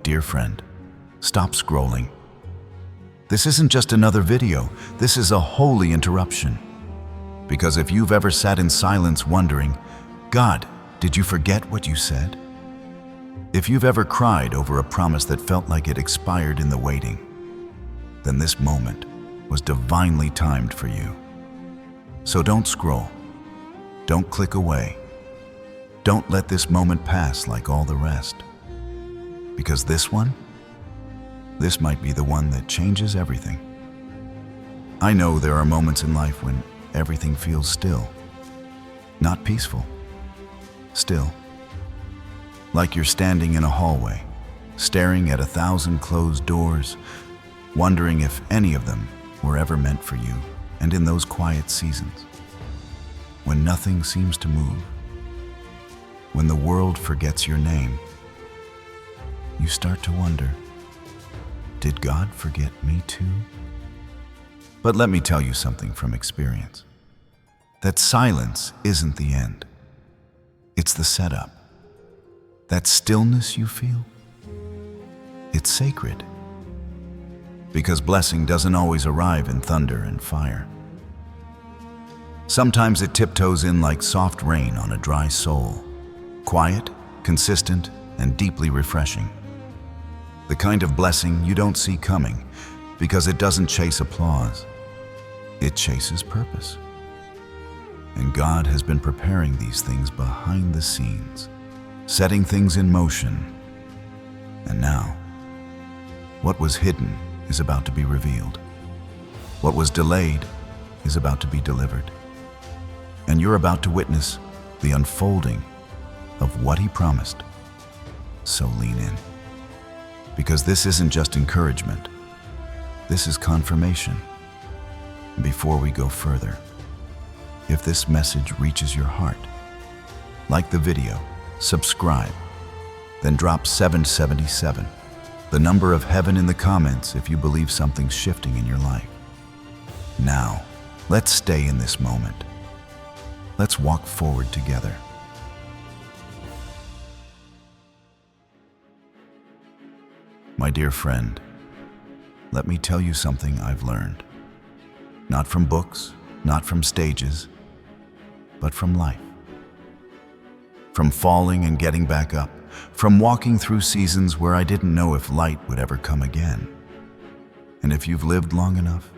dear friend, stop scrolling. This isn't just another video, this is a holy interruption. Because if you've ever sat in silence wondering, God, did you forget what you said? If you've ever cried over a promise that felt like it expired in the waiting, then this moment was divinely timed for you. So don't scroll. Don't click away. Don't let this moment pass like all the rest. Because this might be the one that changes everything. I know there are moments in life when everything feels still. Not peaceful. Still. Like you're standing in a hallway, staring at 1,000 closed doors, wondering if any of them were ever meant for you, and in those quiet seasons, when nothing seems to move, when the world forgets your name, you start to wonder, did God forget me too? But let me tell you something from experience, that silence isn't the end. It's the setup. That stillness you feel, it's sacred. Because blessing doesn't always arrive in thunder and fire. Sometimes it tiptoes in like soft rain on a dry soul, quiet, consistent, and deeply refreshing. The kind of blessing you don't see coming because it doesn't chase applause. It chases purpose. And God has been preparing these things behind the scenes, setting things in motion. And now, what was hidden is about to be revealed. What was delayed is about to be delivered. And you're about to witness the unfolding of what He promised. So lean in. Because this isn't just encouragement. This is confirmation. And before we go further, if this message reaches your heart, like the video, subscribe, then drop 777, the number of heaven in the comments if you believe something's shifting in your life. Now, let's stay in this moment. Let's walk forward together. My dear friend, let me tell you something I've learned. Not from books, not from stages, but from life. From falling and getting back up, from walking through seasons where I didn't know if light would ever come again. And if you've lived long enough,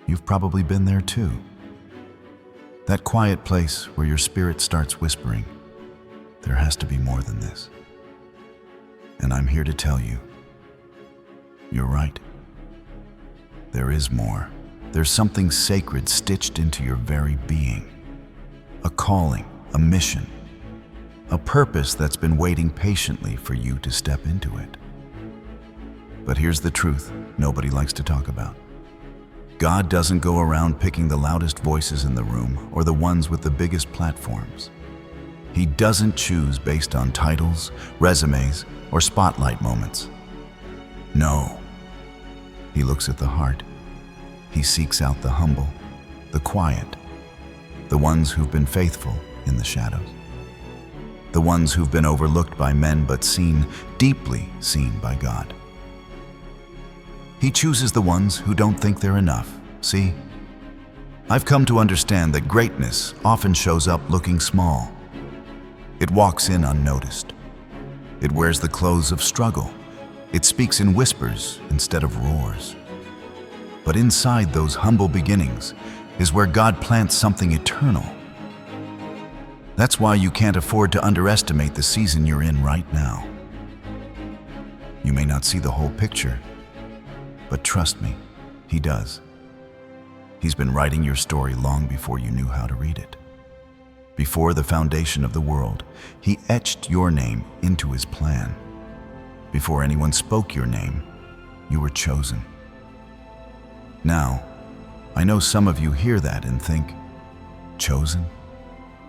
you've probably been there too. That quiet place where your spirit starts whispering, there has to be more than this. And I'm here to tell you, you're right. There is more. There's something sacred stitched into your very being. A calling, a mission, a purpose that's been waiting patiently for you to step into it. But here's the truth nobody likes to talk about. God doesn't go around picking the loudest voices in the room or the ones with the biggest platforms. He doesn't choose based on titles, resumes, or spotlight moments. No. He looks at the heart. He seeks out the humble, the quiet, the ones who've been faithful in the shadows, the ones who've been overlooked by men but seen, deeply seen by God. He chooses the ones who don't think they're enough. See, I've come to understand that greatness often shows up looking small. It walks in unnoticed. It wears the clothes of struggle. It speaks in whispers instead of roars. But inside those humble beginnings is where God plants something eternal. That's why you can't afford to underestimate the season you're in right now. You may not see the whole picture, but trust me, He does. He's been writing your story long before you knew how to read it. Before the foundation of the world, He etched your name into His plan. Before anyone spoke your name, you were chosen. Now, I know some of you hear that and think, chosen?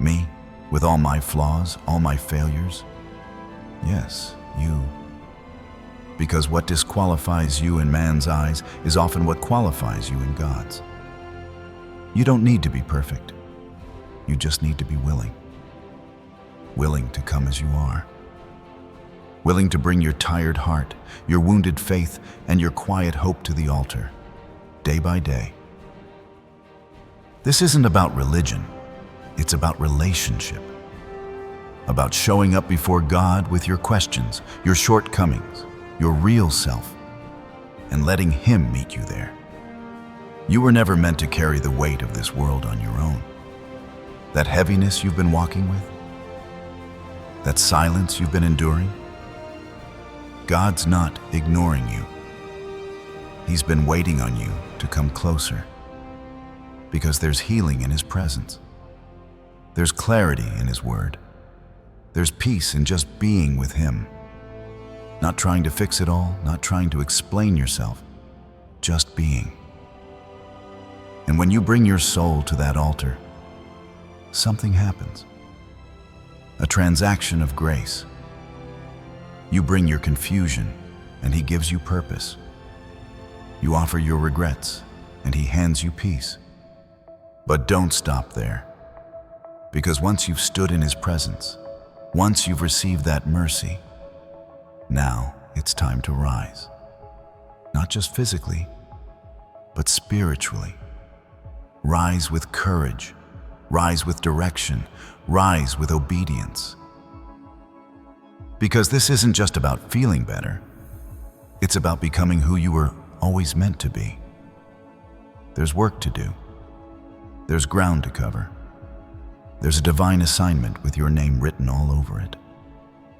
Me, with all my flaws, all my failures? Yes, you. Because what disqualifies you in man's eyes is often what qualifies you in God's. You don't need to be perfect. You just need to be willing. Willing to come as you are. willing to bring your tired heart, your wounded faith, and your quiet hope to the altar, day by day. This isn't about religion, it's about relationship. About showing up before God with your questions, your shortcomings, your real self, and letting Him meet you there. You were never meant to carry the weight of this world on your own. That heaviness you've been walking with, that silence you've been enduring, God's not ignoring you. He's been waiting on you to come closer, because there's healing in His presence. There's clarity in His word. There's peace in just being with Him. Not trying to fix it all, not trying to explain yourself, just being. And when you bring your soul to that altar, something happens. A transaction of grace. You bring your confusion, and He gives you purpose. You offer your regrets, and He hands you peace. But don't stop there. Because once you've stood in His presence, once you've received that mercy, now it's time to rise. Not just physically, but spiritually. Rise with courage, rise with direction, rise with obedience. Because this isn't just about feeling better, it's about becoming who you were always meant to be. There's work to do. There's ground to cover. There's a divine assignment with your name written all over it,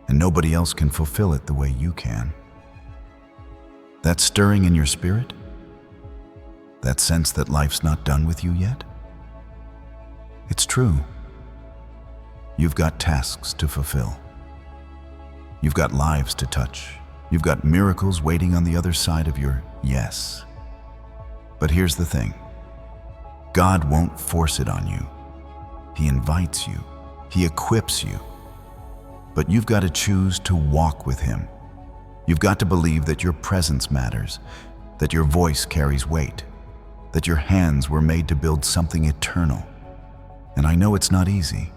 and nobody else can fulfill it the way you can. That stirring in your spirit? That sense that life's not done with you yet? It's true. You've got tasks to fulfill. You've got lives to touch. You've got miracles waiting on the other side of your yes. But here's the thing. God won't force it on you. He invites you. He equips you. But you've got to choose to walk with Him. You've got to believe that your presence matters, that your voice carries weight, that your hands were made to build something eternal. And I know it's not easy.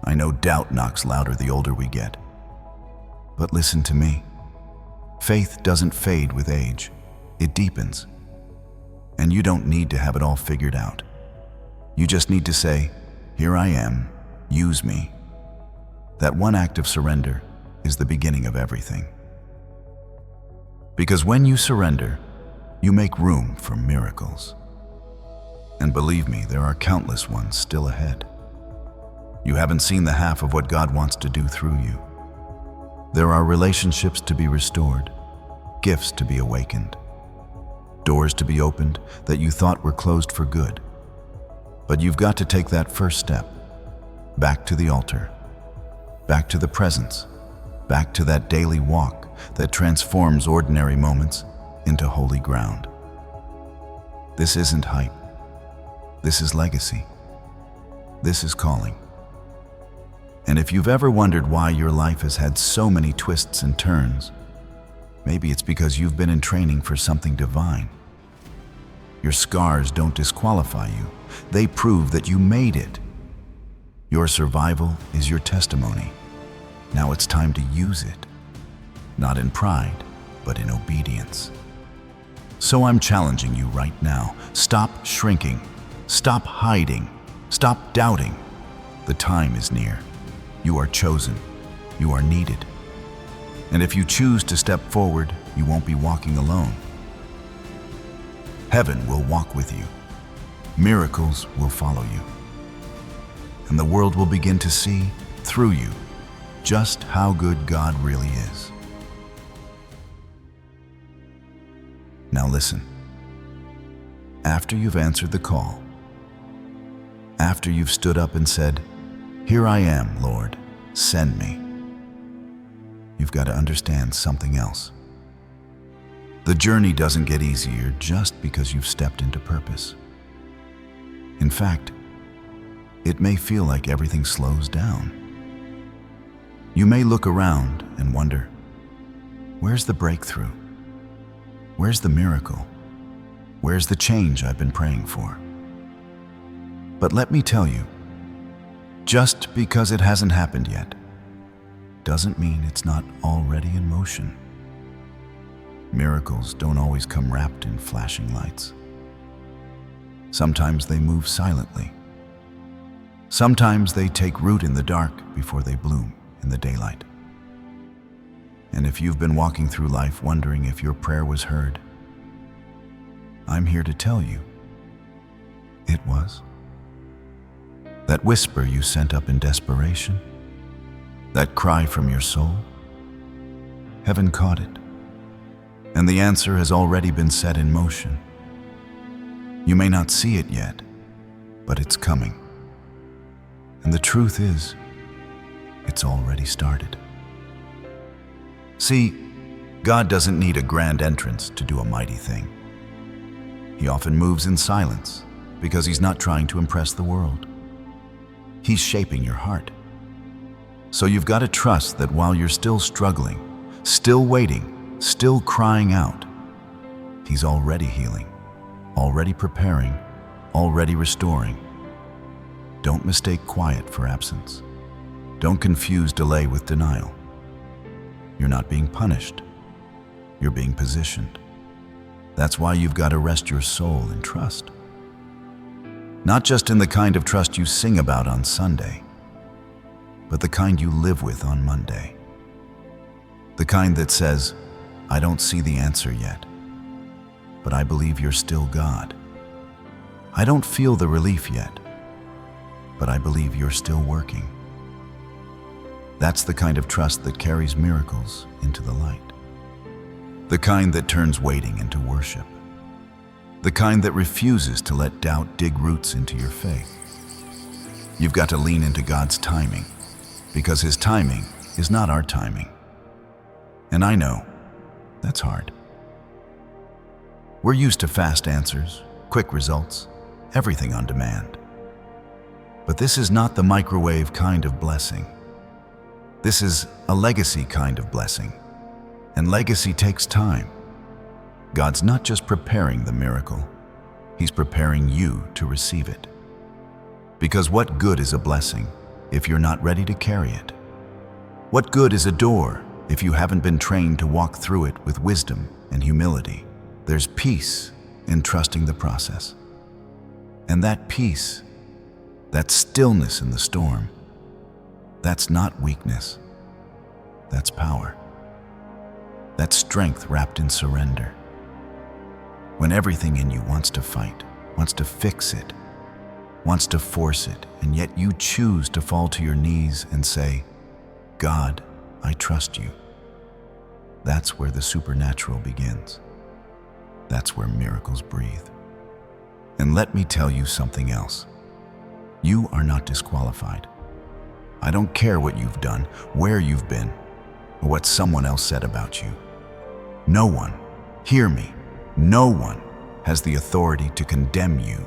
I know doubt knocks louder the older we get. But listen to me. Faith doesn't fade with age. It deepens. And you don't need to have it all figured out. You just need to say, "Here I am, use me." That one act of surrender is the beginning of everything. Because when you surrender, you make room for miracles. And believe me, there are countless ones still ahead. You haven't seen the half of what God wants to do through you. There are relationships to be restored, gifts to be awakened, doors to be opened that you thought were closed for good. But you've got to take that first step, back to the altar, back to the presence, back to that daily walk that transforms ordinary moments into holy ground. This isn't hype. This is legacy. This is calling. And if you've ever wondered why your life has had so many twists and turns, maybe it's because you've been in training for something divine. Your scars don't disqualify you. They prove that you made it. Your survival is your testimony. Now it's time to use it, not in pride, but in obedience. So I'm challenging you right now. Stop shrinking. Stop hiding. Stop doubting. The time is near. You are chosen. You are needed. And if you choose to step forward, you won't be walking alone. Heaven will walk with you. Miracles will follow you. And the world will begin to see, through you, just how good God really is. Now listen. After you've answered the call, after you've stood up and said, "Here I am, Lord, send me," you've got to understand something else. The journey doesn't get easier just because you've stepped into purpose. In fact, it may feel like everything slows down. You may look around and wonder, where's the breakthrough? Where's the miracle? Where's the change I've been praying for? But let me tell you, just because it hasn't happened yet, doesn't mean it's not already in motion. Miracles don't always come wrapped in flashing lights. Sometimes they move silently. Sometimes they take root in the dark before they bloom in the daylight. And if you've been walking through life wondering if your prayer was heard, I'm here to tell you, it was. That whisper you sent up in desperation, that cry from your soul, heaven caught it, and the answer has already been set in motion. You may not see it yet, but it's coming. And the truth is, it's already started. See, God doesn't need a grand entrance to do a mighty thing. He often moves in silence because he's not trying to impress the world. He's shaping your heart. So you've got to trust that while you're still struggling, still waiting, still crying out, he's already healing, already preparing, already restoring. Don't mistake quiet for absence. Don't confuse delay with denial. You're not being punished. You're being positioned. That's why you've got to rest your soul in trust. Not just in the kind of trust you sing about on Sunday, but the kind you live with on Monday. The kind that says, I don't see the answer yet, but I believe you're still God. I don't feel the relief yet, but I believe you're still working. That's the kind of trust that carries miracles into the light. The kind that turns waiting into worship. The kind that refuses to let doubt dig roots into your faith. You've got to lean into God's timing, because his timing is not our timing. And I know that's hard. We're used to fast answers, quick results, everything on demand. But this is not the microwave kind of blessing. This is a legacy kind of blessing, and legacy takes time. God's not just preparing the miracle, he's preparing you to receive it. Because what good is a blessing if you're not ready to carry it? What good is a door if you haven't been trained to walk through it with wisdom and humility? There's peace in trusting the process. And that peace, that stillness in the storm, that's not weakness. That's power. That's strength wrapped in surrender. When everything in you wants to fight, wants to fix it, wants to force it, and yet you choose to fall to your knees and say, God, I trust you. That's where the supernatural begins. That's where miracles breathe. And let me tell you something else. You are not disqualified. I don't care what you've done, where you've been, or what someone else said about you. No one, hear me, no one has the authority to condemn you.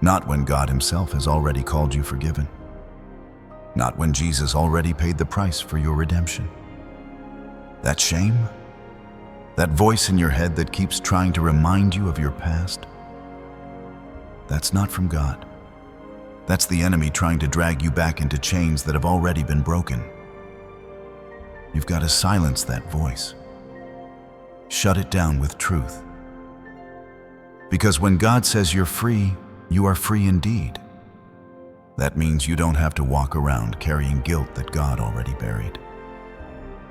Not when God himself has already called you forgiven. Not when Jesus already paid the price for your redemption. That shame, that voice in your head that keeps trying to remind you of your past, that's not from God. That's the enemy trying to drag you back into chains that have already been broken. You've got to silence that voice. Shut it down with truth. Because when God says you're free, you are free indeed. That means you don't have to walk around carrying guilt that God already buried.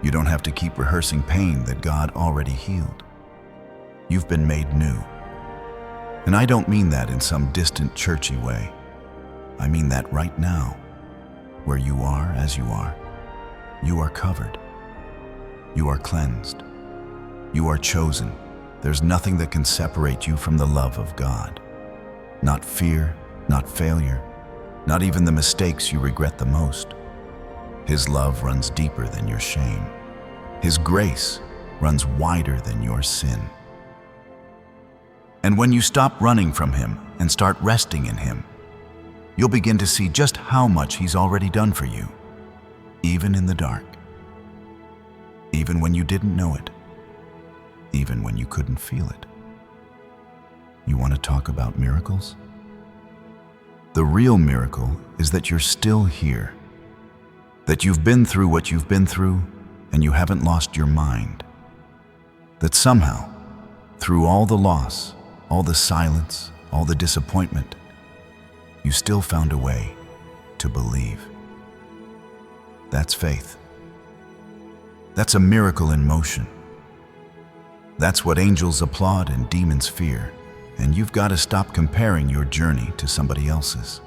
You don't have to keep rehearsing pain that God already healed. You've been made new. And I don't mean that in some distant churchy way. I mean that right now, where you are as you are covered. You are cleansed. You are chosen. There's nothing that can separate you from the love of God. Not fear, not failure, not even the mistakes you regret the most. His love runs deeper than your shame. His grace runs wider than your sin. And when you stop running from him and start resting in him, you'll begin to see just how much he's already done for you, even in the dark, even when you didn't know it, even when you couldn't feel it. You want to talk about miracles? The real miracle is that you're still here, That you've been through what you've been through and you haven't lost your mind. That somehow, through all the loss, all the silence, all the disappointment, you still found a way to believe. That's faith. That's a miracle in motion. That's what angels applaud and demons fear, and you've got to stop comparing your journey to somebody else's.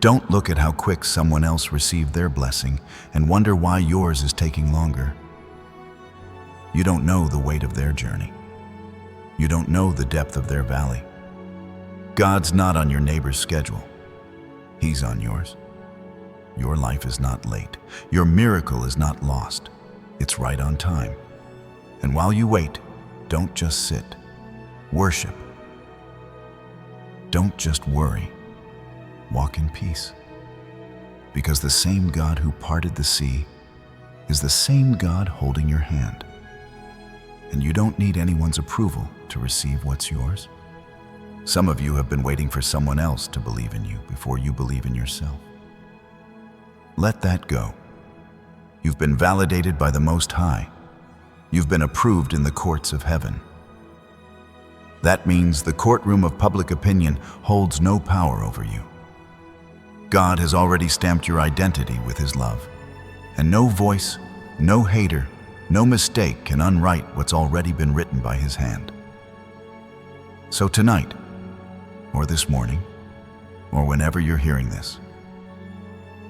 Don't look at how quick someone else received their blessing and wonder why yours is taking longer. You don't know the weight of their journey. You don't know the depth of their valley. God's not on your neighbor's schedule. He's on yours. Your life is not late. Your miracle is not lost. It's right on time. And while you wait, don't just sit. Worship. Don't just worry. Walk in peace. Because the same God who parted the sea is the same God holding your hand. And you don't need anyone's approval to receive what's yours. Some of you have been waiting for someone else to believe in you before you believe in yourself. Let that go. You've been validated by the Most High. You've been approved in the courts of heaven. That means the courtroom of public opinion holds no power over you. God has already stamped your identity with His love, and no voice, no hater, no mistake can unwrite what's already been written by His hand. So tonight, or this morning, or whenever you're hearing this,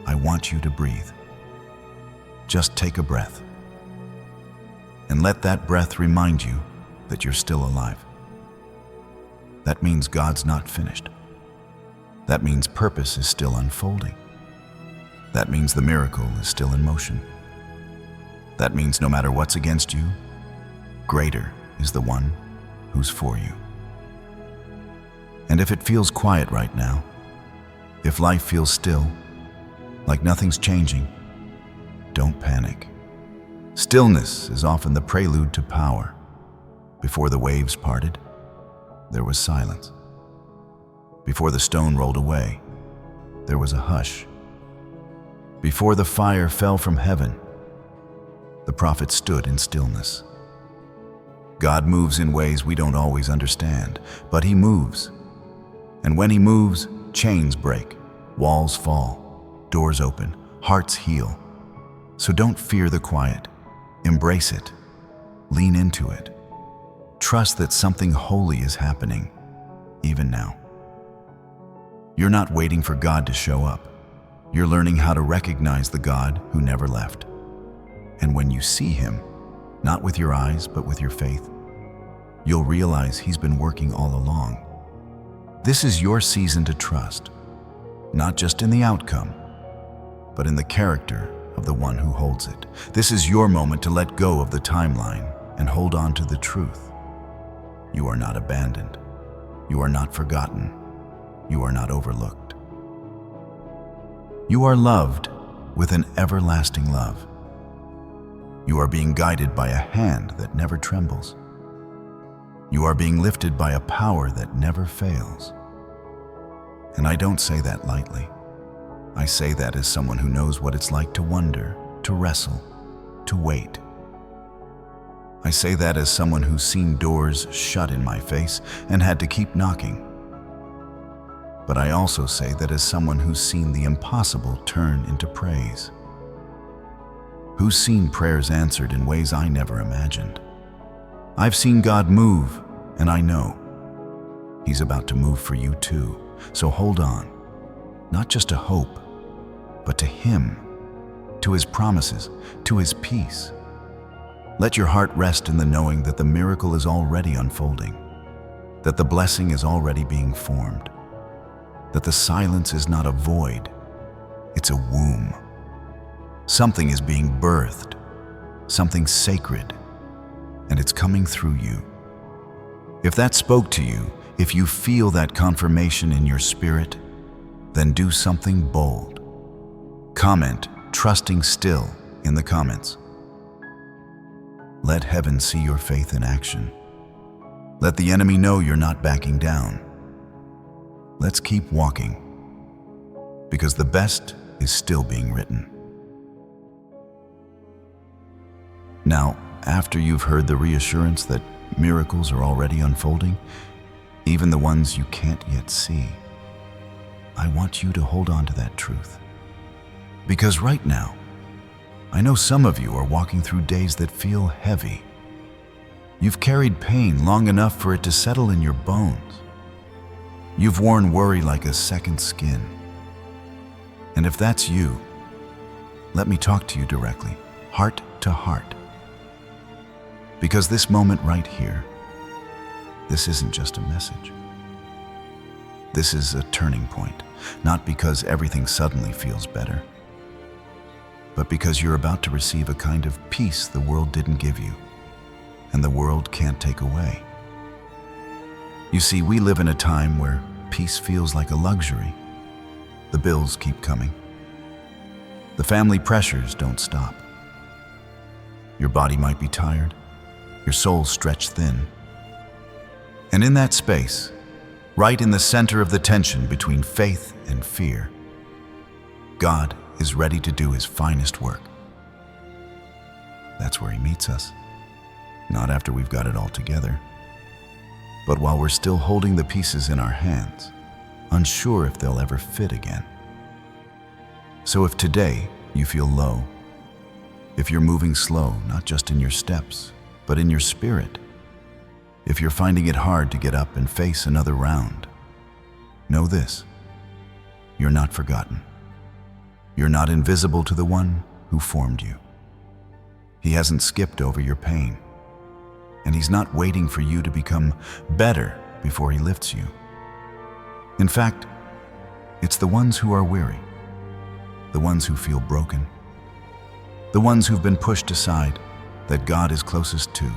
I want you to breathe. Just take a breath. And let that breath remind you that you're still alive. That means God's not finished. That means purpose is still unfolding. That means the miracle is still in motion. That means no matter what's against you, greater is the one who's for you. And if it feels quiet right now, if life feels still, like nothing's changing, don't panic. Stillness is often the prelude to power. Before the waves parted, there was silence. Before the stone rolled away, there was a hush. Before the fire fell from heaven, the prophet stood in stillness. God moves in ways we don't always understand, but He moves. And when He moves, chains break, walls fall, doors open, hearts heal. So don't fear the quiet. Embrace it. Lean into it. Trust that something holy is happening, even now. You're not waiting for God to show up. You're learning how to recognize the God who never left. And when you see Him, not with your eyes, but with your faith, you'll realize He's been working all along. This is your season to trust, not just in the outcome, but in the character of the one who holds it. This is your moment to let go of the timeline and hold on to the truth. You are not abandoned. You are not forgotten. You are not overlooked. You are loved with an everlasting love. You are being guided by a hand that never trembles. You are being lifted by a power that never fails. And I don't say that lightly. I say that as someone who knows what it's like to wonder, to wrestle, to wait. I say that as someone who's seen doors shut in my face and had to keep knocking. But I also say that as someone who's seen the impossible turn into praise. Who's seen prayers answered in ways I never imagined. I've seen God move, and I know He's about to move for you too. So hold on, not just to hope, but to Him, to His promises, to His peace. Let your heart rest in the knowing that the miracle is already unfolding, that the blessing is already being formed, that the silence is not a void, it's a womb. Something is being birthed, something sacred, and it's coming through you. If that spoke to you, if you feel that confirmation in your spirit, then do something bold. Comment, "Trusting still," in the comments. Let heaven see your faith in action. Let the enemy know you're not backing down. Let's keep walking, because the best is still being written. Now, after you've heard the reassurance that miracles are already unfolding, even the ones you can't yet see, I want you to hold on to that truth. Because right now, I know some of you are walking through days that feel heavy. You've carried pain long enough for it to settle in your bones. You've worn worry like a second skin. And if that's you, let me talk to you directly, heart to heart. Because this moment right here, this isn't just a message. This is a turning point, not because everything suddenly feels better, but because you're about to receive a kind of peace the world didn't give you, and the world can't take away. You see, we live in a time where peace feels like a luxury. The bills keep coming. The family pressures don't stop. Your body might be tired, your soul stretched thin. And in that space, right in the center of the tension between faith and fear, God is ready to do his finest work. That's where he meets us. Not after we've got it all together, but while we're still holding the pieces in our hands, unsure if they'll ever fit again. So if today you feel low, if you're moving slow, not just in your steps, but in your spirit, if you're finding it hard to get up and face another round, know this: you're not forgotten. You're not invisible to the one who formed you. He hasn't skipped over your pain, and he's not waiting for you to become better before he lifts you. In fact, it's the ones who are weary, the ones who feel broken, the ones who've been pushed aside that God is closest to.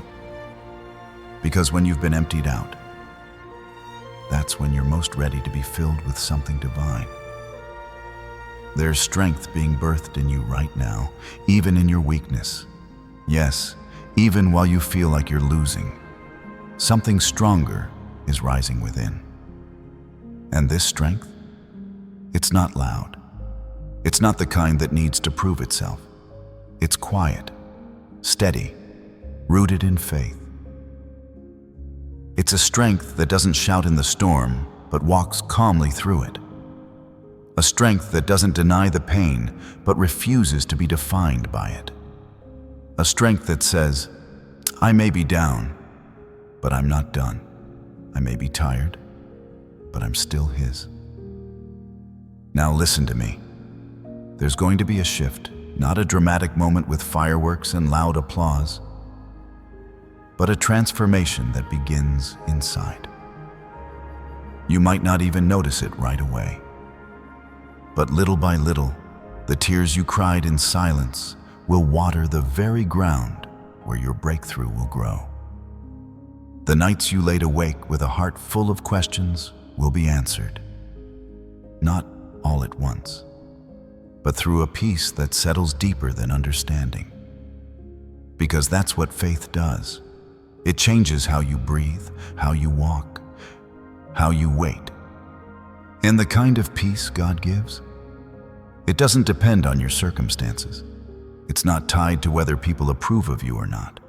Because when you've been emptied out, that's when you're most ready to be filled with something divine. There's strength being birthed in you right now, even in your weakness. Yes, even while you feel like you're losing, something stronger is rising within. And this strength, it's not loud. It's not the kind that needs to prove itself. It's quiet, steady, rooted in faith. It's a strength that doesn't shout in the storm, but walks calmly through it. A strength that doesn't deny the pain, but refuses to be defined by it. A strength that says, I may be down, but I'm not done. I may be tired, but I'm still his. Now listen to me. There's going to be a shift, not a dramatic moment with fireworks and loud applause, but a transformation that begins inside. You might not even notice it right away, but little by little, the tears you cried in silence will water the very ground where your breakthrough will grow. The nights you laid awake with a heart full of questions will be answered, not all at once, but through a peace that settles deeper than understanding. Because that's what faith does. It changes how you breathe, how you walk, how you wait. And the kind of peace God gives, it doesn't depend on your circumstances. It's not tied to whether people approve of you or not.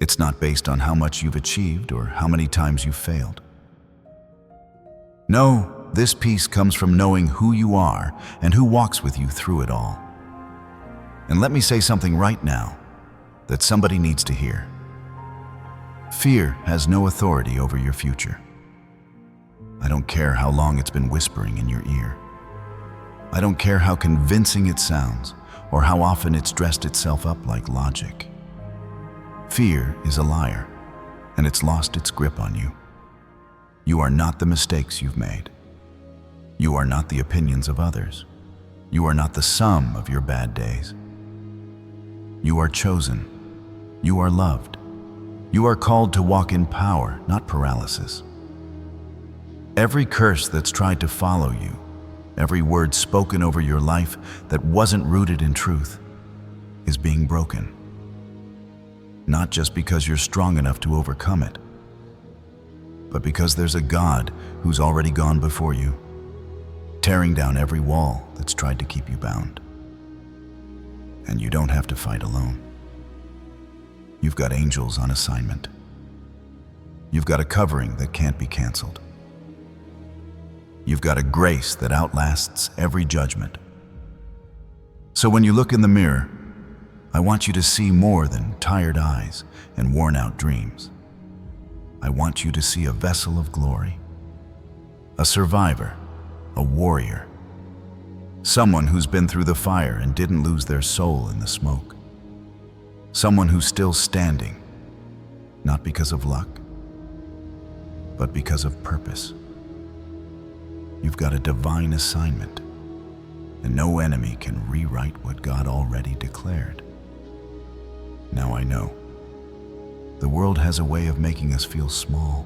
It's not based on how much you've achieved or how many times you've failed. No, this peace comes from knowing who you are and who walks with you through it all. And let me say something right now that somebody needs to hear. Fear has no authority over your future. I don't care how long it's been whispering in your ear. I don't care how convincing it sounds or how often it's dressed itself up like logic. Fear is a liar, and it's lost its grip on you. You are not the mistakes you've made. You are not the opinions of others. You are not the sum of your bad days. You are chosen. You are loved. You are called to walk in power, not paralysis. Every curse that's tried to follow you, every word spoken over your life that wasn't rooted in truth, is being broken. Not just because you're strong enough to overcome it, but because there's a God who's already gone before you, tearing down every wall that's tried to keep you bound. And you don't have to fight alone. You've got angels on assignment. You've got a covering that can't be canceled. You've got a grace that outlasts every judgment. So when you look in the mirror, I want you to see more than tired eyes and worn-out dreams. I want you to see a vessel of glory, a survivor, a warrior, someone who's been through the fire and didn't lose their soul in the smoke, someone who's still standing, not because of luck, but because of purpose. You've got a divine assignment, and no enemy can rewrite what God already declared. Now I know, the world has a way of making us feel small.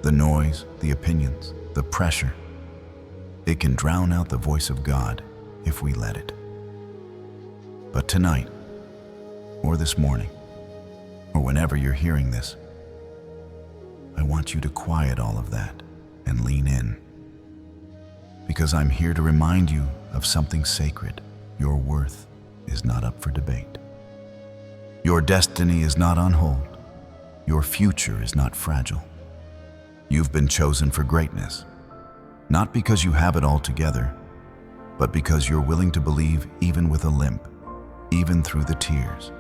The noise, the opinions, the pressure, it can drown out the voice of God if we let it. But tonight, or this morning, or whenever you're hearing this, I want you to quiet all of that and lean in. Because I'm here to remind you of something sacred. Your worth is not up for debate. Your destiny is not on hold. Your future is not fragile. You've been chosen for greatness, not because you have it all together, but because you're willing to believe even with a limp, even through the tears.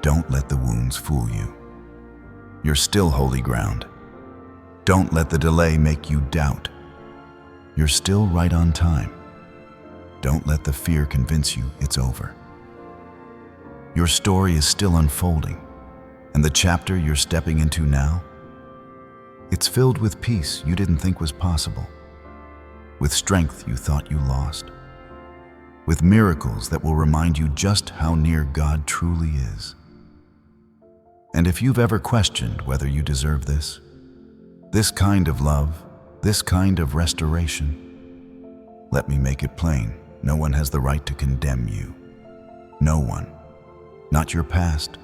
Don't let the wounds fool you. You're still holy ground. Don't let the delay make you doubt. You're still right on time. Don't let the fear convince you it's over. Your story is still unfolding, and the chapter you're stepping into now, it's filled with peace you didn't think was possible, with strength you thought you lost, with miracles that will remind you just how near God truly is. And if you've ever questioned whether you deserve this kind of love, this kind of restoration, let me make it plain. No one has the right to condemn you. No one. Not your past,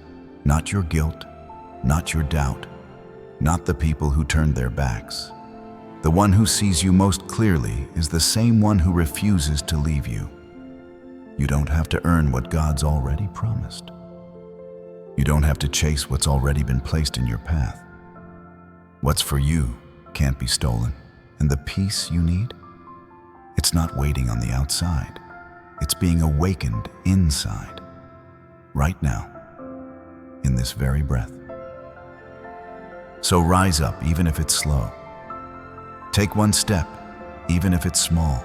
not your guilt, not your doubt, not the people who turned their backs. The one who sees you most clearly is the same one who refuses to leave you. You don't have to earn what God's already promised. You don't have to chase what's already been placed in your path. What's for you can't be stolen, and the peace you need, it's not waiting on the outside. It's being awakened inside. Right now, in this very breath. So rise up, even if it's slow. Take one step, even if it's small.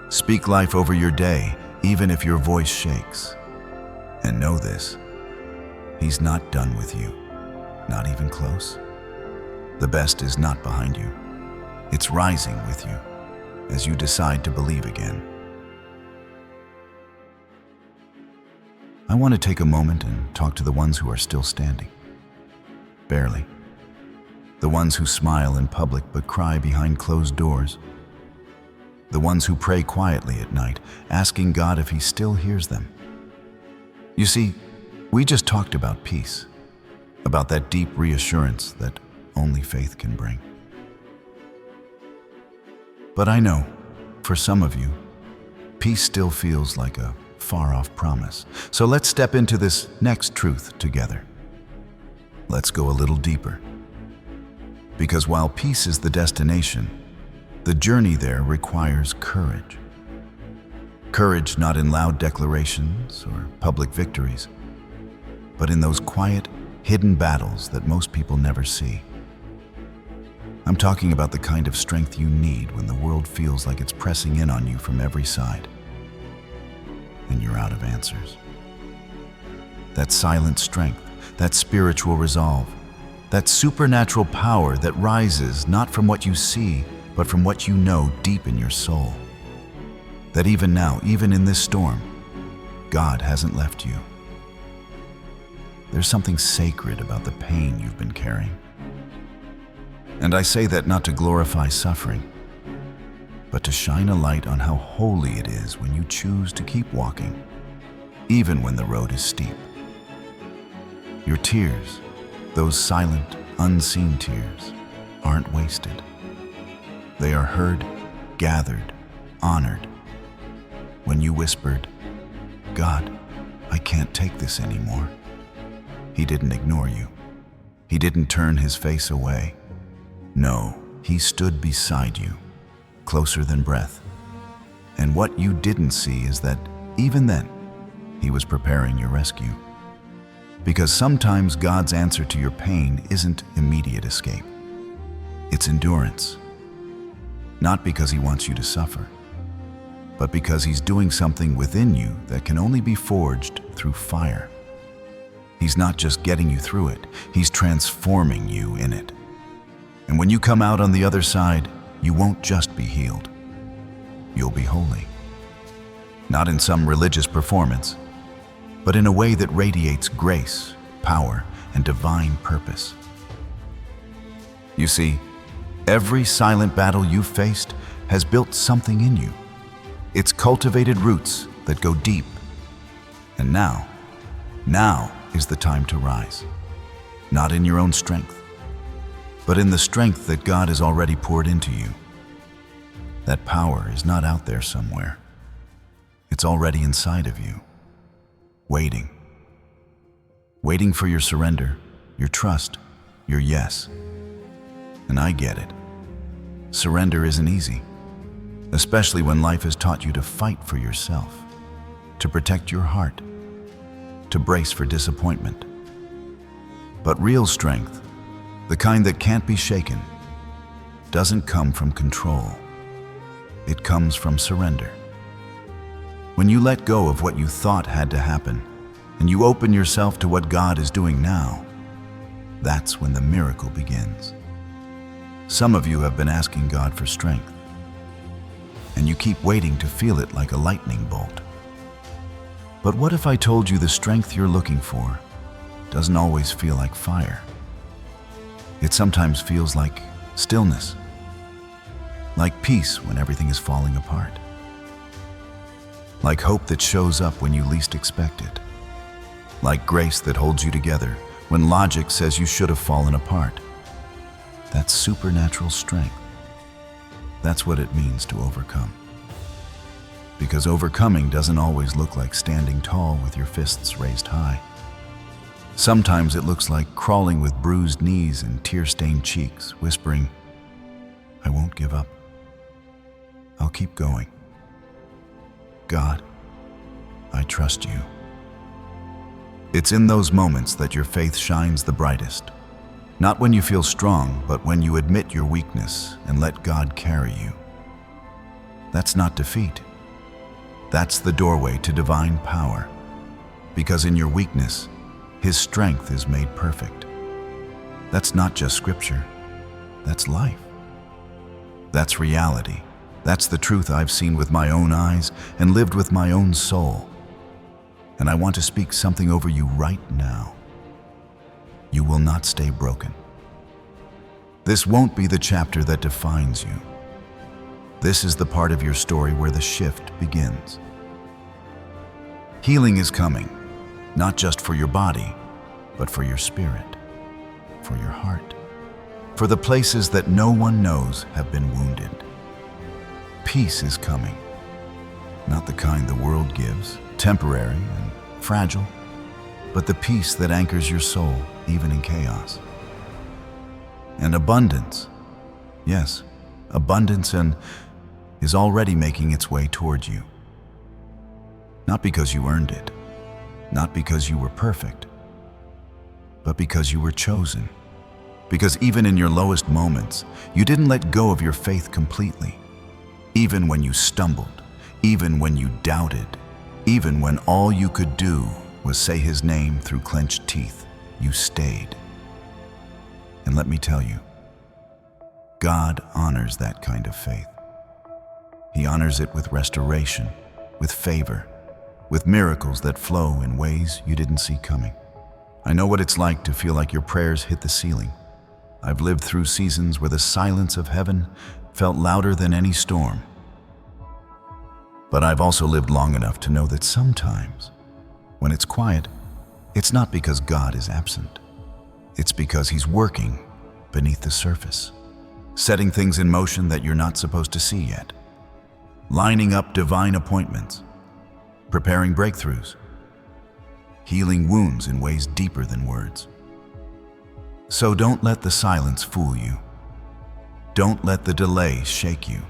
Speak life over your day, even if your voice shakes. And know this, He's not done with you, not even close. The best is not behind you. It's rising with you as you decide to believe again. I want to take a moment and talk to the ones who are still standing. Barely. The ones who smile in public but cry behind closed doors. The ones who pray quietly at night, asking God if He still hears them. You see, we just talked about peace, about that deep reassurance that only faith can bring. But I know, for some of you, peace still feels like a far-off promise. So let's step into this next truth together. Let's go a little deeper. Because while peace is the destination, the journey there requires courage. Courage not in loud declarations or public victories, but in those quiet, hidden battles that most people never see. I'm talking about the kind of strength you need when the world feels like it's pressing in on you from every side, and you're out of answers. That silent strength, that spiritual resolve, that supernatural power that rises not from what you see, but from what you know deep in your soul. That even now, even in this storm, God hasn't left you. There's something sacred about the pain you've been carrying. And I say that not to glorify suffering, but to shine a light on how holy it is when you choose to keep walking, even when the road is steep. Your tears, those silent, unseen tears, aren't wasted. They are heard, gathered, honored. When you whispered, "God, I can't take this anymore. He didn't ignore you. He didn't turn his face away. No, he stood beside you, closer than breath. And what you didn't see is that even then, he was preparing your rescue. Because sometimes God's answer to your pain isn't immediate escape. It's endurance. Not because he wants you to suffer, but because he's doing something within you that can only be forged through fire. He's not just getting you through it, he's transforming you in it. And when you come out on the other side, you won't just be healed. You'll be holy. Not in some religious performance, but in a way that radiates grace, power, and divine purpose. You see, every silent battle you've faced has built something in you. It's cultivated roots that go deep. And now is the time to rise. Not in your own strength, but in the strength that God has already poured into you. That power is not out there somewhere. It's already inside of you, waiting for your surrender, your trust, your yes. And I get it. Surrender isn't easy, especially when life has taught you to fight for yourself, to protect your heart, to brace for disappointment. But real strength, the kind that can't be shaken, doesn't come from control. It comes from surrender. When you let go of what you thought had to happen, and you open yourself to what God is doing now, that's when the miracle begins. Some of you have been asking God for strength, and you keep waiting to feel it like a lightning bolt. But what if I told you the strength you're looking for doesn't always feel like fire? It sometimes feels like stillness, like peace when everything is falling apart, like hope that shows up when you least expect it, like grace that holds you together when logic says you should have fallen apart. That's supernatural strength. That's what it means to overcome. Because overcoming doesn't always look like standing tall with your fists raised high. Sometimes it looks like crawling with bruised knees and tear-stained cheeks, whispering, "I won't give up. I'll keep going. God, I trust you." It's in those moments that your faith shines the brightest. Not when you feel strong, but when you admit your weakness and let God carry you. That's not defeat. That's the doorway to divine power. Because in your weakness, His strength is made perfect. That's not just scripture. That's life. That's reality. That's the truth I've seen with my own eyes and lived with my own soul. And I want to speak something over you right now. You will not stay broken. This won't be the chapter that defines you. This is the part of your story where the shift begins. Healing is coming, not just for your body, but for your spirit, for your heart, for the places that no one knows have been wounded. Peace is coming, not the kind the world gives, temporary and fragile, but the peace that anchors your soul even in chaos. And abundance, yes, abundance and is already making its way towards you. Not because you earned it, not because you were perfect, but because you were chosen. Because even in your lowest moments, you didn't let go of your faith completely. Even when you stumbled, even when you doubted, even when all you could do was say His name through clenched teeth, you stayed. And let me tell you, God honors that kind of faith. He honors it with restoration, with favor, with miracles that flow in ways you didn't see coming. I know what it's like to feel like your prayers hit the ceiling. I've lived through seasons where the silence of heaven felt louder than any storm. But I've also lived long enough to know that sometimes, when it's quiet, it's not because God is absent. It's because He's working beneath the surface, setting things in motion that you're not supposed to see yet, lining up divine appointments, preparing breakthroughs, healing wounds in ways deeper than words. So don't let the silence fool you. Don't let the delay shake you.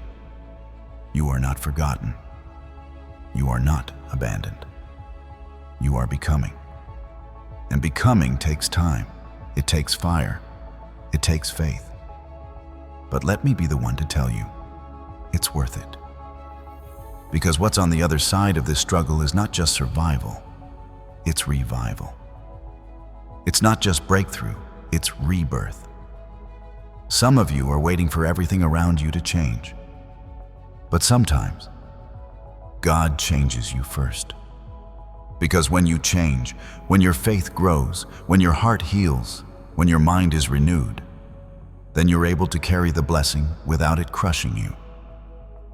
You are not forgotten. You are not abandoned. You are becoming. And becoming takes time. It takes fire. It takes faith. But let me be the one to tell you, it's worth it. Because what's on the other side of this struggle is not just survival, it's revival. It's not just breakthrough, it's rebirth. Some of you are waiting for everything around you to change. But sometimes, God changes you first. Because when you change, when your faith grows, when your heart heals, when your mind is renewed, then you're able to carry the blessing without it crushing you.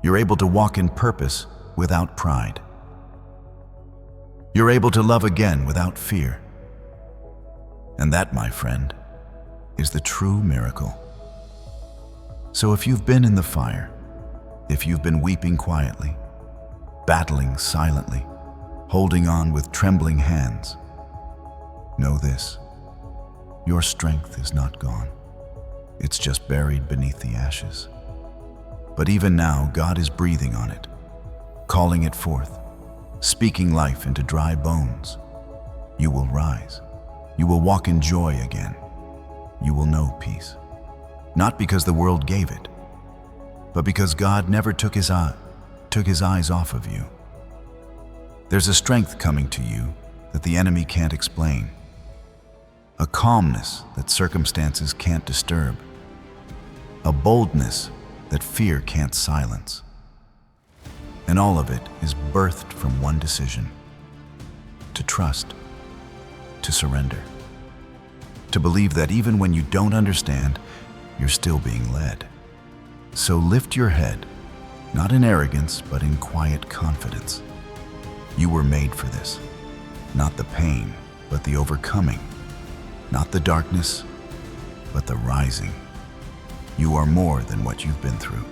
You're able to walk in purpose without pride. You're able to love again without fear. And that, my friend, is the true miracle. So if you've been in the fire, if you've been weeping quietly, battling silently, holding on with trembling hands, know this: your strength is not gone. It's just buried beneath the ashes. But even now, God is breathing on it, calling it forth, speaking life into dry bones. You will rise. You will walk in joy again. You will know peace. Not because the world gave it, but because God never took his eyes off of you. There's a strength coming to you that the enemy can't explain, a calmness that circumstances can't disturb, a boldness that fear can't silence. And all of it is birthed from one decision: to trust, to surrender, to believe that even when you don't understand, you're still being led. So lift your head, not in arrogance, but in quiet confidence. You were made for this. Not the pain, but the overcoming. Not the darkness, but the rising. You are more than what you've been through.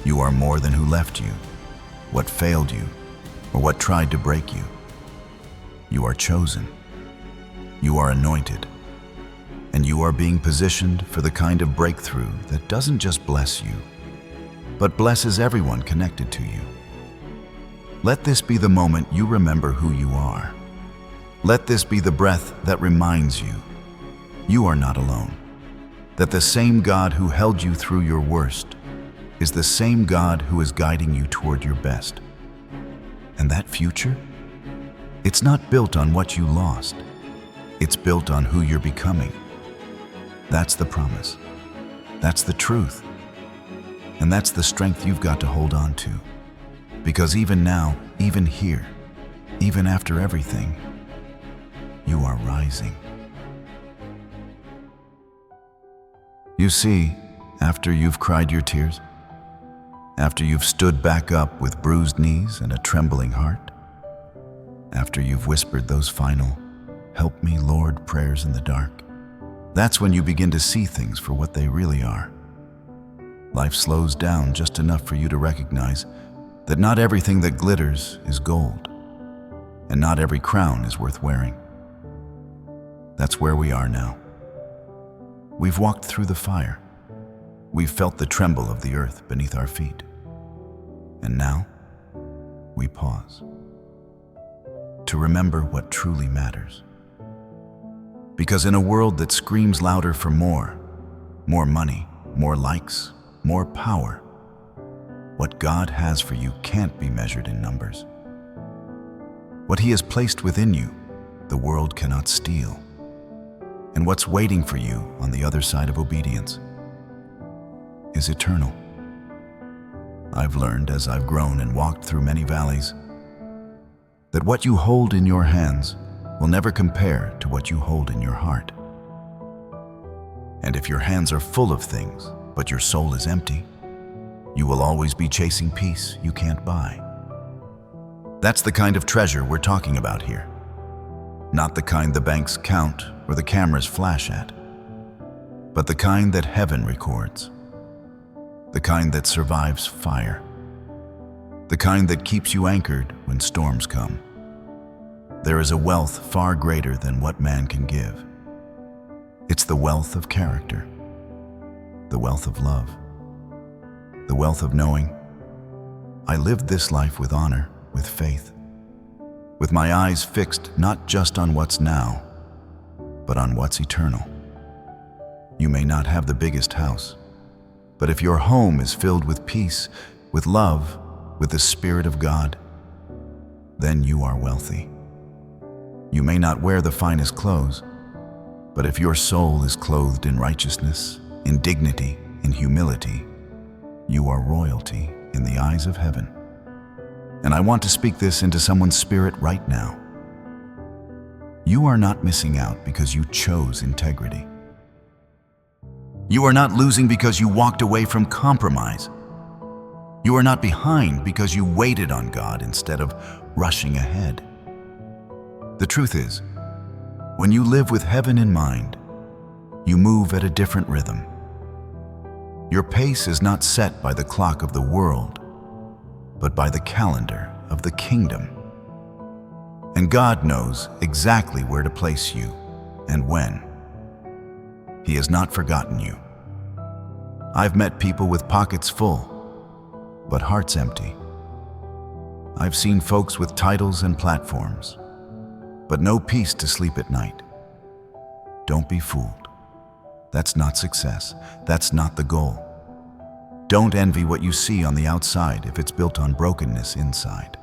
You are more than who left you, what failed you, or what tried to break you. You are chosen. You are anointed. And you are being positioned for the kind of breakthrough that doesn't just bless you, but blesses everyone connected to you. Let this be the moment you remember who you are. Let this be the breath that reminds you you are not alone, that the same God who held you through your worst is the same God who is guiding you toward your best. And that future? It's not built on what you lost. It's built on who you're becoming. That's the promise. That's the truth. And that's the strength you've got to hold on to. Because even now, even here, even after everything, you are rising. You see, after you've cried your tears, after you've stood back up with bruised knees and a trembling heart, after you've whispered those final, "Help me, Lord," prayers in the dark, that's when you begin to see things for what they really are. Life slows down just enough for you to recognize that not everything that glitters is gold, and not every crown is worth wearing. That's where we are now. We've walked through the fire. We've felt the tremble of the earth beneath our feet. And now, we pause to remember what truly matters. Because in a world that screams louder for more money, more likes, more power, what God has for you can't be measured in numbers. What He has placed within you, the world cannot steal. And what's waiting for you on the other side of obedience is eternal. I've learned as I've grown and walked through many valleys that what you hold in your hands will never compare to what you hold in your heart. And if your hands are full of things, but your soul is empty, you will always be chasing peace you can't buy. That's the kind of treasure we're talking about here. Not the kind the banks count or the cameras flash at, but the kind that heaven records. The kind that survives fire. The kind that keeps you anchored when storms come. there is a wealth far greater than what man can give. It's the wealth of character, the wealth of love, the wealth of knowing I lived this life with honor, with faith, with my eyes fixed not just on what's now, but on what's eternal. You may not have the biggest house, but if your home is filled with peace, with love, with the Spirit of God, then you are wealthy. You may not wear the finest clothes, but if your soul is clothed in righteousness, in dignity, in humility, you are royalty in the eyes of heaven. And I want to speak this into someone's spirit right now. You are not missing out because you chose integrity. You are not losing because you walked away from compromise. You are not behind because you waited on God instead of rushing ahead. The truth is, when you live with heaven in mind, you move at a different rhythm. Your pace is not set by the clock of the world, but by the calendar of the kingdom. And God knows exactly where to place you and when. He has not forgotten you. I've met people with pockets full, but hearts empty. I've seen folks with titles and platforms, but no peace to sleep at night. Don't be fooled. That's not success. That's not the goal. Don't envy what you see on the outside if it's built on brokenness inside.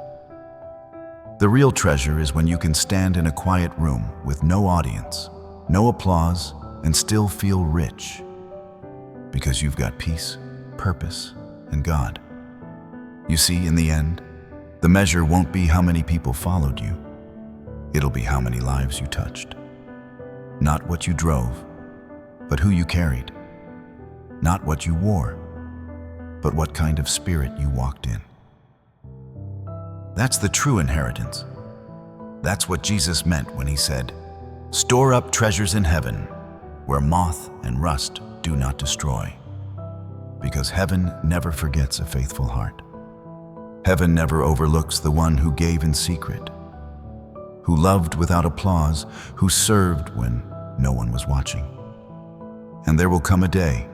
The real treasure is when you can stand in a quiet room with no audience, no applause, and still feel rich, because you've got peace, purpose, and God. You see, in the end, the measure won't be how many people followed you. It'll be how many lives you touched. Not what you drove, but who you carried. Not what you wore, but what kind of spirit you walked in. That's the true inheritance. That's what Jesus meant when he said, "Store up treasures in heaven, where moth and rust do not destroy." Because heaven never forgets a faithful heart. Heaven never overlooks the one who gave in secret, who loved without applause, who served when no one was watching. And there will come a day,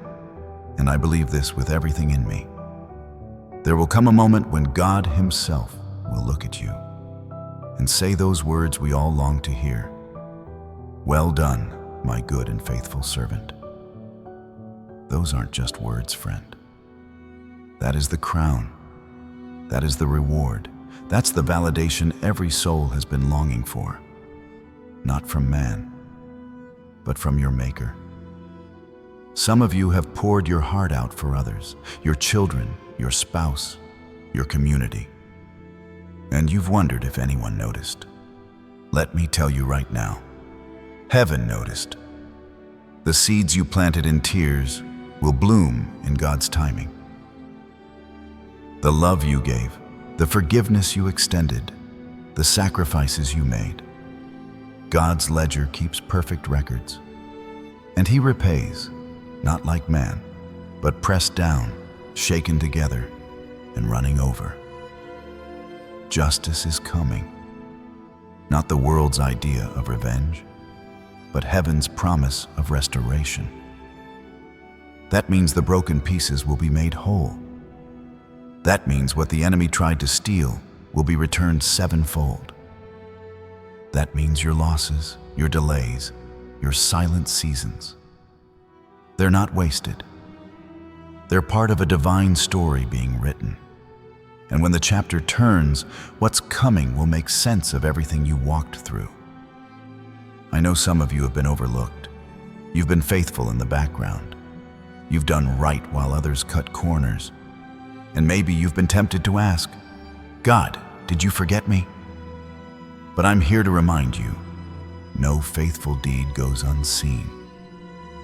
and I believe this with everything in me, there will come a moment when God himself will look at you and say those words we all long to hear. "Well done, my good and faithful servant." Those aren't just words, friend. That is the crown. That is the reward. That's the validation every soul has been longing for. Not from man, but from your Maker. Some of you have poured your heart out for others, your children, your spouse, your community. And you've wondered if anyone noticed. Let me tell you right now, heaven noticed. The seeds you planted in tears will bloom in God's timing. The love you gave, the forgiveness you extended, the sacrifices you made. God's ledger keeps perfect records, and he repays, not like man, but pressed down, shaken together, and running over. Justice is coming. Not the world's idea of revenge, but heaven's promise of restoration. That means the broken pieces will be made whole. That means what the enemy tried to steal will be returned sevenfold. That means your losses, your delays, your silent seasons. They're not wasted. They're part of a divine story being written. And when the chapter turns, what's coming will make sense of everything you walked through. I know some of you have been overlooked. You've been faithful in the background. You've done right while others cut corners. And maybe you've been tempted to ask, "God, did you forget me?" But I'm here to remind you, no faithful deed goes unseen.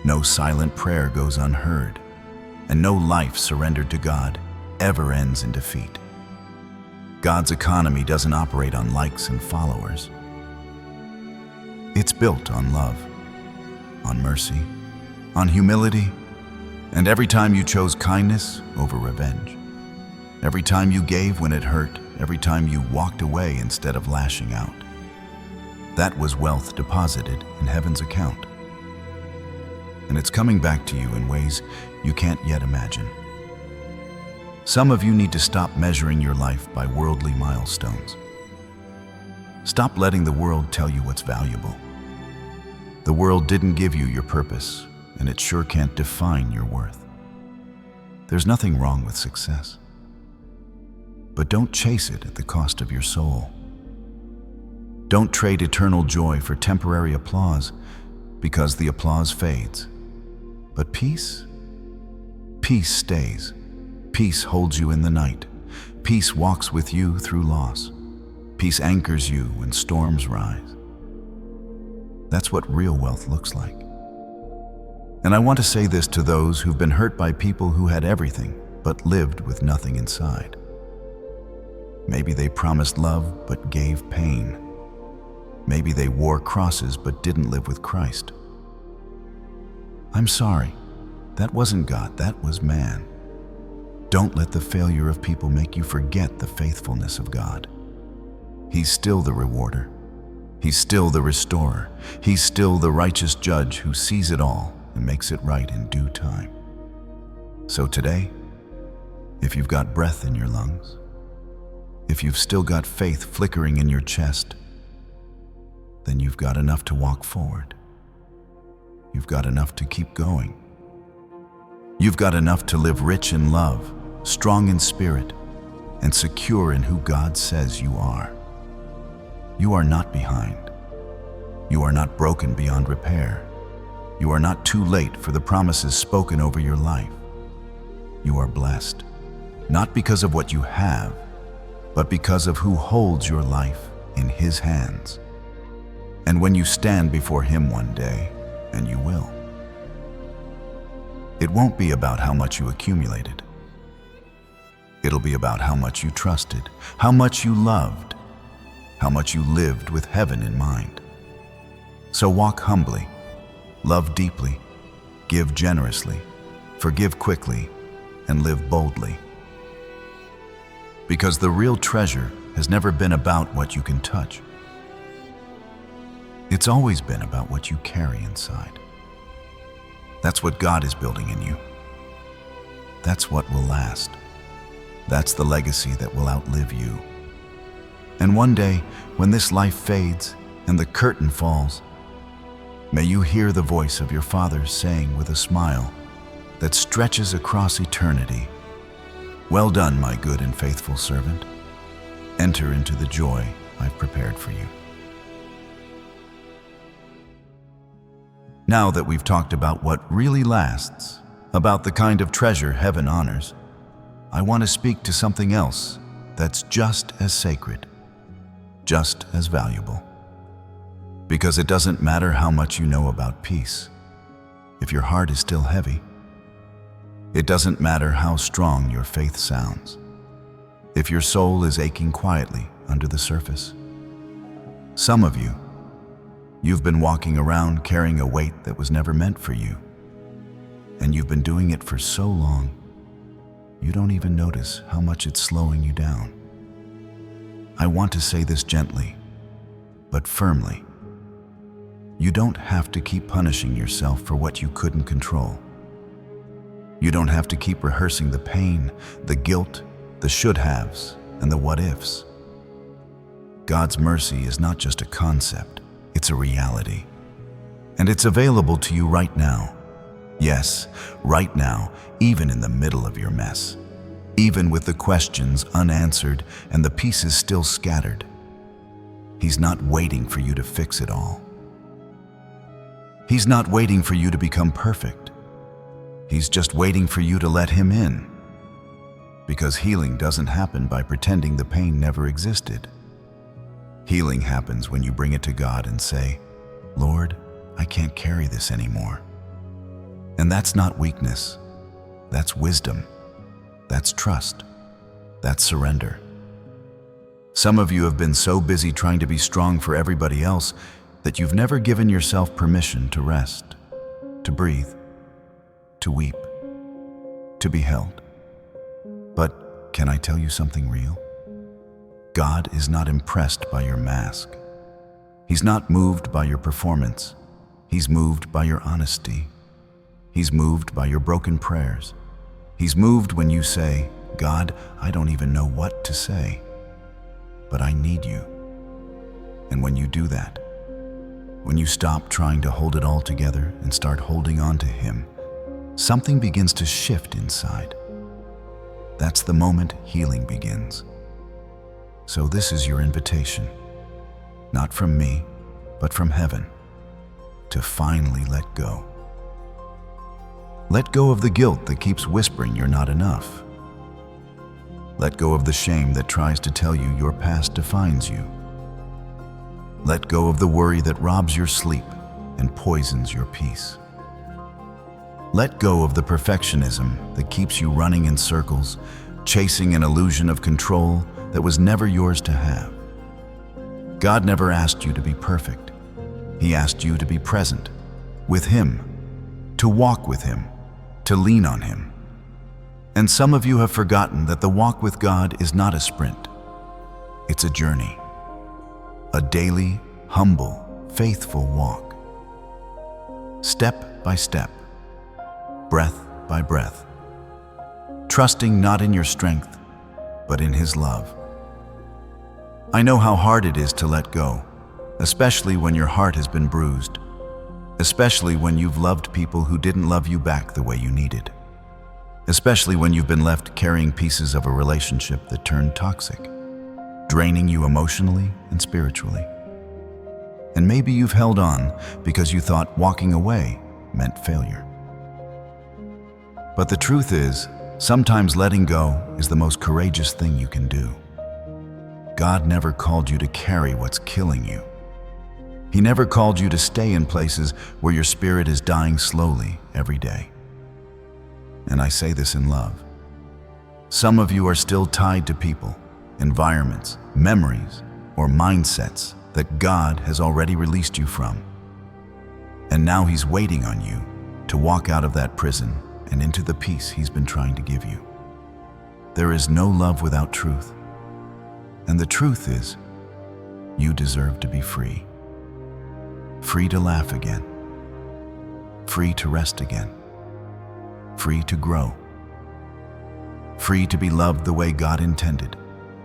No silent prayer goes unheard. And no life surrendered to God ever ends in defeat. God's economy doesn't operate on likes and followers. It's built on love, on mercy, on humility, and every time you chose kindness over revenge, every time you gave when it hurt, every time you walked away instead of lashing out, That was wealth deposited in heaven's account. And it's coming back to you in ways you can't yet imagine. Some of you need to stop measuring your life by worldly milestones. Stop letting the world tell you what's valuable. The world didn't give you your purpose, and it sure can't define your worth. There's nothing wrong with success. But don't chase it at the cost of your soul. Don't trade eternal joy for temporary applause, because the applause fades. But peace? Peace stays. Peace holds you in the night. Peace walks with you through loss. Peace anchors you when storms rise. That's what real wealth looks like. And I want to say this to those who've been hurt by people who had everything but lived with nothing inside. Maybe they promised love but gave pain. Maybe they wore crosses but didn't live with Christ. I'm sorry, that wasn't God, that was man. Don't let the failure of people make you forget the faithfulness of God. He's still the rewarder. He's still the restorer. He's still the righteous judge who sees it all and makes it right in due time. So today, if you've got breath in your lungs, if you've still got faith flickering in your chest, then you've got enough to walk forward. You've got enough to keep going. You've got enough to live rich in love, strong in spirit, and secure in who God says you are. You are not behind. You are not broken beyond repair. You are not too late for the promises spoken over your life. You are blessed, not because of what you have, but because of who holds your life in His hands. And when you stand before Him one day, and you will, it won't be about how much you accumulated. It'll be about how much you trusted, how much you loved, how much you lived with heaven in mind. So walk humbly, love deeply, give generously, forgive quickly, and live boldly. Because the real treasure has never been about what you can touch. It's always been about what you carry inside. That's what God is building in you. That's what will last. That's the legacy that will outlive you. And one day, when this life fades and the curtain falls, may you hear the voice of your Father saying with a smile that stretches across eternity, "Well done, my good and faithful servant. Enter into the joy I've prepared for you." Now that we've talked about what really lasts, about the kind of treasure heaven honors, I want to speak to something else that's just as sacred, just as valuable. Because it doesn't matter how much you know about peace, if your heart is still heavy. It doesn't matter how strong your faith sounds, if your soul is aching quietly under the surface. Some of you, you've been walking around carrying a weight that was never meant for you. And you've been doing it for so long, you don't even notice how much it's slowing you down. I want to say this gently, but firmly. You don't have to keep punishing yourself for what you couldn't control. You don't have to keep rehearsing the pain, the guilt, the should-haves, and the what-ifs. God's mercy is not just a concept. It's a reality. And it's available to you right now. Yes, right now, even in the middle of your mess. Even with the questions unanswered and the pieces still scattered. He's not waiting for you to fix it all. He's not waiting for you to become perfect. He's just waiting for you to let Him in. Because healing doesn't happen by pretending the pain never existed. Healing happens when you bring it to God and say, "Lord, I can't carry this anymore." And that's not weakness. That's wisdom. That's trust. That's surrender. Some of you have been so busy trying to be strong for everybody else that you've never given yourself permission to rest, to breathe, to weep, to be held. But can I tell you something real? God is not impressed by your mask. He's not moved by your performance. He's moved by your honesty. He's moved by your broken prayers. He's moved when you say, God, I don't even know what to say, but I need you. And when you do that, when you stop trying to hold it all together and start holding on to Him, something begins to shift inside. That's the moment healing begins. So this is your invitation, not from me, but from heaven, to finally let go. Let go of the guilt that keeps whispering you're not enough. Let go of the shame that tries to tell you your past defines you. Let go of the worry that robs your sleep and poisons your peace. Let go of the perfectionism that keeps you running in circles, chasing an illusion of control that was never yours to have. God never asked you to be perfect. He asked you to be present with Him, to walk with Him, to lean on Him. And some of you have forgotten that the walk with God is not a sprint. It's a journey, a daily, humble, faithful walk. Step by step, breath by breath, trusting not in your strength, but in His love. I know how hard it is to let go, especially when your heart has been bruised, especially when you've loved people who didn't love you back the way you needed, especially when you've been left carrying pieces of a relationship that turned toxic, draining you emotionally and spiritually. And maybe you've held on because you thought walking away meant failure. But the truth is, sometimes letting go is the most courageous thing you can do. God never called you to carry what's killing you. He never called you to stay in places where your spirit is dying slowly every day. And I say this in love. Some of you are still tied to people, environments, memories, or mindsets that God has already released you from. And now He's waiting on you to walk out of that prison and into the peace He's been trying to give you. There is no love without truth. And the truth is, you deserve to be free. Free to laugh again. Free to rest again. Free to grow. Free to be loved the way God intended,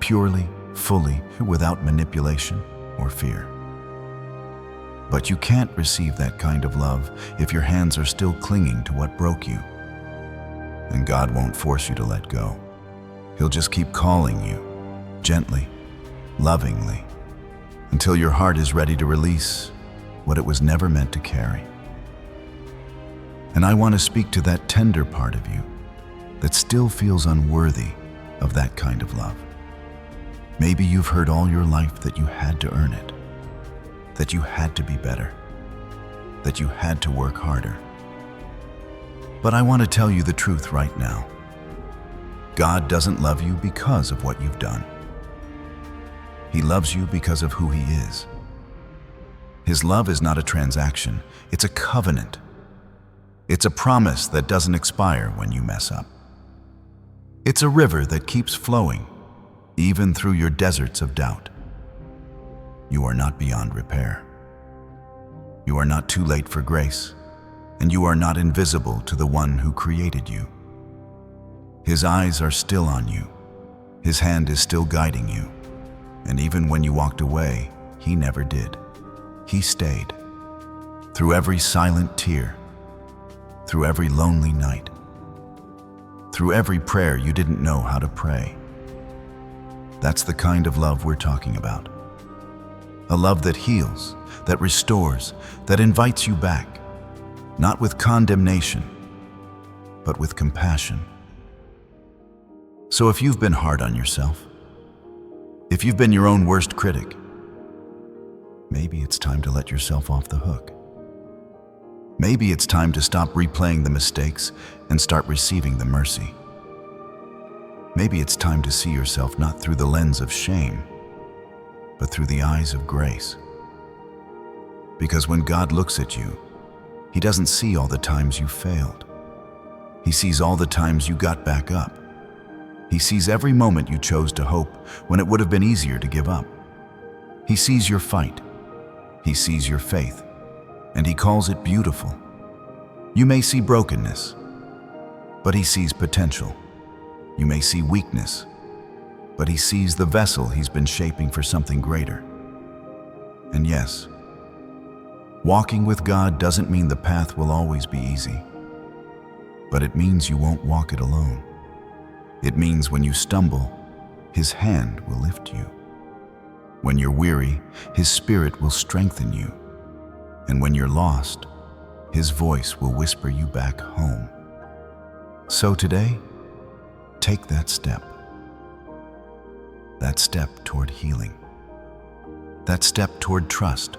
purely, fully, without manipulation or fear. But you can't receive that kind of love if your hands are still clinging to what broke you. And God won't force you to let go. He'll just keep calling you, gently, lovingly, until your heart is ready to release what it was never meant to carry. And I want to speak to that tender part of you that still feels unworthy of that kind of love. Maybe you've heard all your life that you had to earn it, that you had to be better, that you had to work harder. But I want to tell you the truth right now. God doesn't love you because of what you've done. He loves you because of who He is. His love is not a transaction, it's a covenant. It's a promise that doesn't expire when you mess up. It's a river that keeps flowing, even through your deserts of doubt. You are not beyond repair. You are not too late for grace, and you are not invisible to the one who created you. His eyes are still on you. His hand is still guiding you. And even when you walked away, He never did. He stayed. Through every silent tear, through every lonely night, through every prayer you didn't know how to pray. That's the kind of love we're talking about. A love that heals, that restores, that invites you back, not with condemnation, but with compassion. So if you've been hard on yourself, if you've been your own worst critic, maybe it's time to let yourself off the hook. Maybe it's time to stop replaying the mistakes and start receiving the mercy. Maybe it's time to see yourself not through the lens of shame, but through the eyes of grace. Because when God looks at you, He doesn't see all the times you failed. He sees all the times you got back up. He sees every moment you chose to hope when it would have been easier to give up. He sees your fight, He sees your faith, and He calls it beautiful. You may see brokenness, but He sees potential. You may see weakness, but He sees the vessel He's been shaping for something greater. And yes, walking with God doesn't mean the path will always be easy, but it means you won't walk it alone. It means when you stumble, His hand will lift you. When you're weary, His Spirit will strengthen you. And when you're lost, His voice will whisper you back home. So today, take that step toward healing, that step toward trust,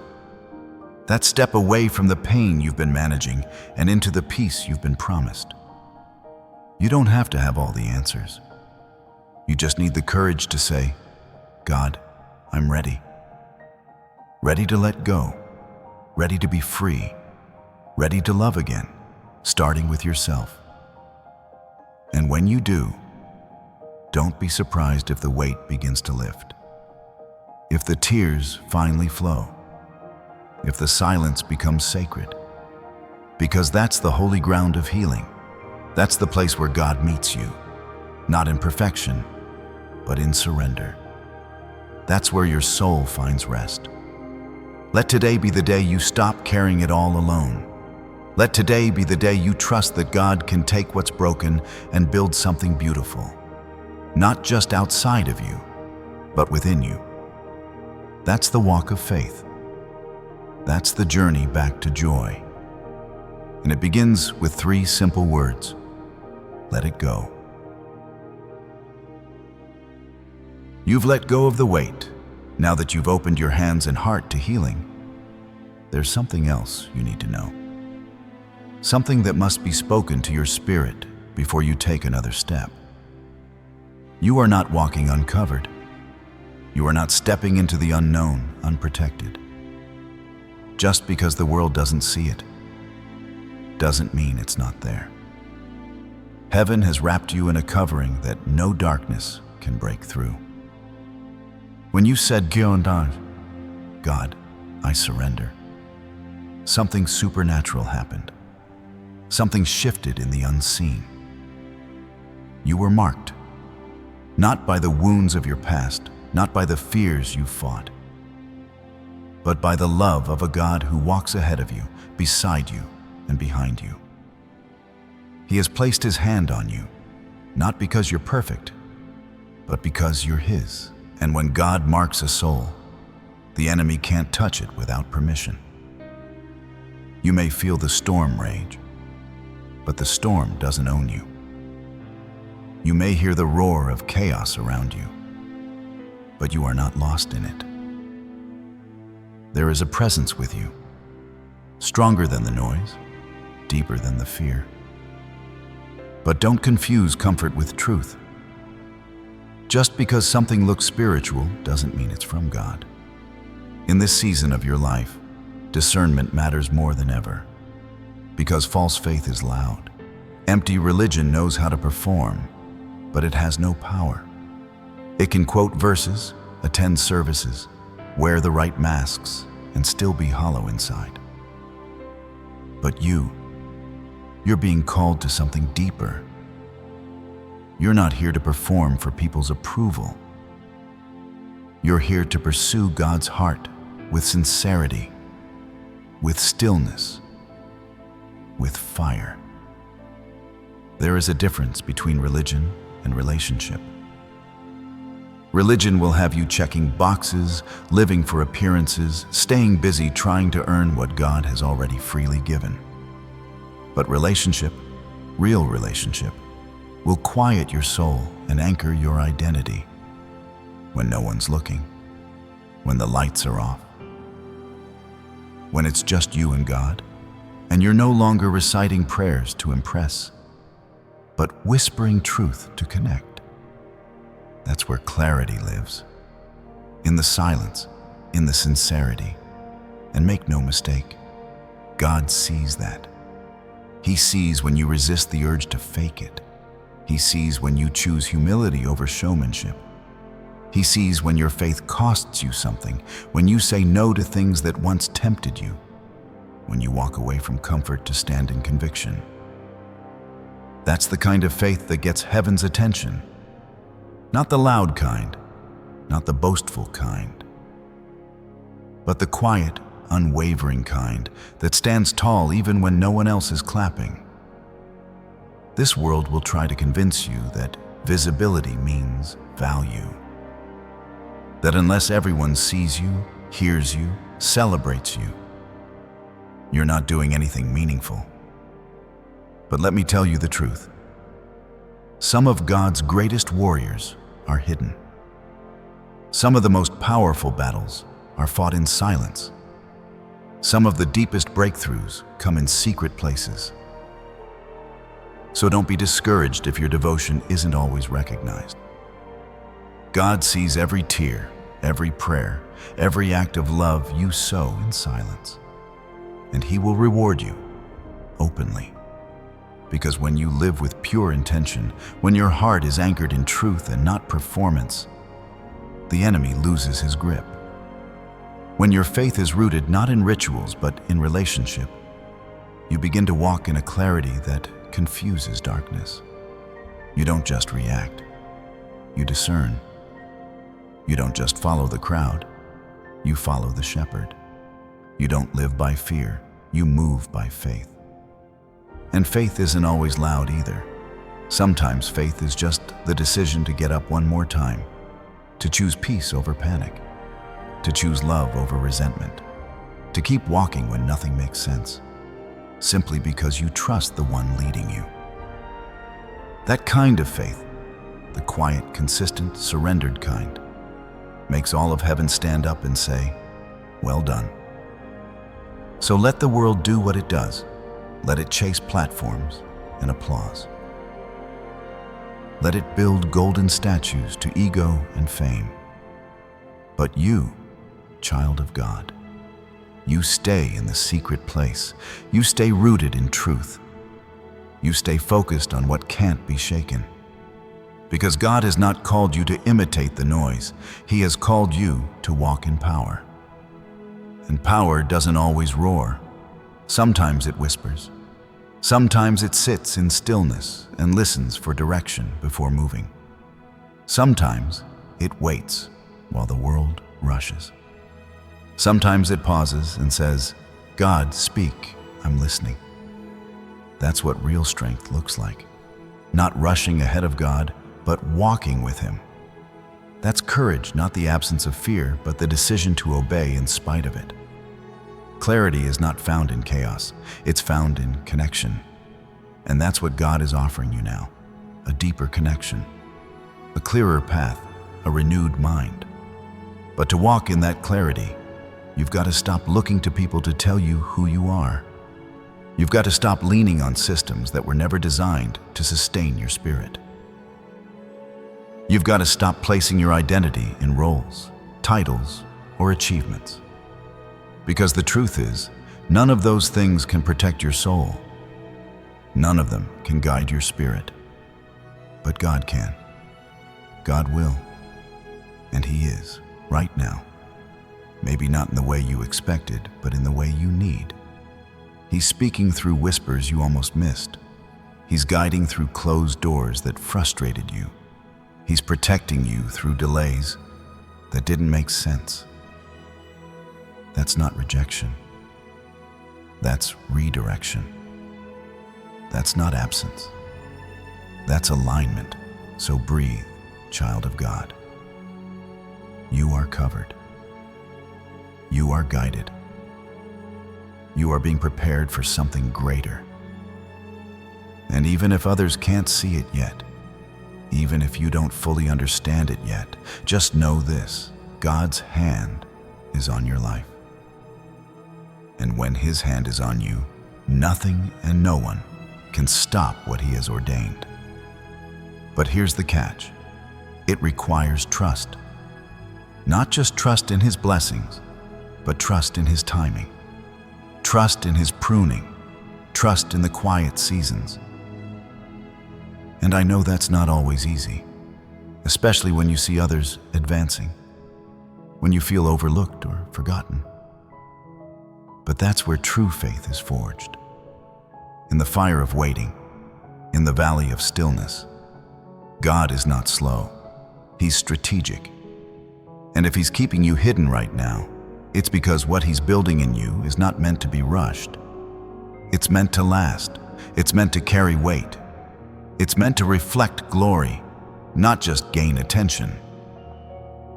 that step away from the pain you've been managing and into the peace you've been promised. You don't have to have all the answers. You just need the courage to say, God, I'm ready. Ready to let go, ready to be free, ready to love again, starting with yourself. And when you do, don't be surprised if the weight begins to lift, if the tears finally flow, if the silence becomes sacred, because that's the holy ground of healing. That's the place where God meets you, not in perfection, but in surrender. That's where your soul finds rest. Let today be the day you stop carrying it all alone. Let today be the day you trust that God can take what's broken and build something beautiful, not just outside of you, but within you. That's the walk of faith. That's the journey back to joy. And it begins with 3 simple words. Let it go. You've let go of the weight. Now that you've opened your hands and heart to healing, there's something else you need to know. Something that must be spoken to your spirit before you take another step. You are not walking uncovered. You are not stepping into the unknown unprotected. Just because the world doesn't see it, doesn't mean it's not there. Heaven has wrapped you in a covering that no darkness can break through. When you said, God, I surrender, something supernatural happened. Something shifted in the unseen. You were marked, not by the wounds of your past, not by the fears you fought, but by the love of a God who walks ahead of you, beside you, and behind you. He has placed His hand on you, not because you're perfect, but because you're His. And when God marks a soul, the enemy can't touch it without permission. You may feel the storm rage, but the storm doesn't own you. You may hear the roar of chaos around you, but you are not lost in it. There is a presence with you, stronger than the noise, deeper than the fear. But don't confuse comfort with truth. Just because something looks spiritual doesn't mean it's from God. In this season of your life, discernment matters more than ever, because false faith is loud. Empty religion knows how to perform, but it has no power. It can quote verses, attend services, wear the right masks, and still be hollow inside. But you're being called to something deeper. You're not here to perform for people's approval. You're here to pursue God's heart with sincerity, with stillness, with fire. There is a difference between religion and relationship. Religion will have you checking boxes, living for appearances, staying busy trying to earn what God has already freely given. But relationship, real relationship, will quiet your soul and anchor your identity when no one's looking, when the lights are off, when it's just you and God, and you're no longer reciting prayers to impress, but whispering truth to connect. That's where clarity lives, in the silence, in the sincerity. And make no mistake, God sees that. He sees when you resist the urge to fake it. He sees when you choose humility over showmanship. He sees when your faith costs you something, when you say no to things that once tempted you, when you walk away from comfort to stand in conviction. That's the kind of faith that gets heaven's attention. Not the loud kind, not the boastful kind, but the quiet, unwavering kind that stands tall even when no one else is clapping. This world will try to convince you that visibility means value. That unless everyone sees you, hears you, celebrates you, you're not doing anything meaningful. But let me tell you the truth. Some of God's greatest warriors are hidden. Some of the most powerful battles are fought in silence. Some of the deepest breakthroughs come in secret places. So don't be discouraged if your devotion isn't always recognized. God sees every tear, every prayer, every act of love you sow in silence. And He will reward you openly. Because when you live with pure intention, when your heart is anchored in truth and not performance, the enemy loses his grip. When your faith is rooted not in rituals but in relationship, you begin to walk in a clarity that confuses darkness. You don't just react, you discern. You don't just follow the crowd, you follow the shepherd. You don't live by fear, you move by faith. And faith isn't always loud either. Sometimes faith is just the decision to get up one more time, to choose peace over panic, to choose love over resentment, to keep walking when nothing makes sense, simply because you trust the one leading you. That kind of faith, the quiet, consistent, surrendered kind, makes all of heaven stand up and say, "Well done." So let the world do what it does. Let it chase platforms and applause. Let it build golden statues to ego and fame. But you, child of God, you stay in the secret place. You stay rooted in truth. You stay focused on what can't be shaken. Because God has not called you to imitate the noise. He has called you to walk in power. And power doesn't always roar. Sometimes it whispers. Sometimes it sits in stillness and listens for direction before moving. Sometimes it waits while the world rushes. Sometimes it pauses and says, "God, speak, I'm listening." That's what real strength looks like. Not rushing ahead of God, but walking with Him. That's courage, not the absence of fear, but the decision to obey in spite of it. Clarity is not found in chaos, it's found in connection. And that's what God is offering you now, a deeper connection, a clearer path, a renewed mind. But to walk in that clarity, you've got to stop looking to people to tell you who you are. You've got to stop leaning on systems that were never designed to sustain your spirit. You've got to stop placing your identity in roles, titles, or achievements. Because the truth is, none of those things can protect your soul. None of them can guide your spirit. But God can. God will. And He is, right now. Maybe not in the way you expected, but in the way you need. He's speaking through whispers you almost missed. He's guiding through closed doors that frustrated you. He's protecting you through delays that didn't make sense. That's not rejection. That's redirection. That's not absence. That's alignment. So breathe, child of God. You are covered. You are guided. You are being prepared for something greater. And even if others can't see it yet, even if you don't fully understand it yet, just know this: God's hand is on your life. And when His hand is on you, nothing and no one can stop what He has ordained. But here's the catch. It requires trust. Not just trust in His blessings, but trust in His timing. Trust in His pruning. Trust in the quiet seasons. And I know that's not always easy. especially when you see others advancing, when you feel overlooked or forgotten. But that's where true faith is forged. In the fire of waiting, in the valley of stillness. God is not slow. He's strategic. And if He's keeping you hidden right now, it's because what He's building in you is not meant to be rushed. It's meant to last. It's meant to carry weight. It's meant to reflect glory, not just gain attention.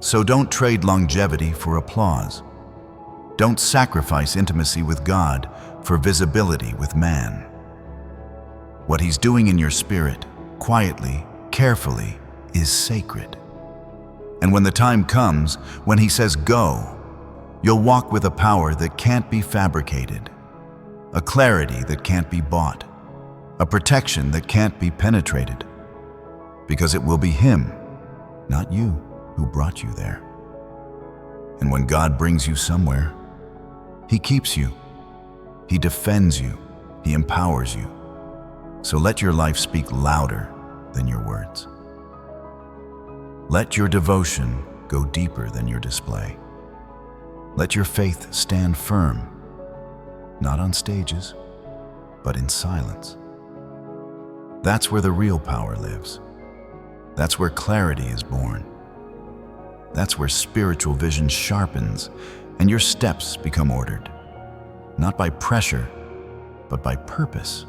So don't trade longevity for applause. Don't sacrifice intimacy with God for visibility with man. What He's doing in your spirit, quietly, carefully, is sacred. And when the time comes, when He says go, you'll walk with a power that can't be fabricated, a clarity that can't be bought, a protection that can't be penetrated, because it will be Him, not you, who brought you there. And when God brings you somewhere, He keeps you, He defends you, He empowers you. So let your life speak louder than your words. Let your devotion go deeper than your display. Let your faith stand firm, not on stages, but in silence. That's where the real power lives. That's where clarity is born. That's where spiritual vision sharpens and your steps become ordered, not by pressure, but by purpose.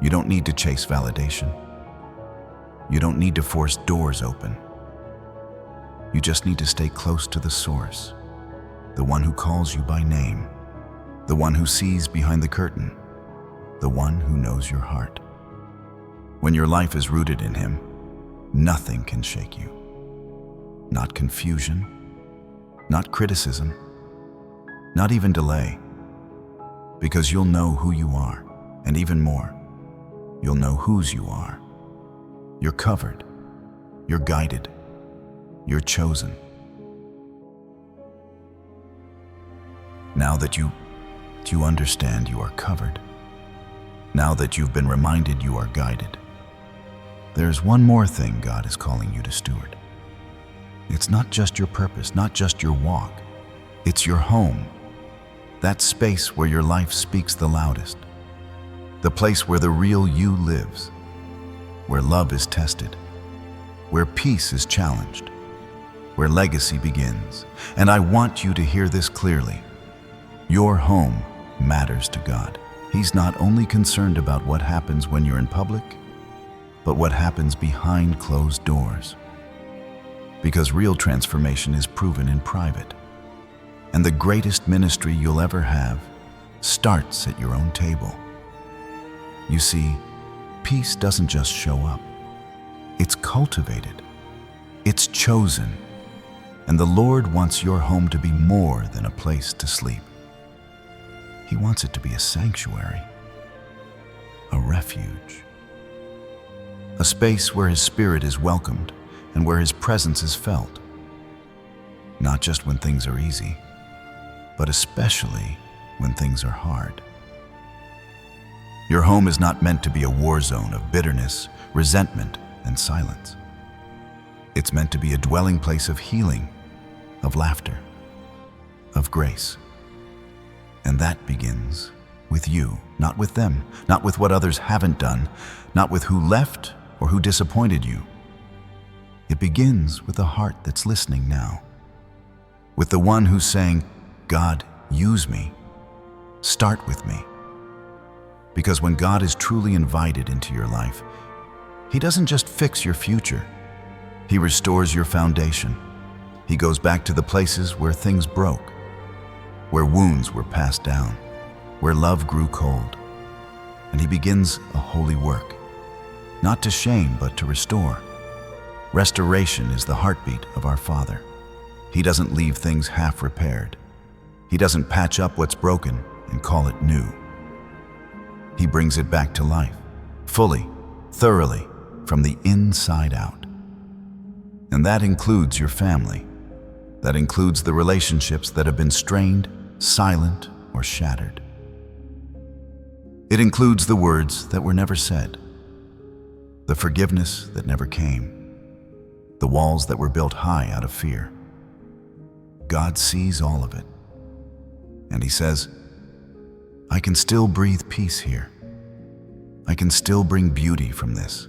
You don't need to chase validation. You don't need to force doors open. You just need to stay close to the source, the one who calls you by name, the one who sees behind the curtain, the one who knows your heart. When your life is rooted in Him, nothing can shake you. Not confusion, not criticism, not even delay, because you'll know who you are, and even more, you'll know whose you are. You're covered, you're guided, you're chosen. Now that you understand you are covered, now that you've been reminded you are guided, there's one more thing God is calling you to steward. It's not just your purpose, not just your walk. It's your home, that space where your life speaks the loudest, the place where the real you lives, where love is tested, where peace is challenged, where legacy begins. And I want you to hear this clearly. Your home matters to God. He's not only concerned about what happens when you're in public, but what happens behind closed doors. Because real transformation is proven in private. And the greatest ministry you'll ever have starts at your own table. You see, peace doesn't just show up. It's cultivated. It's chosen. And the Lord wants your home to be more than a place to sleep. He wants it to be a sanctuary, a refuge, a space where His Spirit is welcomed and where His presence is felt. Not just when things are easy, but especially when things are hard. Your home is not meant to be a war zone of bitterness, resentment, and silence. It's meant to be a dwelling place of healing, of laughter, of grace. And that begins with you, not with them, not with what others haven't done, not with who left or who disappointed you. It begins with a heart that's listening now, with the one who's saying, God, use me. Start with me. Because when God is truly invited into your life, He doesn't just fix your future. He restores your foundation. He goes back to the places where things broke, where wounds were passed down, where love grew cold. And He begins a holy work, not to shame, but to restore. Restoration is the heartbeat of our Father. He doesn't leave things half repaired. He doesn't patch up what's broken and call it new. He brings it back to life, fully, thoroughly, from the inside out. And that includes your family. That includes the relationships that have been strained, silent, or shattered. It includes the words that were never said, the forgiveness that never came, the walls that were built high out of fear. God sees all of it. And He says, I can still breathe peace here. I can still bring beauty from this.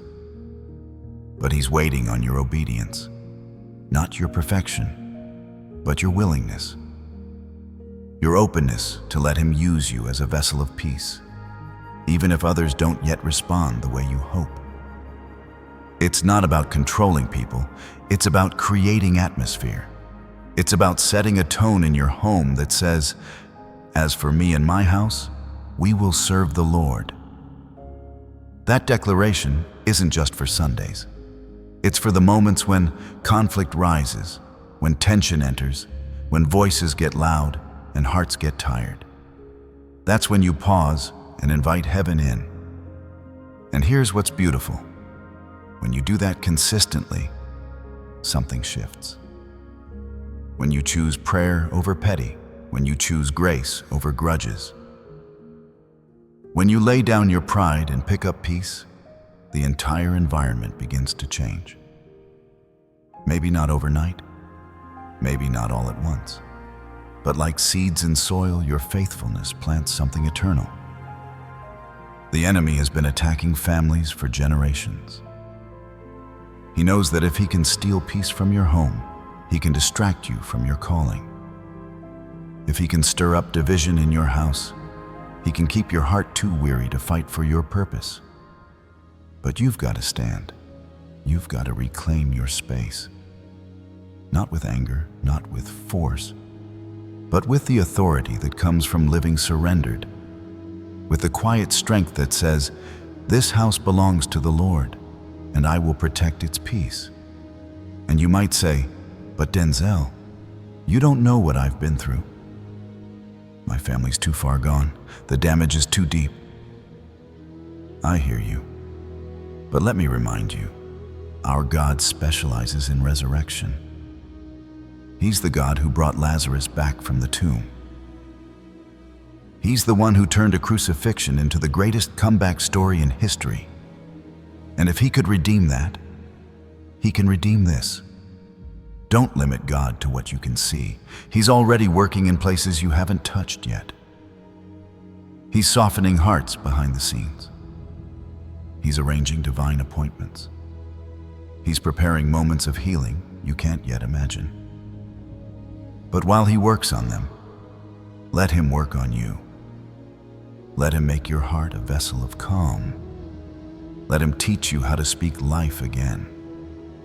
But He's waiting on your obedience, not your perfection, but your willingness, your openness to let Him use you as a vessel of peace, even if others don't yet respond the way you hope. It's not about controlling people, it's about creating atmosphere. It's about setting a tone in your home that says, as for me and my house, we will serve the Lord. That declaration isn't just for Sundays. It's for the moments when conflict rises, when tension enters, when voices get loud and hearts get tired. That's when you pause and invite heaven in. And here's what's beautiful. When you do that consistently, something shifts. When you choose prayer over petty, when you choose grace over grudges, when you lay down your pride and pick up peace, the entire environment begins to change. Maybe not overnight, maybe not all at once, but like seeds in soil, your faithfulness plants something eternal. The enemy has been attacking families for generations. He knows that if he can steal peace from your home, he can distract you from your calling. If he can stir up division in your house, he can keep your heart too weary to fight for your purpose. But you've got to stand. You've got to reclaim your space. Not with anger, not with force, but with the authority that comes from living surrendered, with the quiet strength that says, this house belongs to the Lord, and I will protect its peace. And you might say, but Denzel, you don't know what I've been through. My family's too far gone. The damage is too deep. I hear you. But let me remind you, our God specializes in resurrection. He's the God who brought Lazarus back from the tomb. He's the one who turned a crucifixion into the greatest comeback story in history. And if He could redeem that, He can redeem this. Don't limit God to what you can see. He's already working in places you haven't touched yet. He's softening hearts behind the scenes. He's arranging divine appointments. He's preparing moments of healing you can't yet imagine. But while He works on them, let Him work on you. Let Him make your heart a vessel of calm. Let Him teach you how to speak life again,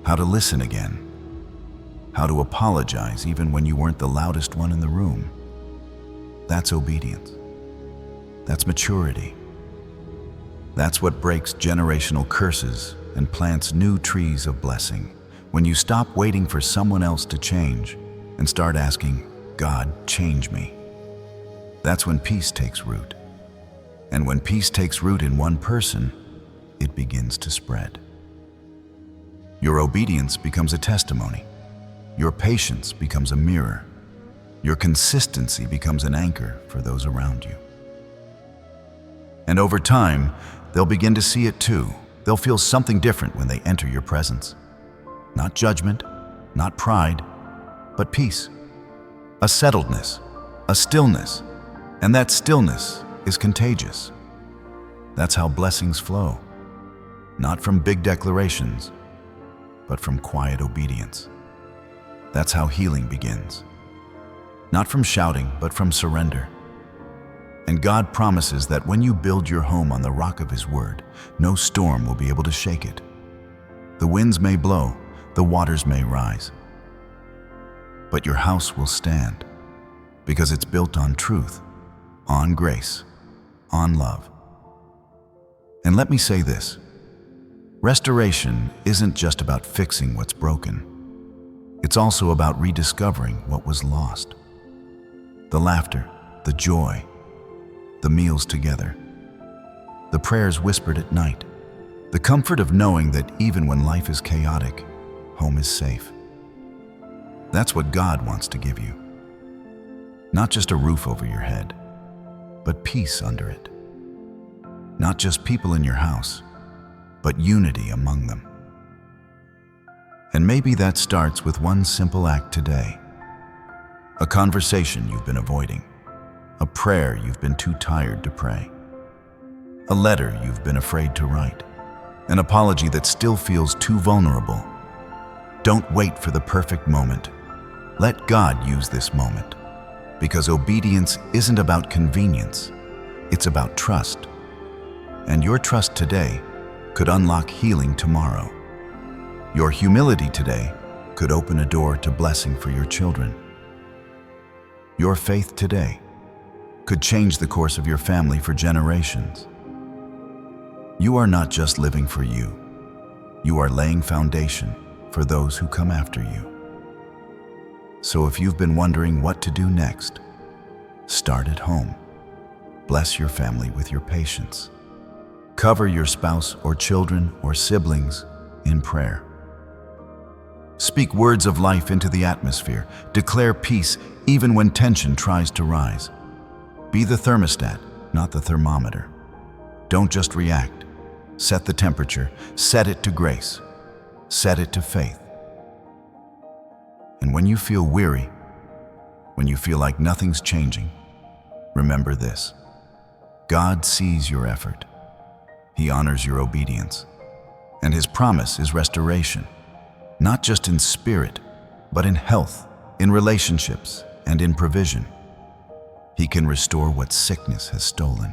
how to listen again, how to apologize even when you weren't the loudest one in the room. That's obedience. That's maturity. That's what breaks generational curses and plants new trees of blessing. When you stop waiting for someone else to change and start asking, God, change me. That's when peace takes root. And when peace takes root in one person, it begins to spread. Your obedience becomes a testimony. Your patience becomes a mirror. Your consistency becomes an anchor for those around you. And over time, they'll begin to see it too. They'll feel something different when they enter your presence. Not judgment, not pride, but peace. A settledness, a stillness, and that stillness is contagious. That's how blessings flow, not from big declarations, but from quiet obedience. That's how healing begins, not from shouting, but from surrender. And God promises that when you build your home on the rock of His word, no storm will be able to shake it. The winds may blow, the waters may rise, but your house will stand because it's built on truth, on grace, on love. And let me say this, restoration isn't just about fixing what's broken. It's also about rediscovering what was lost. The laughter, the joy, the meals together, the prayers whispered at night, the comfort of knowing that even when life is chaotic, home is safe. That's what God wants to give you. Not just a roof over your head, but peace under it. Not just people in your house, but unity among them. And maybe that starts with one simple act today. A conversation you've been avoiding. A prayer you've been too tired to pray. A letter you've been afraid to write. An apology that still feels too vulnerable. Don't wait for the perfect moment. Let God use this moment. Because obedience isn't about convenience. It's about trust. And your trust today could unlock healing tomorrow. Your humility today could open a door to blessing for your children. Your faith today could change the course of your family for generations. You are not just living for you. You are laying foundation for those who come after you. So if you've been wondering what to do next, start at home. Bless your family with your patience. Cover your spouse or children or siblings in prayer. Speak words of life into the atmosphere. Declare peace even when tension tries to rise. Be the thermostat, not the thermometer. Don't just react. Set the temperature. Set it to grace. Set it to faith. And when you feel weary, when you feel like nothing's changing, remember this. God sees your effort. He honors your obedience. And His promise is restoration, not just in spirit, but in health, in relationships, and in provision. He can restore what sickness has stolen.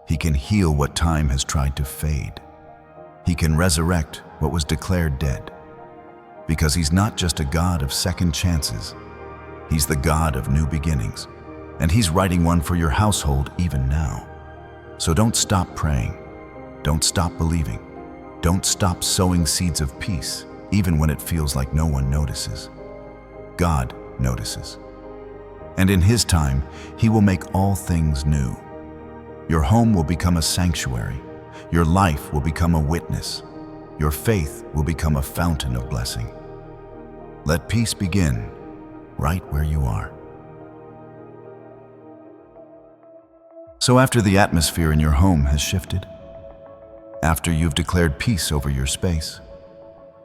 He can heal what time has tried to fade. He can resurrect what was declared dead. Because He's not just a God of second chances. He's the God of new beginnings. And He's writing one for your household even now. So don't stop praying. Don't stop believing. Don't stop sowing seeds of peace, even when it feels like no one notices. God notices. And in His time, He will make all things new. Your home will become a sanctuary. Your life will become a witness. Your faith will become a fountain of blessing. Let peace begin right where you are. So after the atmosphere in your home has shifted, after you've declared peace over your space,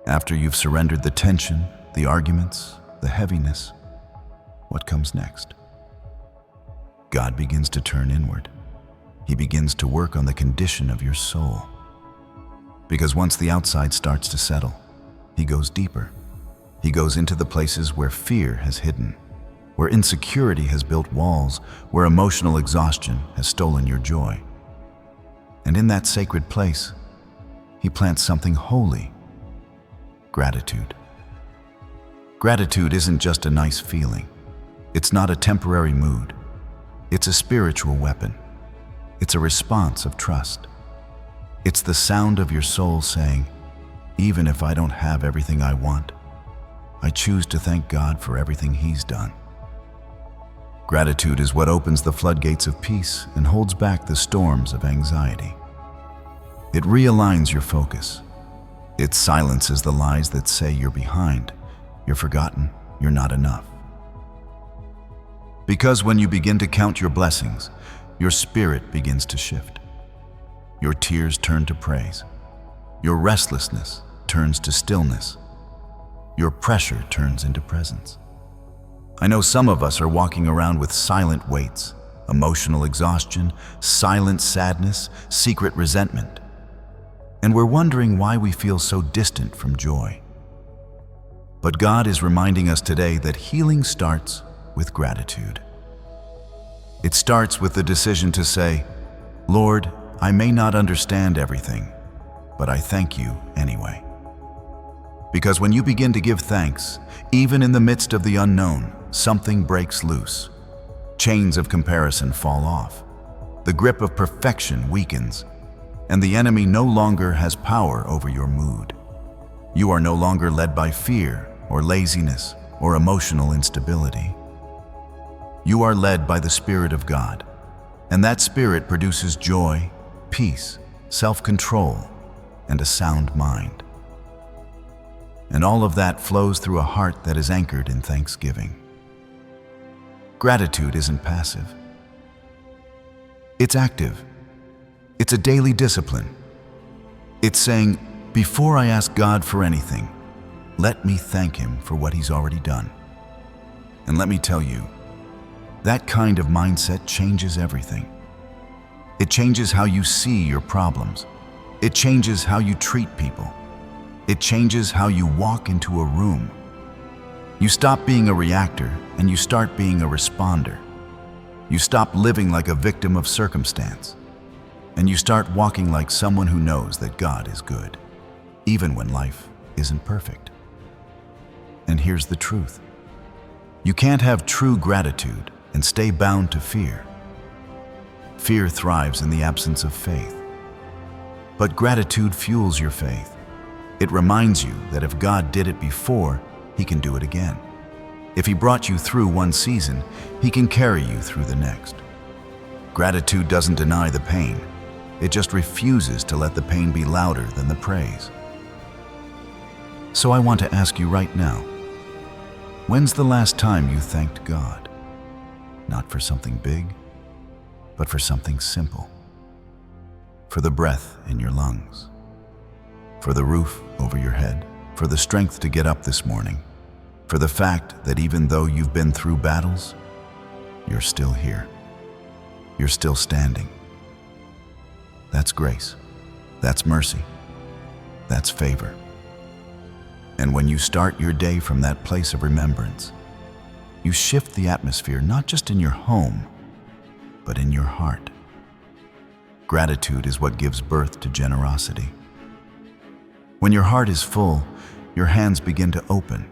after you've surrendered the tension, the arguments, the heaviness, what comes next? God begins to turn inward. He begins to work on the condition of your soul. Because once the outside starts to settle, He goes deeper. He goes into the places where fear has hidden, where insecurity has built walls, where emotional exhaustion has stolen your joy. And in that sacred place, He plants something holy: gratitude. Gratitude isn't just a nice feeling. It's not a temporary mood. It's a spiritual weapon. It's a response of trust. It's the sound of your soul saying, even if I don't have everything I want, I choose to thank God for everything He's done. Gratitude is what opens the floodgates of peace and holds back the storms of anxiety. It realigns your focus. It silences the lies that say you're behind, you're forgotten, you're not enough. Because when you begin to count your blessings, your spirit begins to shift. Your tears turn to praise. Your restlessness turns to stillness. Your pressure turns into presence. I know some of us are walking around with silent weights, emotional exhaustion, silent sadness, secret resentment. And we're wondering why we feel so distant from joy. But God is reminding us today that healing starts with gratitude. It starts with the decision to say, Lord, I may not understand everything, but I thank you anyway. Because when you begin to give thanks, even in the midst of the unknown, something breaks loose. Chains of comparison fall off. The grip of perfection weakens, and the enemy no longer has power over your mood. You are no longer led by fear or laziness or emotional instability. You are led by the Spirit of God, and that Spirit produces joy, peace, self-control, and a sound mind. And all of that flows through a heart that is anchored in thanksgiving. Gratitude isn't passive. It's active. It's a daily discipline. It's saying, before I ask God for anything, Let me thank Him for what He's already done. And let me tell you, that kind of mindset changes everything. It changes how you see your problems. It changes how you treat people. It changes how you walk into a room. You stop being a reactor and you start being a responder. You stop living like a victim of circumstance, and you start walking like someone who knows that God is good, even when life isn't perfect. And here's the truth. You can't have true gratitude and stay bound to fear. Fear thrives in the absence of faith. But gratitude fuels your faith. It reminds you that if God did it before, He can do it again. If He brought you through one season, He can carry you through the next. Gratitude doesn't deny the pain. It just refuses to let the pain be louder than the praise. So I want to ask you right now, when's the last time you thanked God? Not for something big, but for something simple. For the breath in your lungs, for the roof over your head, for the strength to get up this morning, for the fact that even though you've been through battles, you're still here. You're still standing. That's grace. That's mercy. That's favor. And when you start your day from that place of remembrance, you shift the atmosphere not just in your home, but in your heart. Gratitude is what gives birth to generosity. When your heart is full, your hands begin to open.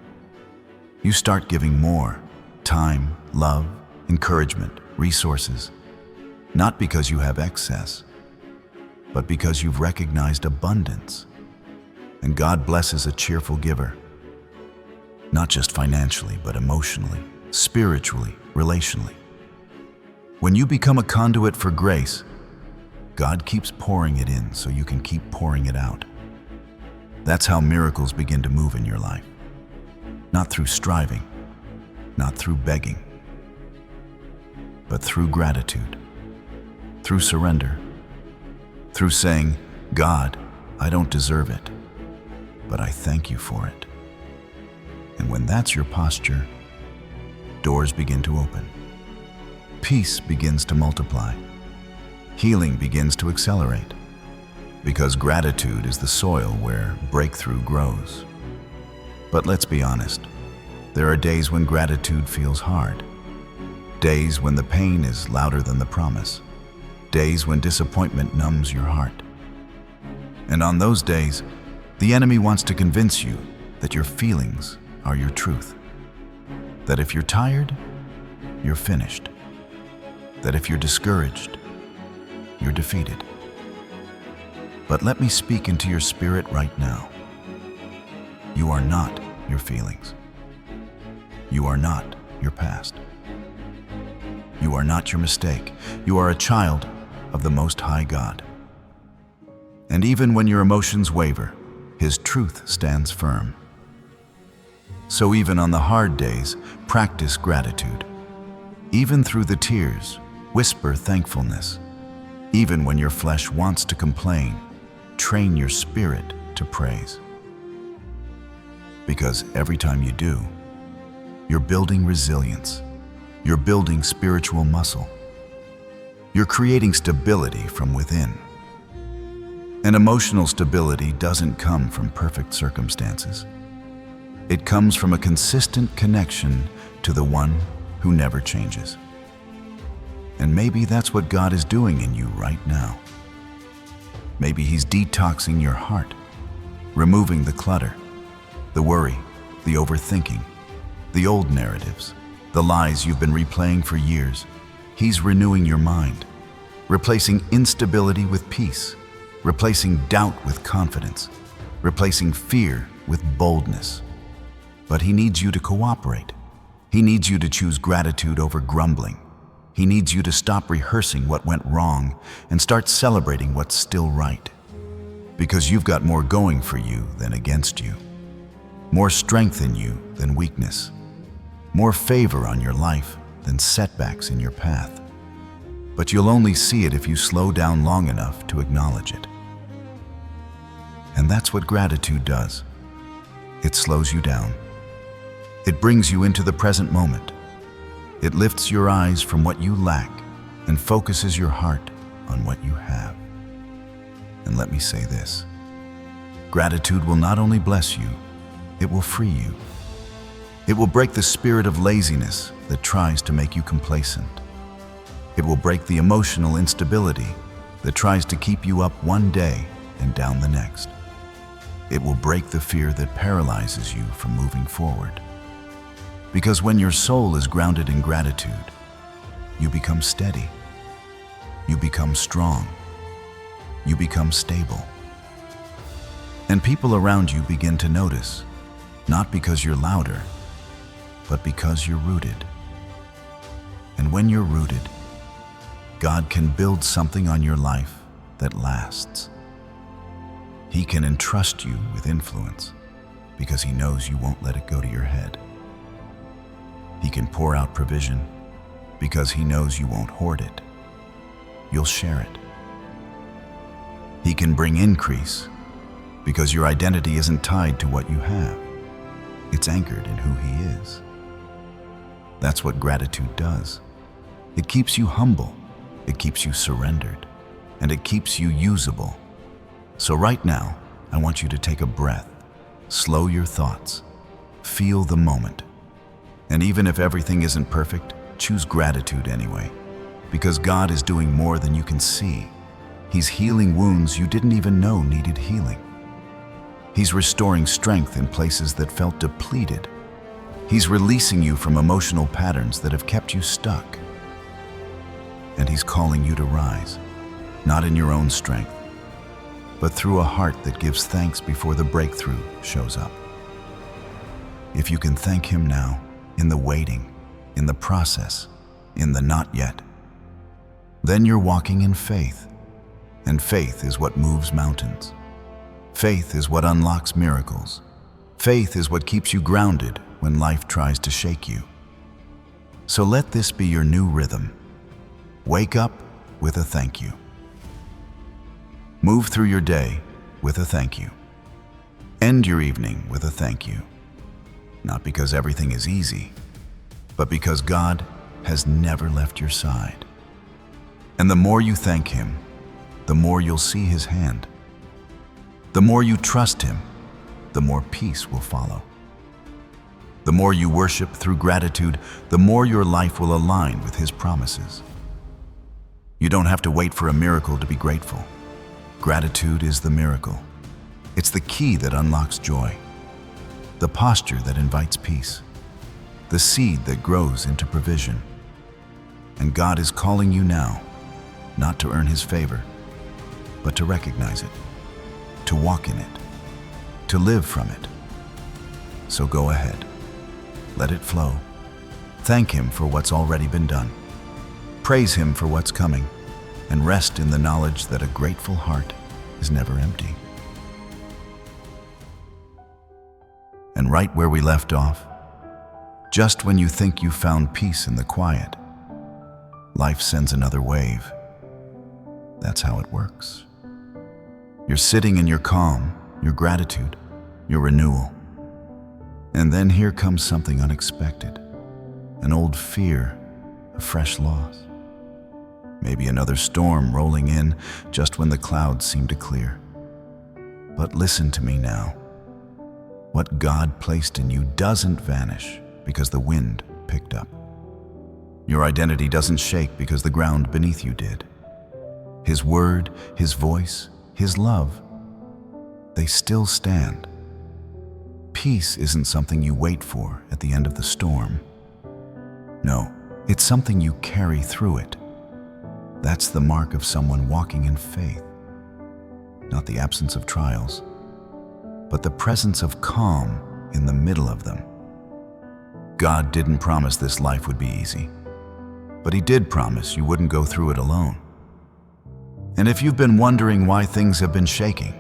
You start giving more: time, love, encouragement, resources. Not because you have excess, but because you've recognized abundance. And God blesses a cheerful giver. Not just financially, but emotionally, spiritually, relationally. When you become a conduit for grace, God keeps pouring it in so you can keep pouring it out. That's how miracles begin to move in your life. Not through striving, not through begging, but through gratitude, through surrender, through saying, God, I don't deserve it, but I thank you for it. And when that's your posture, doors begin to open. Peace begins to multiply. Healing begins to accelerate. Because gratitude is the soil where breakthrough grows. But let's be honest, there are days when gratitude feels hard. Days when the pain is louder than the promise. Days when disappointment numbs your heart. And on those days, the enemy wants to convince you that your feelings are your truth. That if you're tired, you're finished. That if you're discouraged, you're defeated. But let me speak into your spirit right now. You are not your feelings. You are not your past. You are not your mistake. You are a child of the Most High God. And even when your emotions waver, His truth stands firm. So even on the hard days, practice gratitude. Even through the tears, whisper thankfulness. Even when your flesh wants to complain, train your spirit to praise. Because every time you do, you're building resilience. You're building spiritual muscle. You're creating stability from within. And emotional stability doesn't come from perfect circumstances. It comes from a consistent connection to the one who never changes. And maybe that's what God is doing in you right now. Maybe He's detoxing your heart, removing the clutter, the worry, the overthinking, the old narratives, the lies you've been replaying for years. He's renewing your mind, replacing instability with peace, replacing doubt with confidence, replacing fear with boldness. But He needs you to cooperate. He needs you to choose gratitude over grumbling. He needs you to stop rehearsing what went wrong and start celebrating what's still right. Because you've got more going for you than against you. More strength in you than weakness. More favor on your life than setbacks in your path. But you'll only see it if you slow down long enough to acknowledge it. And that's what gratitude does. It slows you down. It brings you into the present moment. It lifts your eyes from what you lack and focuses your heart on what you have. And let me say this: gratitude will not only bless you, it will free you. It will break the spirit of laziness that tries to make you complacent. It will break the emotional instability that tries to keep you up one day and down the next. It will break the fear that paralyzes you from moving forward. Because when your soul is grounded in gratitude, you become steady. You become strong. You become stable. And people around you begin to notice, not because you're louder, but because you're rooted. And when you're rooted, God can build something on your life that lasts. He can entrust you with influence because He knows you won't let it go to your head. He can pour out provision because He knows you won't hoard it. You'll share it. He can bring increase because your identity isn't tied to what you have. It's anchored in who He is. That's what gratitude does. It keeps you humble, it keeps you surrendered, and it keeps you usable. So right now, I want you to take a breath, slow your thoughts, feel the moment. And even if everything isn't perfect, choose gratitude anyway, because God is doing more than you can see. He's healing wounds you didn't even know needed healing. He's restoring strength in places that felt depleted. He's releasing you from emotional patterns that have kept you stuck. And He's calling you to rise, not in your own strength, but through a heart that gives thanks before the breakthrough shows up. If you can thank Him now, in the waiting, in the process, in the not yet, then you're walking in faith. And faith is what moves mountains. Faith is what unlocks miracles. Faith is what keeps you grounded when life tries to shake you. So let this be your new rhythm. Wake up with a thank you. Move through your day with a thank you. End your evening with a thank you. Not because everything is easy, but because God has never left your side. And the more you thank Him, the more you'll see His hand. The more you trust Him, the more peace will follow. The more you worship through gratitude, the more your life will align with His promises. You don't have to wait for a miracle to be grateful. Gratitude is the miracle. It's the key that unlocks joy, the posture that invites peace, the seed that grows into provision. And God is calling you now, not to earn His favor, but to recognize it, to walk in it, to live from it. So go ahead. Let it flow. Thank Him for what's already been done. Praise Him for what's coming, and rest in the knowledge that a grateful heart is never empty. And right where we left off, just when you think you found peace in the quiet, life sends another wave. That's how it works. You're sitting in your calm, your gratitude, your renewal. And then here comes something unexpected, an old fear, a fresh loss. Maybe another storm rolling in just when the clouds seem to clear. But listen to me now. What God placed in you doesn't vanish because the wind picked up. Your identity doesn't shake because the ground beneath you did. His word, His voice, His love, they still stand. Peace isn't something you wait for at the end of the storm. No, it's something you carry through it. That's the mark of someone walking in faith. Not the absence of trials, but the presence of calm in the middle of them. God didn't promise this life would be easy, but He did promise you wouldn't go through it alone. And if you've been wondering why things have been shaking,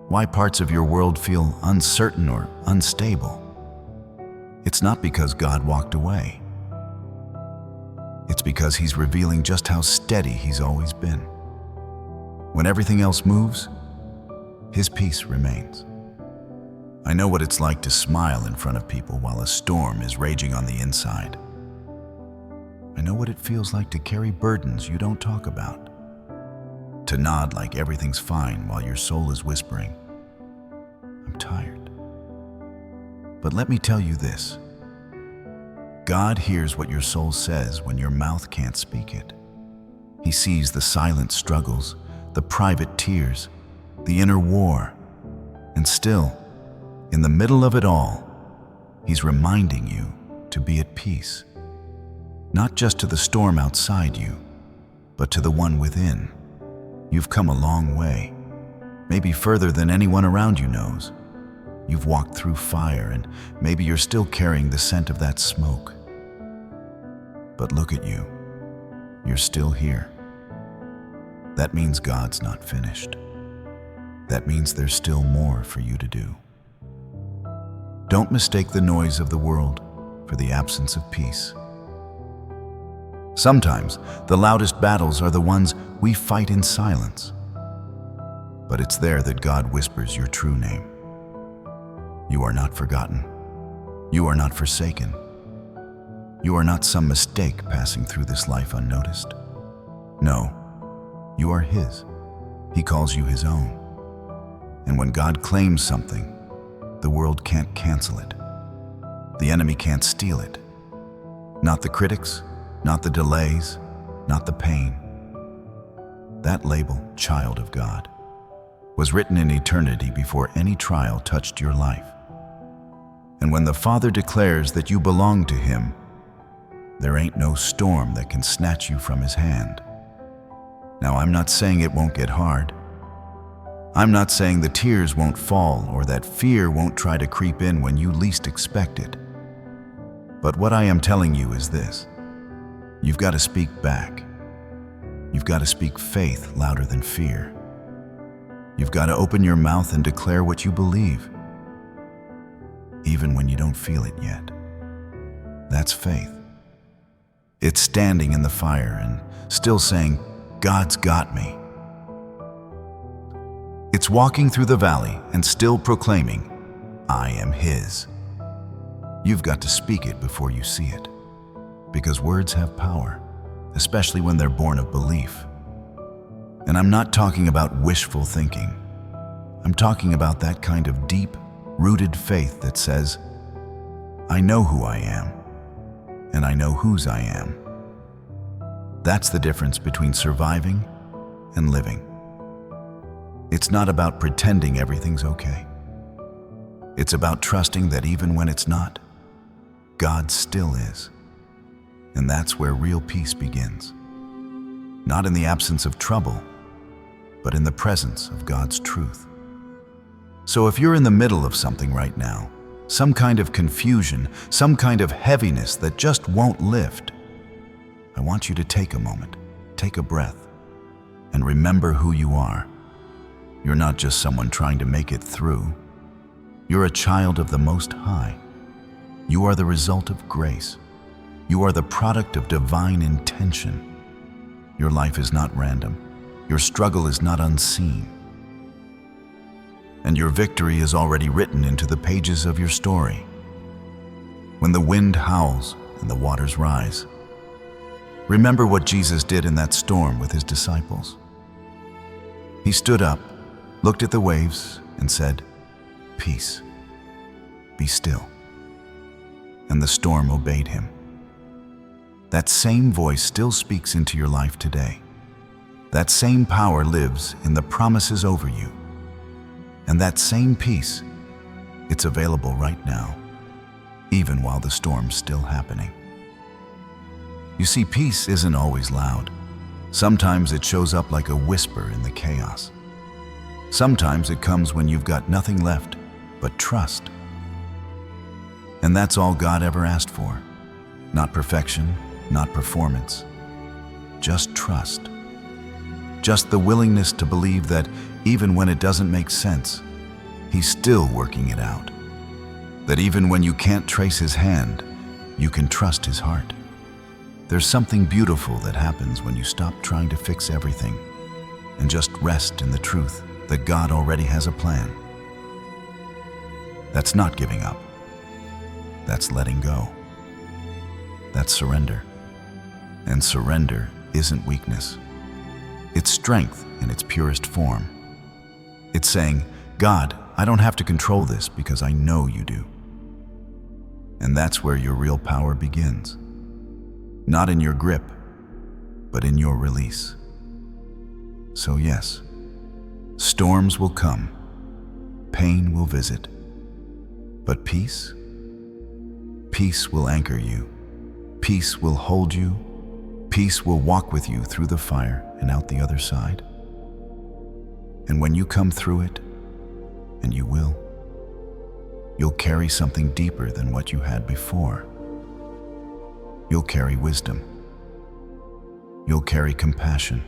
why parts of your world feel uncertain or unstable, it's not because God walked away. It's because He's revealing just how steady He's always been. When everything else moves, His peace remains. I know what it's like to smile in front of people while a storm is raging on the inside. I know what it feels like to carry burdens you don't talk about. To nod like everything's fine while your soul is whispering, I'm tired. But let me tell you this. God hears what your soul says when your mouth can't speak it. He sees the silent struggles, the private tears, the inner war. And still, in the middle of it all, He's reminding you to be at peace. Not just to the storm outside you, but to the one within. You've come a long way, maybe further than anyone around you knows. You've walked through fire, and maybe you're still carrying the scent of that smoke. But look at you. You're still here. That means God's not finished. That means there's still more for you to do. Don't mistake the noise of the world for the absence of peace. Sometimes the loudest battles are the ones we fight in silence. But it's there that God whispers your true name. You are not forgotten. You are not forsaken. You are not some mistake passing through this life unnoticed. No, you are His. He calls you His own. And when God claims something, the world can't cancel it. The enemy can't steal it. Not the critics, not the delays, not the pain. That label, child of God, was written in eternity before any trial touched your life. And when the Father declares that you belong to Him, there ain't no storm that can snatch you from His hand. Now, I'm not saying it won't get hard. I'm not saying the tears won't fall or that fear won't try to creep in when you least expect it. But what I am telling you is this. You've got to speak back. You've got to speak faith louder than fear. You've got to open your mouth and declare what you believe, even when you don't feel it yet. That's faith. It's standing in the fire and still saying, God's got me. It's walking through the valley and still proclaiming, I am His. You've got to speak it before you see it, because words have power, especially when they're born of belief. And I'm not talking about wishful thinking. I'm talking about that kind of deep, rooted faith that says, I know who I am, and I know whose I am. That's the difference between surviving and living. It's not about pretending everything's okay. It's about trusting that even when it's not, God still is. And that's where real peace begins. Not in the absence of trouble, but in the presence of God's truth. So if you're in the middle of something right now, some kind of confusion, some kind of heaviness that just won't lift, I want you to take a moment, take a breath, and remember who you are. You're not just someone trying to make it through. You're a child of the Most High. You are the result of grace. You are the product of divine intention. Your life is not random. Your struggle is not unseen. And your victory is already written into the pages of your story. When the wind howls and the waters rise, remember what Jesus did in that storm with His disciples. He stood up, looked at the waves, and said, Peace, be still. And the storm obeyed Him. That same voice still speaks into your life today. That same power lives in the promises over you. And that same peace, it's available right now, even while the storm's still happening. You see, peace isn't always loud. Sometimes it shows up like a whisper in the chaos. Sometimes it comes when you've got nothing left but trust. And that's all God ever asked for. Not perfection, not performance. Just trust. Just the willingness to believe that even when it doesn't make sense, He's still working it out. That even when you can't trace His hand, you can trust His heart. There's something beautiful that happens when you stop trying to fix everything and just rest in the truth that God already has a plan. That's not giving up. That's letting go. That's surrender. And surrender isn't weakness. It's strength in its purest form. It's saying, God, I don't have to control this because I know you do. And that's where your real power begins. Not in your grip, but in your release. So yes, storms will come, pain will visit, but peace? Peace will anchor you. Peace will hold you. Peace will walk with you through the fire and out the other side. And when you come through it, and you will, you'll carry something deeper than what you had before. You'll carry wisdom. You'll carry compassion.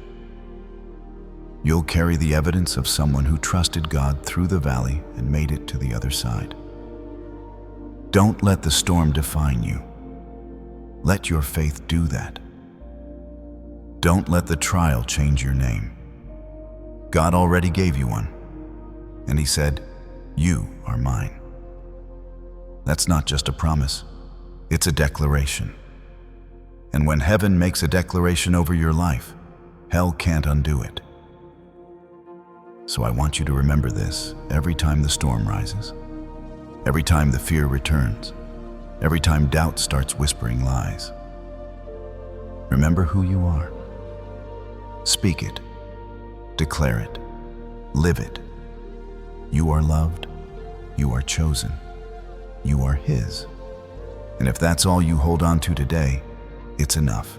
You'll carry the evidence of someone who trusted God through the valley and made it to the other side. Don't let the storm define you. Let your faith do that. Don't let the trial change your name. God already gave you one, and He said, "You are mine." That's not just a promise, it's a declaration. And when heaven makes a declaration over your life, hell can't undo it. So I want you to remember this every time the storm rises, every time the fear returns, every time doubt starts whispering lies. Remember who you are. Speak it, declare it, live it. You are loved, you are chosen, you are His. And if that's all you hold on to today, it's enough.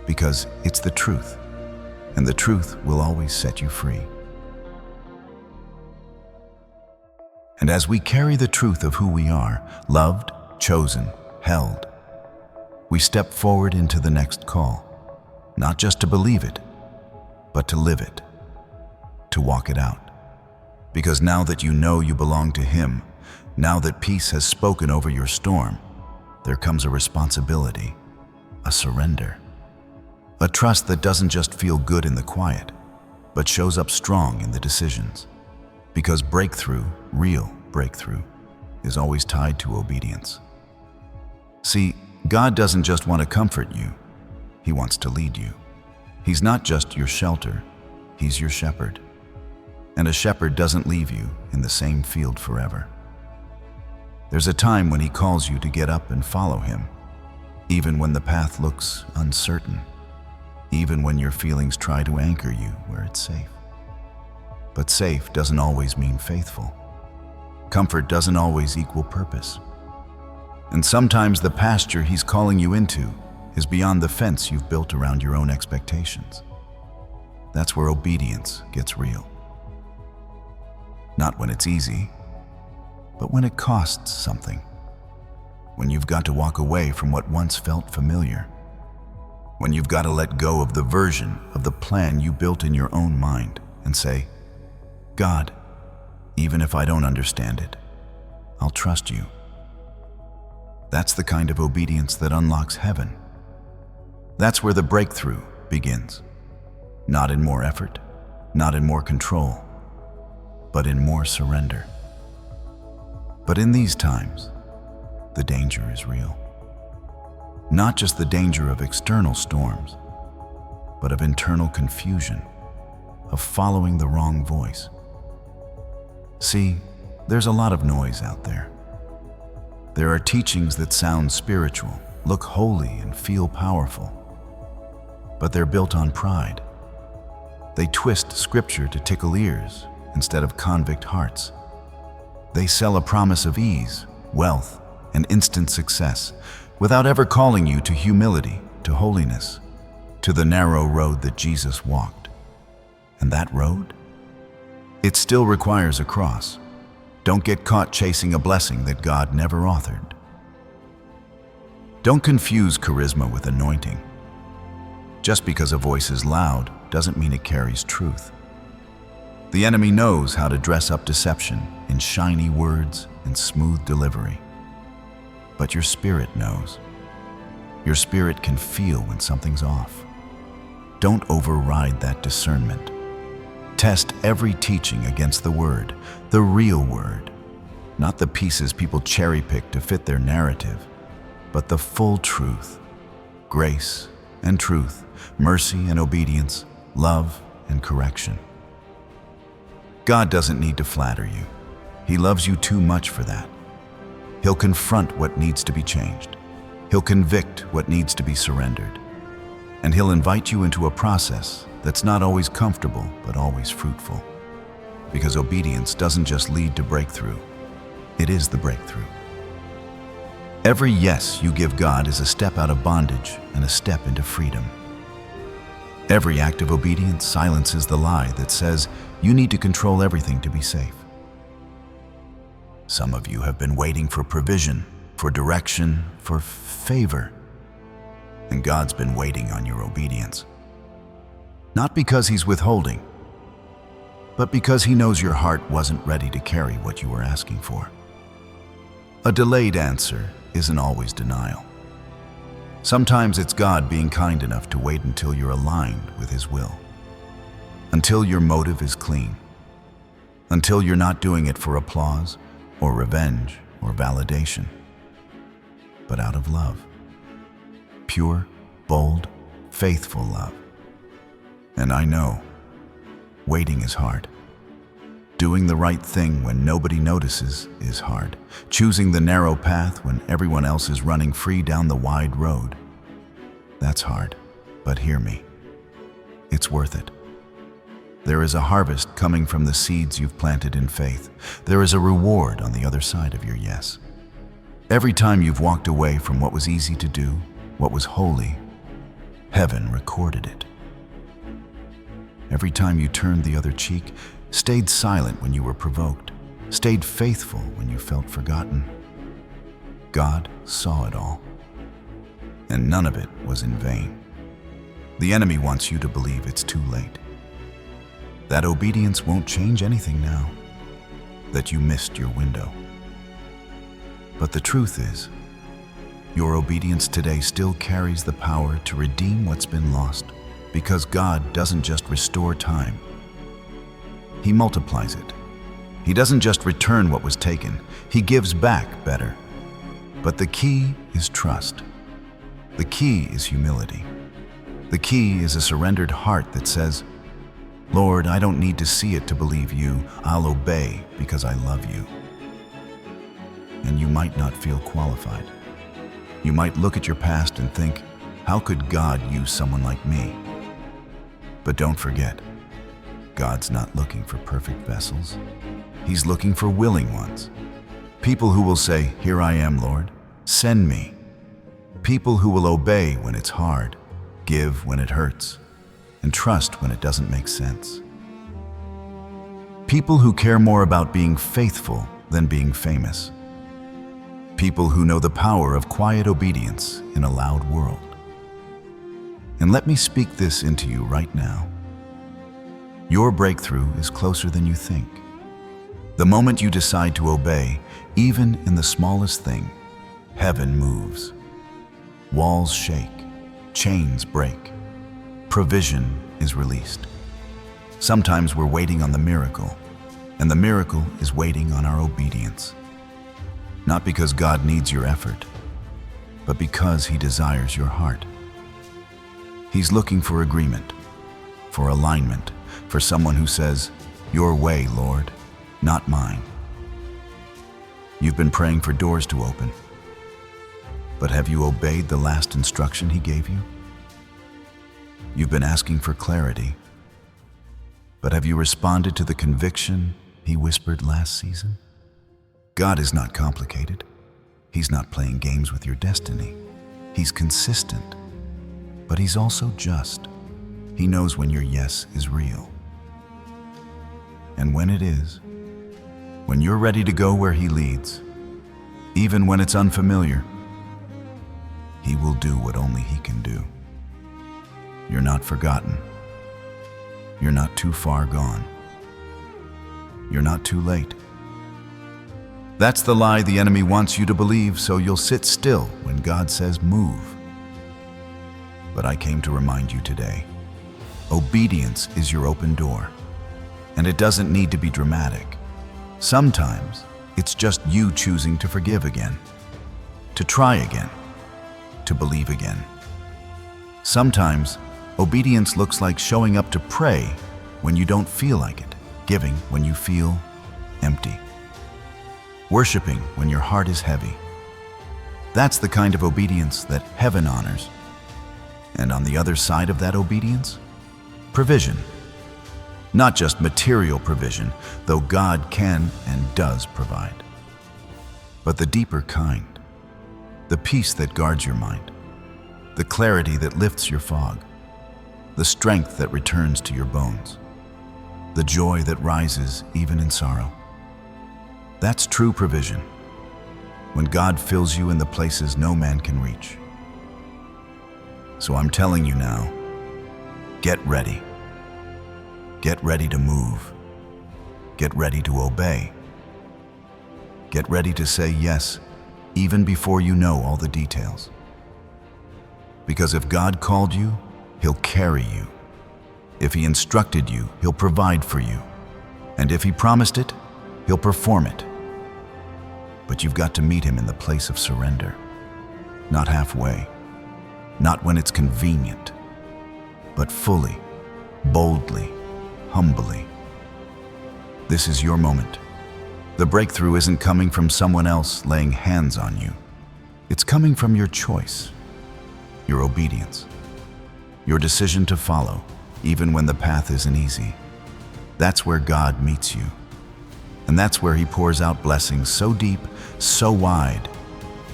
Because it's the truth, and the truth will always set you free. And as we carry the truth of who we are, loved, chosen, held, we step forward into the next call, not just to believe it, but to live it, to walk it out. Because now that you know you belong to Him, now that peace has spoken over your storm, there comes a responsibility, a surrender, a trust that doesn't just feel good in the quiet, but shows up strong in the decisions. Because breakthrough, real breakthrough, is always tied to obedience. See, God doesn't just want to comfort you, He wants to lead you. He's not just your shelter, He's your shepherd. And a shepherd doesn't leave you in the same field forever. There's a time when He calls you to get up and follow Him, even when the path looks uncertain, even when your feelings try to anchor you where it's safe. But safe doesn't always mean faithful. Comfort doesn't always equal purpose. And sometimes the pasture He's calling you into is beyond the fence you've built around your own expectations. That's where obedience gets real. Not when it's easy, but when it costs something. When you've got to walk away from what once felt familiar. When you've got to let go of the version of the plan you built in your own mind and say, God, even if I don't understand it, I'll trust you. That's the kind of obedience that unlocks heaven. That's where the breakthrough begins. Not in more effort, not in more control, but in more surrender. But in these times, the danger is real. Not just the danger of external storms, but of internal confusion, of following the wrong voice. See, there's a lot of noise out there. There are teachings that sound spiritual, look holy, and feel powerful, but they're built on pride. They twist scripture to tickle ears instead of convict hearts. They sell a promise of ease, wealth, and instant success without ever calling you to humility, to holiness, to the narrow road that Jesus walked. And that road? It still requires a cross. Don't get caught chasing a blessing that God never authored. Don't confuse charisma with anointing. Just because a voice is loud doesn't mean it carries truth. The enemy knows how to dress up deception in shiny words and smooth delivery. But your spirit knows. Your spirit can feel when something's off. Don't override that discernment. Test every teaching against the Word, the real Word. not the pieces people cherry-pick to fit their narrative, but the full truth. Grace and truth, mercy and obedience, love and correction. God doesn't need to flatter you. He loves you too much for that. He'll confront what needs to be changed. He'll convict what needs to be surrendered. And he'll invite you into a process that's not always comfortable, but always fruitful. Because obedience doesn't just lead to breakthrough, it is the breakthrough. Every yes you give God is a step out of bondage and a step into freedom. Every act of obedience silences the lie that says you need to control everything to be safe. Some of you have been waiting for provision, for direction, for favor. And God's been waiting on your obedience. Not because He's withholding, but because He knows your heart wasn't ready to carry what you were asking for. A delayed answer isn't always denial. Sometimes it's God being kind enough to wait until you're aligned with His will. Until your motive is clean. Until you're not doing it for applause or revenge or validation, but out of love. Pure, bold, faithful love. And I know, waiting is hard. Doing the right thing when nobody notices is hard. Choosing the narrow path when everyone else is running free down the wide road. That's hard, but hear me. It's worth it. There is a harvest coming from the seeds you've planted in faith. There is a reward on the other side of your yes. Every time you've walked away from what was easy to do, what was holy, heaven recorded it. Every time you turned the other cheek, stayed silent when you were provoked, stayed faithful when you felt forgotten, God saw it all. And none of it was in vain. The enemy wants you to believe it's too late. That obedience won't change anything now, that you missed your window. But the truth is, your obedience today still carries the power to redeem what's been lost, because God doesn't just restore time. He multiplies it. He doesn't just return what was taken, He gives back better. But the key is trust. The key is humility. The key is a surrendered heart that says, Lord, I don't need to see it to believe You. I'll obey because I love You. And you might not feel qualified. You might look at your past and think, how could God use someone like me? But don't forget, God's not looking for perfect vessels. He's looking for willing ones. People who will say, here I am, Lord, send me. People who will obey when it's hard, give when it hurts, and trust when it doesn't make sense. People who care more about being faithful than being famous. People who know the power of quiet obedience in a loud world. And let me speak this into you right now. Your breakthrough is closer than you think. The moment you decide to obey, even in the smallest thing, heaven moves. Walls shake, chains break, provision is released. Sometimes we're waiting on the miracle, and the miracle is waiting on our obedience. Not because God needs your effort, but because He desires your heart. He's looking for agreement, for alignment, for someone who says, your way, Lord, not mine. You've been praying for doors to open, but have you obeyed the last instruction He gave you? You've been asking for clarity, but have you responded to the conviction He whispered last season? God is not complicated. He's not playing games with your destiny. He's consistent, but He's also just. He knows when your yes is real. And when it is, when you're ready to go where He leads, even when it's unfamiliar, He will do what only He can do. You're not forgotten. You're not too far gone. You're not too late. That's the lie the enemy wants you to believe, so you'll sit still when God says move. But I came to remind you today, obedience is your open door, and it doesn't need to be dramatic. Sometimes It's just you choosing to forgive again, to try again, to believe again. Sometimes, obedience looks like showing up to pray when you don't feel like it, giving when you feel empty, worshiping when your heart is heavy. That's the kind of obedience that heaven honors. And on the other side of that obedience, provision. Not just material provision, though God can and does provide, but the deeper kind, the peace that guards your mind, the clarity that lifts your fog, the strength that returns to your bones, the joy that rises even in sorrow. That's true provision, when God fills you in the places no man can reach. So I'm telling you now, get ready. Get ready to move. Get ready to obey. Get ready to say yes, even before you know all the details. Because if God called you, He'll carry you. If He instructed you, He'll provide for you. And if He promised it, He'll perform it. But you've got to meet Him in the place of surrender. Not halfway, not when it's convenient, but fully, boldly, humbly. This is your moment. The breakthrough isn't coming from someone else laying hands on you. It's coming from your choice, your obedience, your decision to follow, even when the path isn't easy. That's where God meets you. And that's where He pours out blessings so deep, so wide,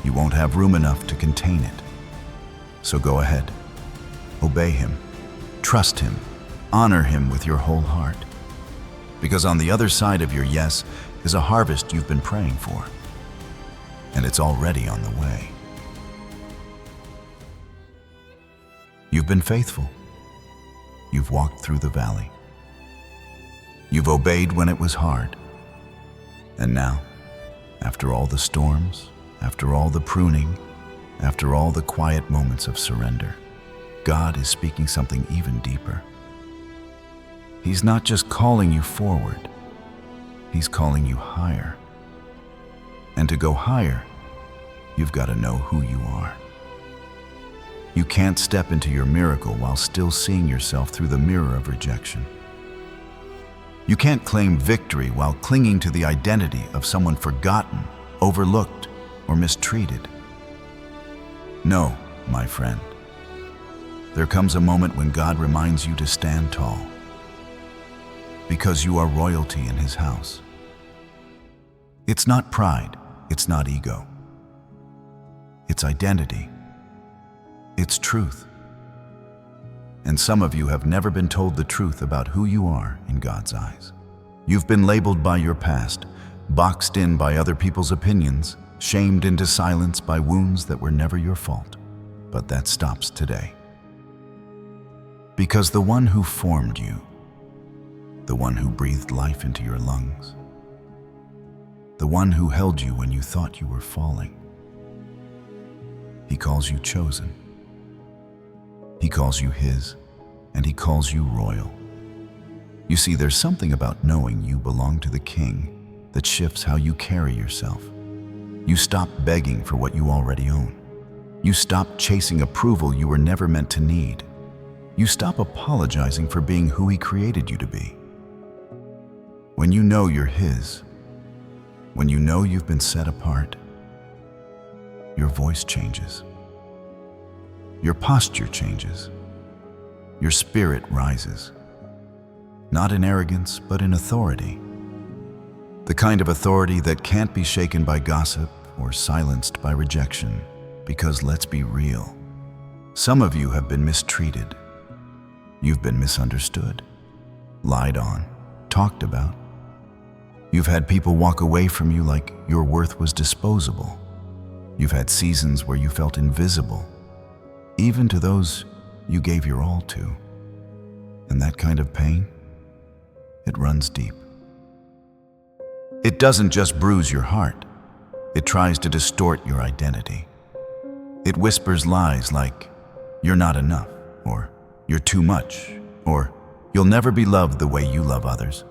you won't have room enough to contain it. So go ahead. Obey Him. Trust Him. Honor Him with your whole heart. Because on the other side of your yes is a harvest you've been praying for. And it's already on the way. You've been faithful. You've walked through the valley. You've obeyed when it was hard. And now, after all the storms, after all the pruning, after all the quiet moments of surrender, God is speaking something even deeper. He's not just calling you forward, He's calling you higher. And to go higher, you've got to know who you are. You can't step into your miracle while still seeing yourself through the mirror of rejection. You can't claim victory while clinging to the identity of someone forgotten, overlooked, or mistreated. No, my friend. There comes a moment when God reminds you to stand tall, because you are royalty in His house. It's not pride, it's not ego. It's identity. It's truth. And some of you have never been told the truth about who you are in God's eyes. You've been labeled by your past, boxed in by other people's opinions, shamed into silence by wounds that were never your fault. But that stops today. Because the one who formed you, the one who breathed life into your lungs, the one who held you when you thought you were falling, He calls you chosen. He calls you His, and He calls you royal. You see, there's something about knowing you belong to the King that shifts how you carry yourself. You stop begging for what you already own. You stop chasing approval you were never meant to need. You stop apologizing for being who He created you to be. When you know you're His, when you know you've been set apart, your voice changes. Your posture changes. Your spirit rises. Not in arrogance, but in authority. The kind of authority that can't be shaken by gossip or silenced by rejection. Because let's be real, some of you have been mistreated. You've been misunderstood, lied on, talked about. You've had people walk away from you like your worth was disposable. You've had seasons where you felt invisible, even to those you gave your all to. And that kind of pain, it runs deep. It doesn't just bruise your heart, it tries to distort your identity. It whispers lies like, "You're not enough," or "You're too much," or "You'll never be loved the way you love others."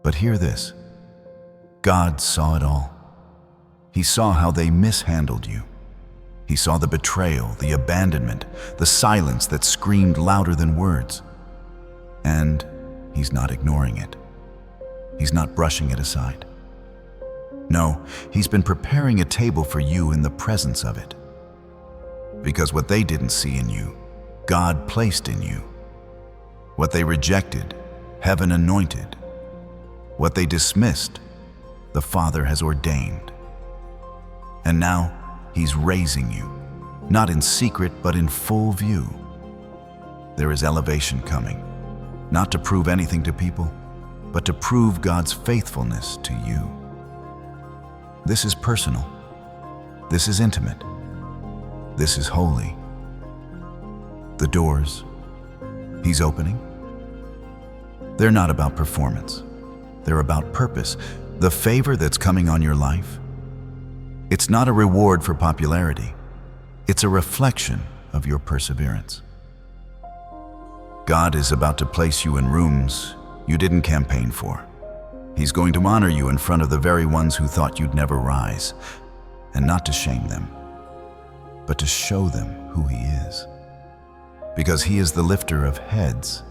But hear this, God saw it all. He saw how they mishandled you. He saw the betrayal, the abandonment, the silence that screamed louder than words. And He's not ignoring it. He's not brushing it aside. No, He's been preparing a table for you in the presence of it. Because what they didn't see in you, God placed in you. What they rejected, heaven anointed. What they dismissed, the Father has ordained. And now He's raising you, not in secret, but in full view. There is elevation coming, not to prove anything to people, but to prove God's faithfulness to you. This is personal. This is intimate. This is holy. The doors He's opening, they're not about performance. They're about purpose. The favor that's coming on your life, it's not a reward for popularity. It's a reflection of your perseverance. God is about to place you in rooms you didn't campaign for. He's going to honor you in front of the very ones who thought you'd never rise, and not to shame them, but to show them who He is. Because He is the lifter of heads,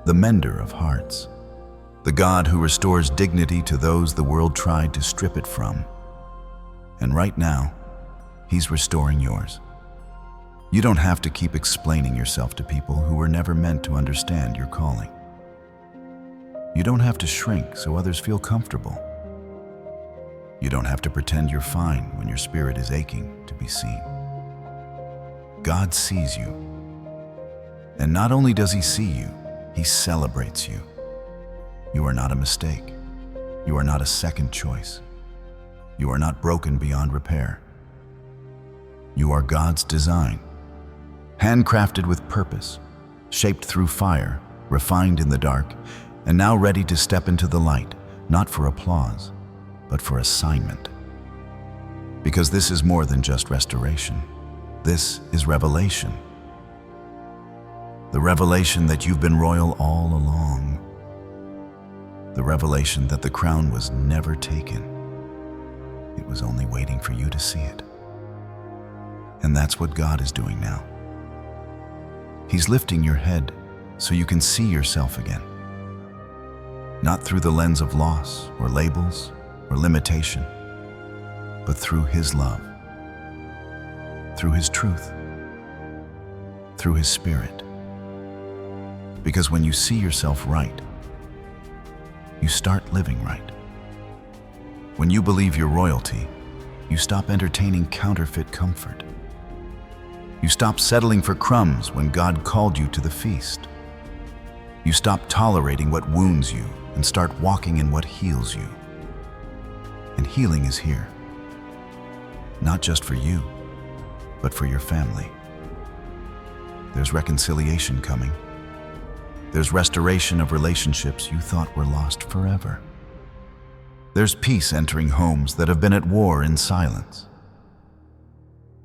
the mender of hearts, the God who restores dignity to those the world tried to strip it from. And right now, He's restoring yours. You don't have to keep explaining yourself to people who were never meant to understand your calling. You don't have to shrink so others feel comfortable. You don't have to pretend you're fine when your spirit is aching to be seen. God sees you. And not only does He see you, He celebrates you. You are not a mistake. You are not a second choice. You are not broken beyond repair. You are God's design, handcrafted with purpose, shaped through fire, refined in the dark, and now ready to step into the light, not for applause, but for assignment. Because this is more than just restoration. This is revelation. The revelation that you've been royal all along. The revelation that the crown was never taken. It was only waiting for you to see it. And that's what God is doing now. He's lifting your head so you can see yourself again. Not through the lens of loss or labels or limitation, but through His love, through His truth, through His Spirit. Because when you see yourself right, you start living right. When you believe your royalty, you stop entertaining counterfeit comfort. You stop settling for crumbs when God called you to the feast. You stop tolerating what wounds you and start walking in what heals you. And healing is here. Not just for you, but for your family. There's reconciliation coming. There's restoration of relationships you thought were lost forever. There's peace entering homes that have been at war in silence.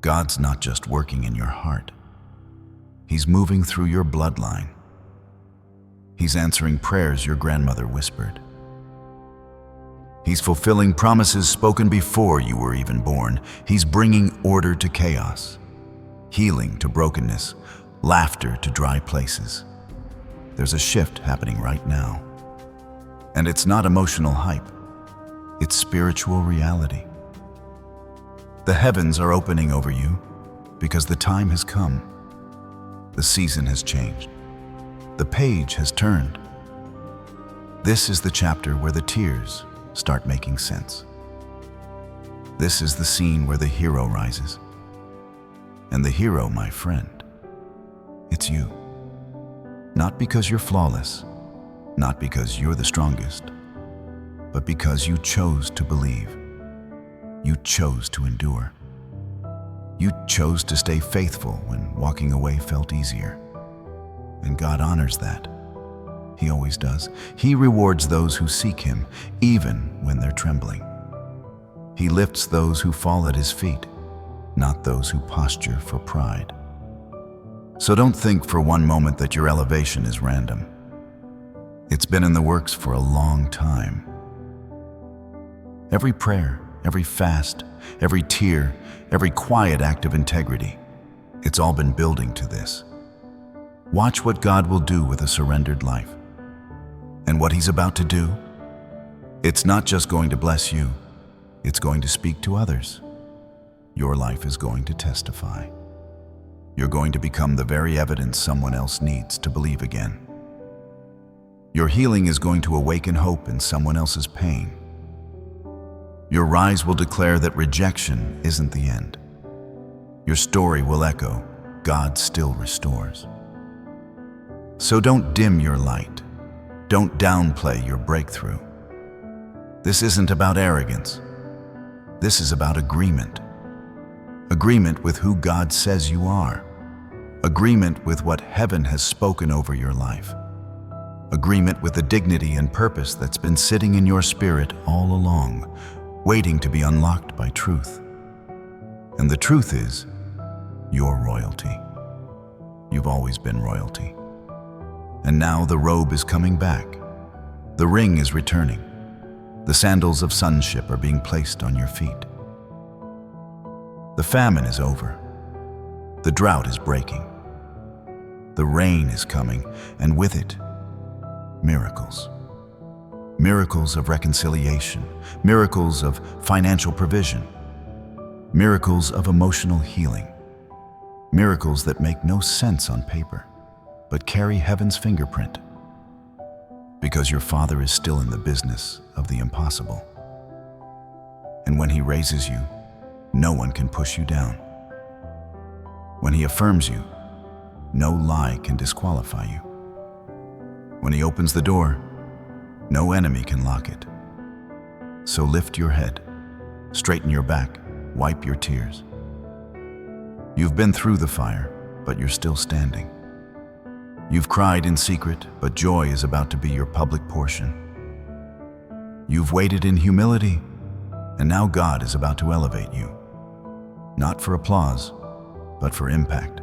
God's not just working in your heart. He's moving through your bloodline. He's answering prayers your grandmother whispered. He's fulfilling promises spoken before you were even born. He's bringing order to chaos, healing to brokenness, laughter to dry places. There's a shift happening right now. And it's not emotional hype. It's spiritual reality. The heavens are opening over you because the time has come. The season has changed. The page has turned. This is the chapter where the tears start making sense. This is the scene where the hero rises. And the hero, my friend, it's you. Not because you're flawless, not because you're the strongest, but because you chose to believe. You chose to endure. You chose to stay faithful when walking away felt easier. And God honors that. He always does. He rewards those who seek Him, even when they're trembling. He lifts those who fall at His feet, not those who posture for pride. So don't think for one moment that your elevation is random. It's been in the works for a long time. Every prayer, every fast, every tear, every quiet act of integrity, it's all been building to this. Watch what God will do with a surrendered life. And what He's about to do, it's not just going to bless you, it's going to speak to others. Your life is going to testify. You're going to become the very evidence someone else needs to believe again. Your healing is going to awaken hope in someone else's pain. Your rise will declare that rejection isn't the end. Your story will echo, God still restores. So don't dim your light. Don't downplay your breakthrough. This isn't about arrogance. This is about agreement. Agreement with who God says you are. Agreement with what heaven has spoken over your life. Agreement with the dignity and purpose that's been sitting in your spirit all along, waiting to be unlocked by truth. And the truth is, you're royalty. You've always been royalty. And now the robe is coming back. The ring is returning. The sandals of sonship are being placed on your feet. The famine is over. The drought is breaking. The rain is coming, and with it, miracles. Miracles of reconciliation, miracles of financial provision, miracles of emotional healing, miracles that make no sense on paper, but carry heaven's fingerprint. Because your Father is still in the business of the impossible. And when He raises you, no one can push you down. When He affirms you, no lie can disqualify you. When He opens the door, no enemy can lock it. So lift your head, straighten your back, wipe your tears. You've been through the fire, but you're still standing. You've cried in secret, but joy is about to be your public portion. You've waited in humility, and now God is about to elevate you. Not for applause, but for impact.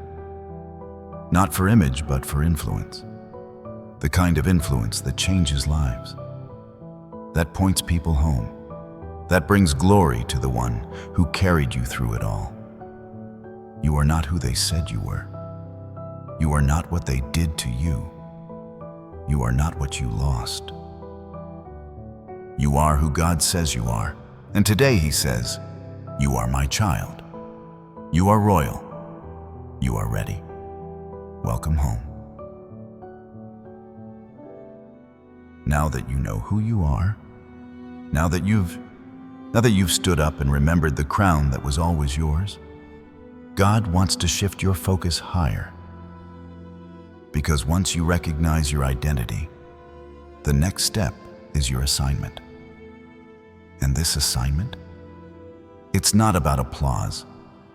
Not for image, but for influence. The kind of influence that changes lives, that points people home, that brings glory to the one who carried you through it all. You are not who they said you were. You are not what they did to you. You are not what you lost. You are who God says you are, and today He says, you are my child. You are royal. You are ready. Welcome home. Now that you know who you are, now that you've stood up and remembered the crown that was always yours, God wants to shift your focus higher. Because once you recognize your identity, the next step is your assignment. And this assignment? It's not about applause.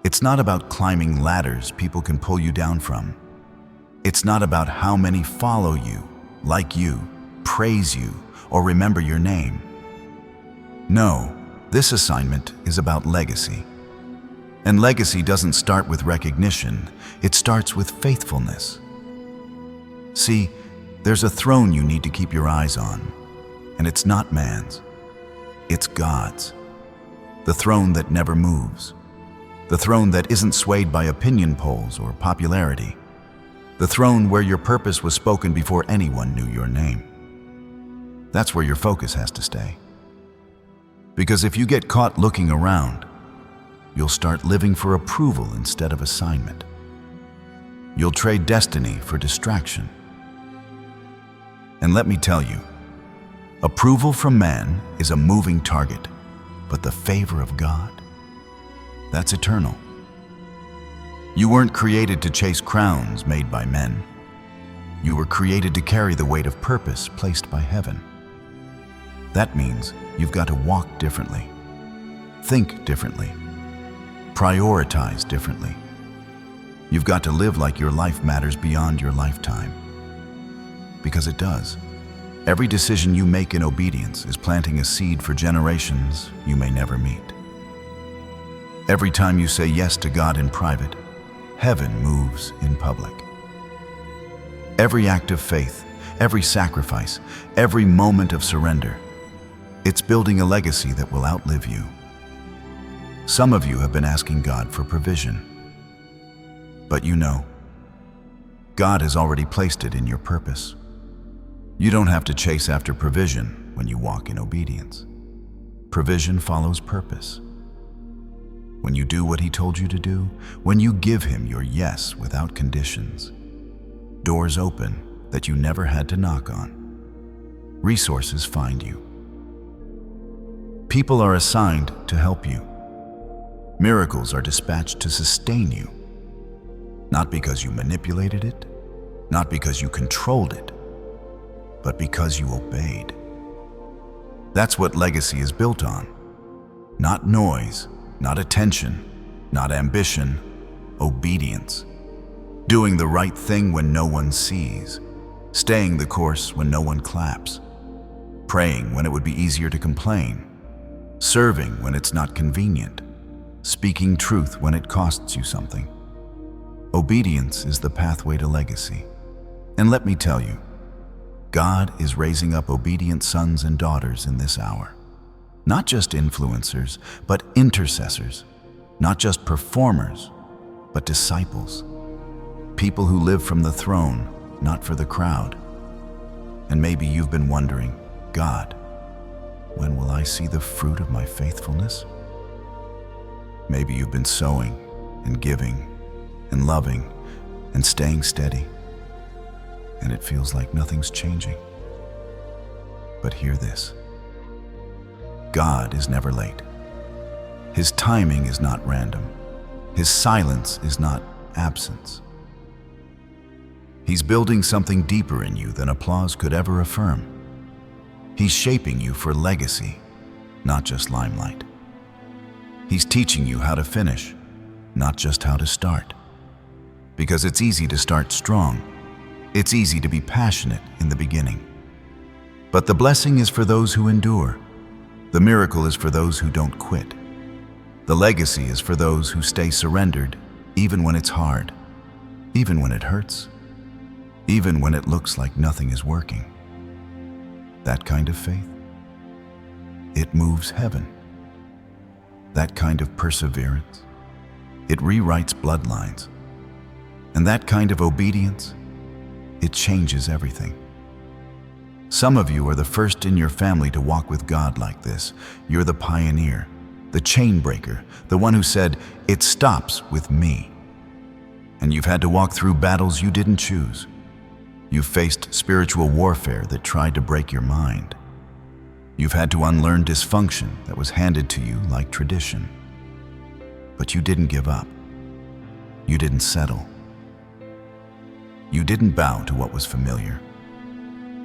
It's not about climbing ladders people can pull you down from. It's not about how many follow you, like you, praise you, or remember your name. No, this assignment is about legacy. And legacy doesn't start with recognition, it starts with faithfulness. See, there's a throne you need to keep your eyes on, and it's not man's, it's God's. The throne that never moves. The throne that isn't swayed by opinion polls or popularity. The throne where your purpose was spoken before anyone knew your name. That's where your focus has to stay. Because if you get caught looking around, you'll start living for approval instead of assignment. You'll trade destiny for distraction. And let me tell you, approval from man is a moving target, but the favor of God, that's eternal. You weren't created to chase crowns made by men. You were created to carry the weight of purpose placed by heaven. That means you've got to walk differently, think differently, prioritize differently. You've got to live like your life matters beyond your lifetime. Because it does. Every decision you make in obedience is planting a seed for generations you may never meet. Every time you say yes to God in private, heaven moves in public. Every act of faith, every sacrifice, every moment of surrender, It's building a legacy that will outlive you. Some of you have been asking God for provision. But you know, God has already placed it in your purpose. You don't have to chase after provision when you walk in obedience. Provision follows purpose. When you do what He told you to do, when you give Him your yes without conditions, doors open that you never had to knock on. Resources find you. People are assigned to help you. Miracles are dispatched to sustain you. Not because you manipulated it, not because you controlled it, but because you obeyed. That's what legacy is built on. Not noise, not attention, not ambition, obedience. Doing the right thing when no one sees, staying the course when no one claps, praying when it would be easier to complain, serving when it's not convenient, speaking truth when it costs you something. Obedience is the pathway to legacy. And let me tell you, God is raising up obedient sons and daughters in this hour. Not just influencers, but intercessors. Not just performers, but disciples. People who live from the throne, not for the crowd. And maybe you've been wondering, God, when will I see the fruit of my faithfulness? Maybe you've been sowing and giving and loving and staying steady, and it feels like nothing's changing. But hear this. God is never late. His timing is not random. His silence is not absence. He's building something deeper in you than applause could ever affirm. He's shaping you for legacy, not just limelight. He's teaching you how to finish, not just how to start. Because it's easy to start strong. It's easy to be passionate in the beginning. But the blessing is for those who endure. The miracle is for those who don't quit. The legacy is for those who stay surrendered, even when it's hard, even when it hurts, even when it looks like nothing is working. That kind of faith, it moves heaven. That kind of perseverance, it rewrites bloodlines. And that kind of obedience, it changes everything. Some of you are the first in your family to walk with God like this. You're the pioneer, the chain breaker, the one who said, "It stops with me." And you've had to walk through battles you didn't choose. You've faced spiritual warfare that tried to break your mind. You've had to unlearn dysfunction that was handed to you like tradition. But you didn't give up. You didn't settle. You didn't bow to what was familiar.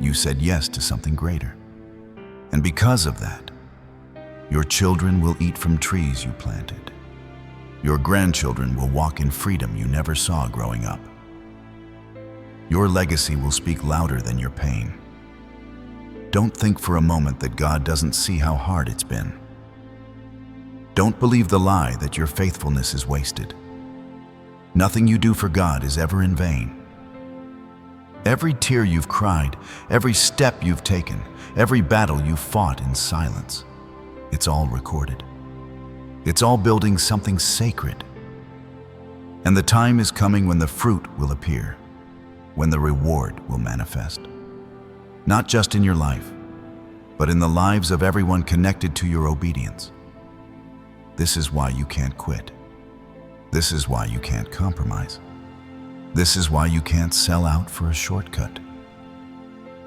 You said yes to something greater. And because of that, your children will eat from trees you planted. Your grandchildren will walk in freedom you never saw growing up. Your legacy will speak louder than your pain. Don't think for a moment that God doesn't see how hard it's been. Don't believe the lie that your faithfulness is wasted. Nothing you do for God is ever in vain. Every tear you've cried, every step you've taken, every battle you've fought in silence, it's all recorded. It's all building something sacred. And the time is coming when the fruit will appear, when the reward will manifest. Not just in your life, but in the lives of everyone connected to your obedience. This is why you can't quit. This is why you can't compromise. This is why you can't sell out for a shortcut.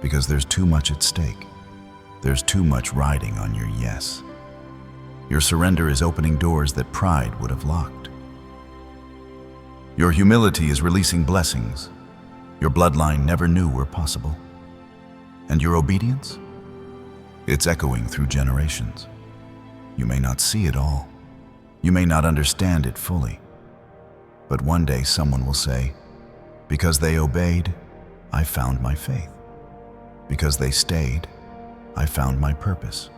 Because there's too much at stake. There's too much riding on your yes. Your surrender is opening doors that pride would have locked. Your humility is releasing blessings your bloodline never knew were possible. And your obedience? It's echoing through generations. You may not see it all. You may not understand it fully. But one day someone will say, "Because they obeyed, I found my faith. Because they stayed, I found my purpose.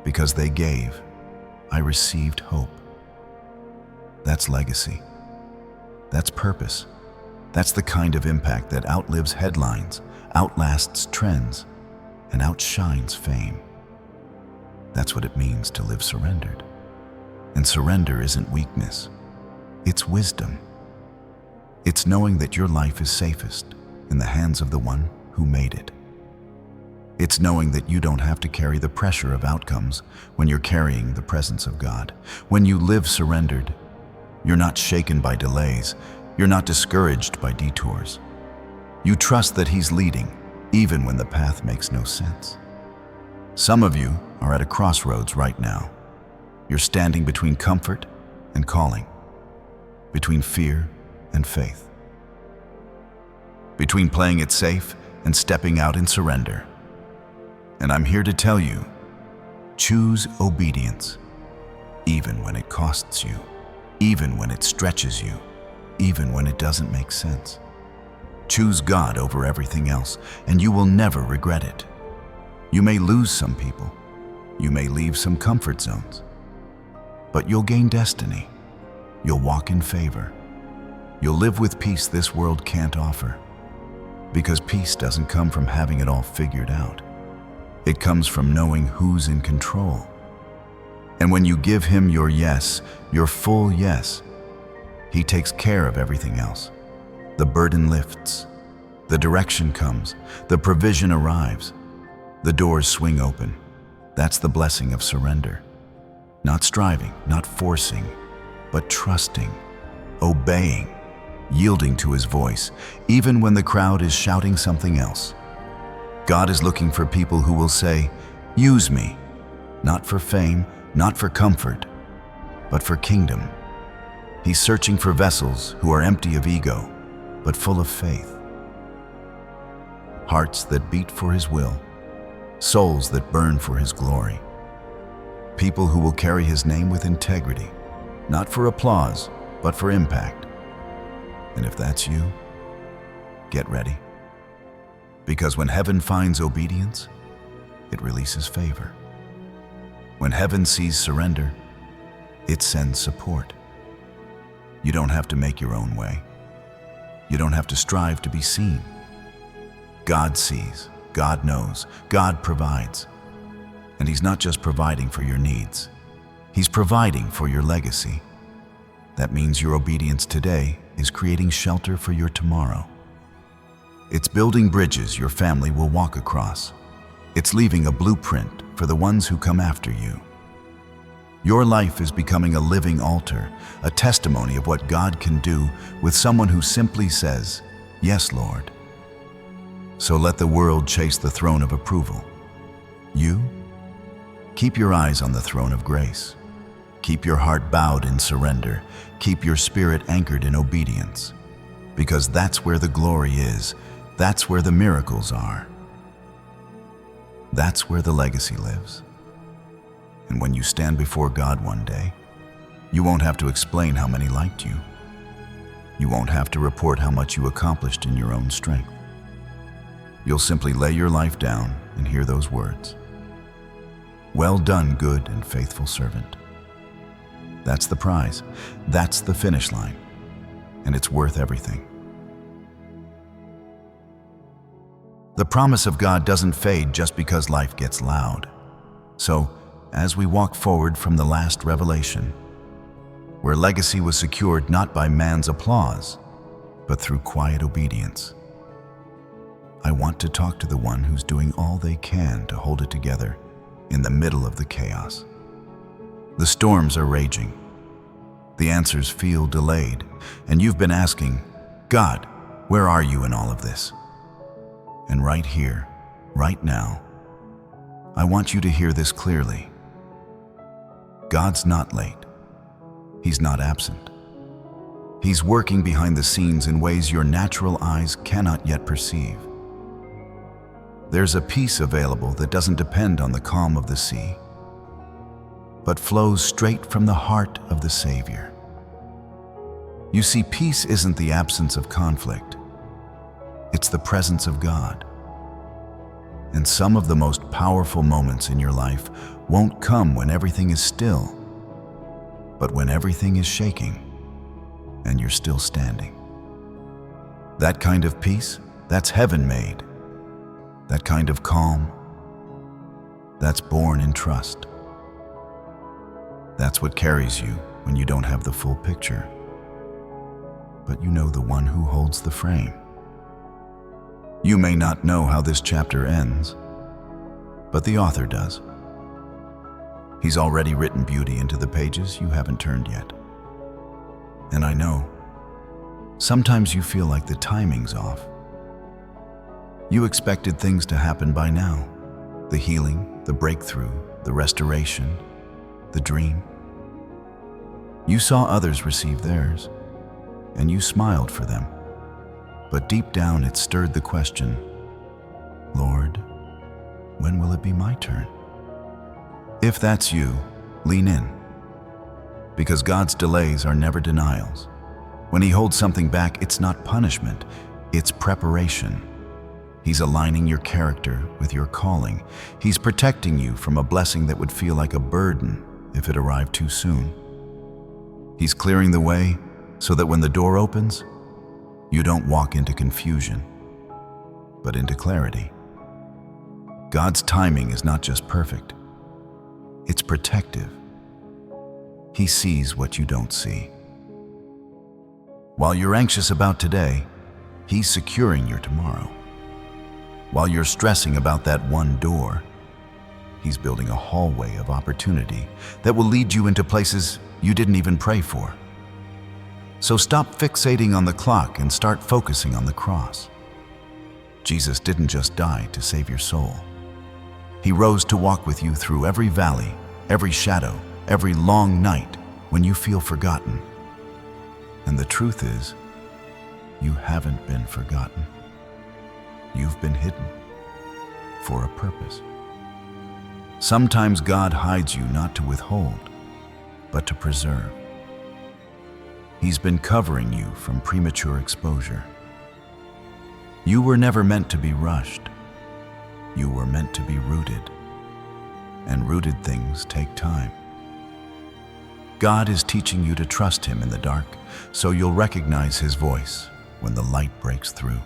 Because they gave, I received hope." That's legacy. That's purpose. That's the kind of impact that outlives headlines, outlasts trends, and outshines fame. That's what it means to live surrendered. And surrender isn't weakness, it's wisdom. It's knowing that your life is safest in the hands of the one who made it. It's knowing that you don't have to carry the pressure of outcomes when you're carrying the presence of God. When you live surrendered, you're not shaken by delays, you're not discouraged by detours. You trust that He's leading, even when the path makes no sense. Some of you are at a crossroads right now. You're standing between comfort and calling, between fear and faith, between playing it safe and stepping out in surrender. And I'm here to tell you, choose obedience, even when it costs you, even when it stretches you, even when it doesn't make sense. Choose God over everything else, and you will never regret it. You may lose some people, you may leave some comfort zones, but you'll gain destiny. You'll walk in favor. You'll live with peace this world can't offer. Because peace doesn't come from having it all figured out. It comes from knowing who's in control. And when you give Him your yes, your full yes, He takes care of everything else. The burden lifts, the direction comes, the provision arrives, the doors swing open. That's the blessing of surrender. Not striving, not forcing, but trusting, obeying, yielding to His voice, even when the crowd is shouting something else. God is looking for people who will say, "Use me," not for fame, not for comfort, but for kingdom. He's searching for vessels who are empty of ego, but full of faith. Hearts that beat for His will, souls that burn for His glory. People who will carry His name with integrity, not for applause, but for impact. And if that's you, get ready. Because when heaven finds obedience, it releases favor. When heaven sees surrender, it sends support. You don't have to make your own way. You don't have to strive to be seen. God sees, God knows, God provides. And He's not just providing for your needs, He's providing for your legacy. That means your obedience today is creating shelter for your tomorrow. It's building bridges your family will walk across. It's leaving a blueprint for the ones who come after you. Your life is becoming a living altar, a testimony of what God can do with someone who simply says, "Yes, Lord." So let the world chase the throne of approval. You, keep your eyes on the throne of grace. Keep your heart bowed in surrender. Keep your spirit anchored in obedience. Because that's where the glory is. That's where the miracles are. That's where the legacy lives. And when you stand before God one day, you won't have to explain how many liked you. You won't have to report how much you accomplished in your own strength. You'll simply lay your life down and hear those words. "Well done, good and faithful servant." That's the prize. That's the finish line. And it's worth everything. The promise of God doesn't fade just because life gets loud. So, as we walk forward from the last revelation, where legacy was secured not by man's applause, but through quiet obedience, I want to talk to the one who's doing all they can to hold it together in the middle of the chaos. The storms are raging. The answers feel delayed, and you've been asking, "God, where are you in all of this?" And right here, right now, I want you to hear this clearly. God's not late. He's not absent. He's working behind the scenes in ways your natural eyes cannot yet perceive. There's a peace available that doesn't depend on the calm of the sea, but flows straight from the heart of the Savior. You see, peace isn't the absence of conflict. It's the presence of God. And some of the most powerful moments in your life won't come when everything is still, but when everything is shaking and you're still standing. That kind of peace, that's heaven-made. That kind of calm, that's born in trust. That's what carries you when you don't have the full picture. But you know the one who holds the frame. You may not know how this chapter ends, but the author does. He's already written beauty into the pages you haven't turned yet. And I know, sometimes you feel like the timing's off. You expected things to happen by now. The healing, the breakthrough, the restoration, the dream. You saw others receive theirs, and you smiled for them. But deep down it stirred the question, Lord, when will it be my turn? If that's you, lean in. Because God's delays are never denials. When He holds something back, it's not punishment, it's preparation. He's aligning your character with your calling. He's protecting you from a blessing that would feel like a burden if it arrived too soon. He's clearing the way so that when the door opens, you don't walk into confusion, but into clarity. God's timing is not just perfect, it's protective. He sees what you don't see. While you're anxious about today, He's securing your tomorrow. While you're stressing about that one door, He's building a hallway of opportunity that will lead you into places you didn't even pray for. So stop fixating on the clock and start focusing on the cross. Jesus didn't just die to save your soul. He rose to walk with you through every valley, every shadow, every long night when you feel forgotten. And the truth is, you haven't been forgotten. You've been hidden for a purpose. Sometimes God hides you not to withhold, but to preserve. He's been covering you from premature exposure. You were never meant to be rushed. You were meant to be rooted. And rooted things take time. God is teaching you to trust Him in the dark, so you'll recognize His voice when the light breaks through.